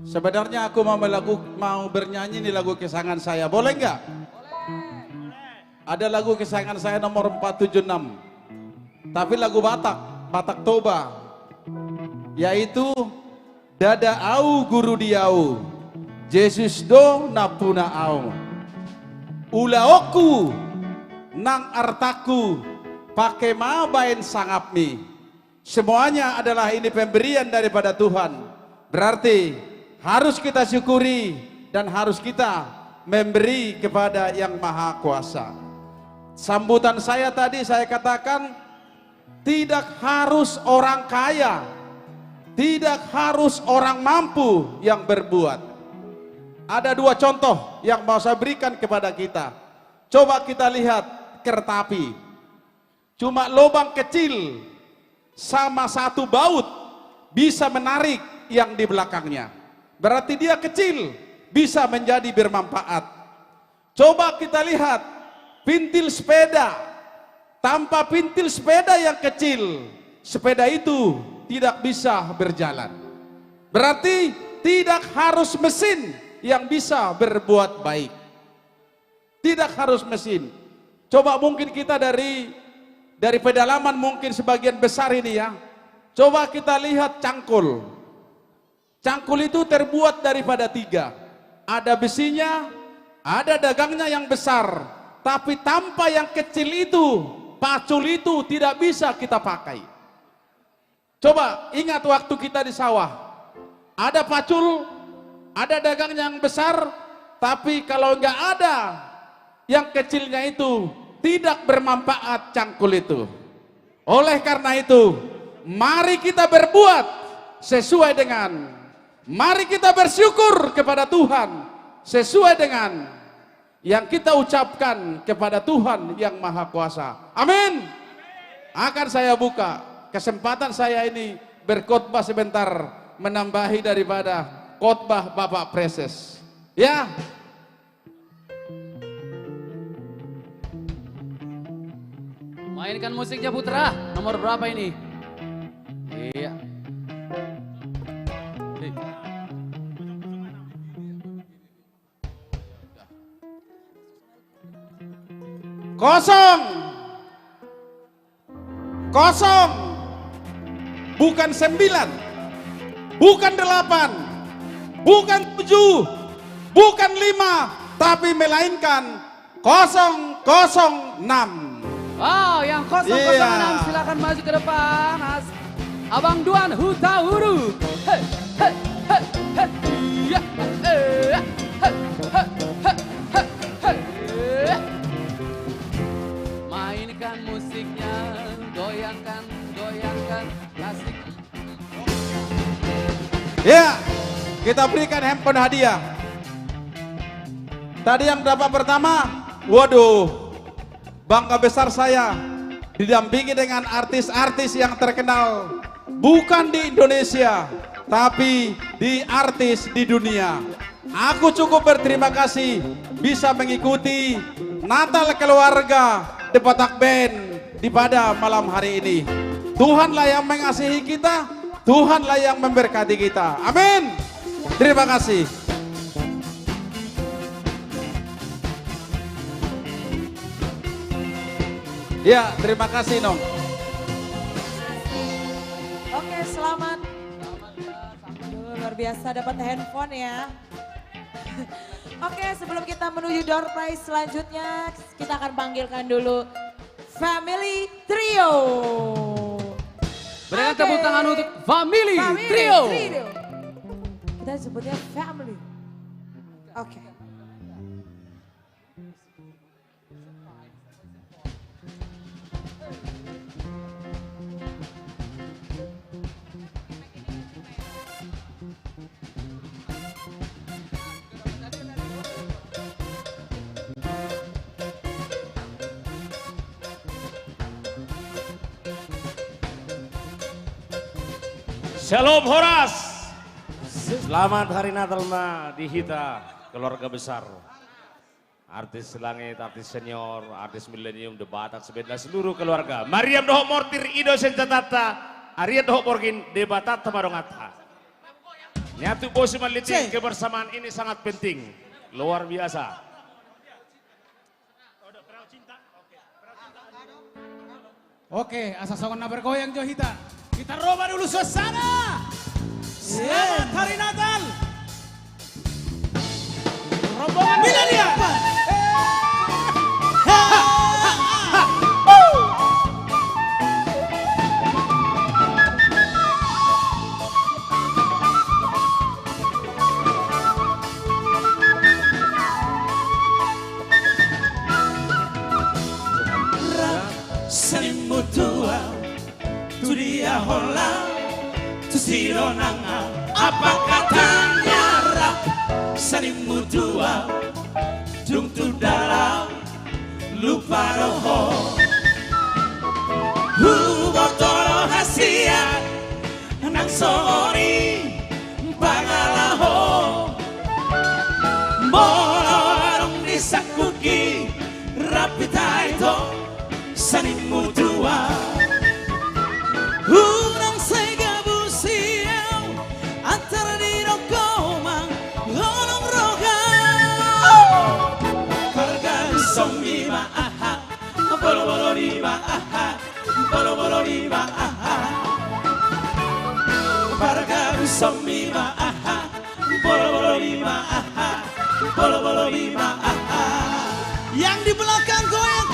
Sebenarnya aku mau bernyanyi di lagu kesayangan saya. Boleh nggak? Ada lagu kesayangan saya nomor 476. Tapi lagu Batak Toba. Yaitu Dada au guru diau. Jesus do napuna au. Ulaoku nang artaku pakai mabain sangapmi. Semuanya adalah ini pemberian daripada Tuhan. Berarti harus kita syukuri dan harus kita memberi kepada Yang Maha Kuasa. Sambutan saya tadi saya katakan tidak harus orang kaya, tidak harus orang mampu yang berbuat. Ada dua contoh yang mau saya berikan kepada kita. Coba kita lihat kereta api. Cuma lubang kecil sama satu baut bisa menarik yang di belakangnya. Berarti dia kecil, bisa menjadi bermanfaat. Coba kita lihat pintil sepeda. Tanpa pintil sepeda yang kecil, sepeda itu tidak bisa berjalan. Berarti tidak harus mesin yang bisa berbuat baik. Tidak harus mesin. Coba mungkin kita dari pedalaman mungkin sebagian besar ini ya. Coba kita lihat cangkul. Cangkul itu terbuat daripada 3. Ada besinya, ada dagangnya yang besar. Tapi tanpa yang kecil itu, pacul itu tidak bisa kita pakai. Coba ingat waktu kita di sawah. Ada pacul, ada dagangnya yang besar, tapi kalau enggak ada yang kecilnya itu, tidak bermanfaat cangkul itu. Oleh karena itu, mari kita berbuat sesuai dengan, mari kita bersyukur kepada Tuhan sesuai dengan yang kita ucapkan kepada Tuhan yang Maha Kuasa. Amin. Akan saya buka kesempatan saya ini berkhotbah sebentar, menambahi daripada khotbah Bapak Preses. Ya. Mainkan musiknya Putra, nomor berapa ini? Iya. Kosong. Kosong. Bukan 9. Bukan 8. Bukan 7. Bukan 5. Tapi melainkan 006. Wow, yang 006 silakan maju ke depan. Abang Duan Huta Huru. Hey, hey, hey, hey. Ya, hey, hey, hey, hey, hey, hey. Mainkan musiknya, goyangkan, goyangkan, klasik. Ya, kita berikan handphone hadiah. Tadi yang dapat pertama, waduh, bangga besar saya didampingi dengan artis-artis yang terkenal, bukan di Indonesia, tapi di artis di dunia. Aku cukup berterima kasih bisa mengikuti Natal keluarga di Batak Band di pada malam hari ini. Tuhanlah yang mengasihi kita, Tuhanlah yang memberkati kita. Amin. Terima kasih. Ya, terima kasih Nong. Oke, selamat. Luar biasa dapat handphone ya. Oke, sebelum kita menuju door prize selanjutnya, kita akan panggilkan dulu Family Trio. Berikan tepuk tangan untuk Family Trio. Kita sebutnya Family. Oke. Shalom Horas. Selamat hari Natal Ma di Hita, keluarga besar. Artis langit, artis senior, artis milenium, The Batak Band, seluruh keluarga. Mariam dohok mortir ido senjatata, Arya dohok morgin De Batak tamarongata. Nyatu bosi maliting, kebersamaan ini sangat penting, luar biasa. Oke, asa songon na bergoyang jo Hita. Kita roba dulu suasana. Selamat hari Natal. Rombongan milenial. Seni mutua tu dia hola, tu sironanga. Apa katanya rap, sanimu dua, dung tu dalam, lupa roho. Botolo hasia, nang sorry, pangalaho. Morong di sakuki, rapita itu, sanimu dua. Unang sega busiau, antara di rokomang, golong roga. Karga somima aha, bolo-bolo lima aha, bolo-bolo lima aha. Karga somima aha, bolo-bolo lima aha, bolo-bolo lima aha. Yang di belakang goyang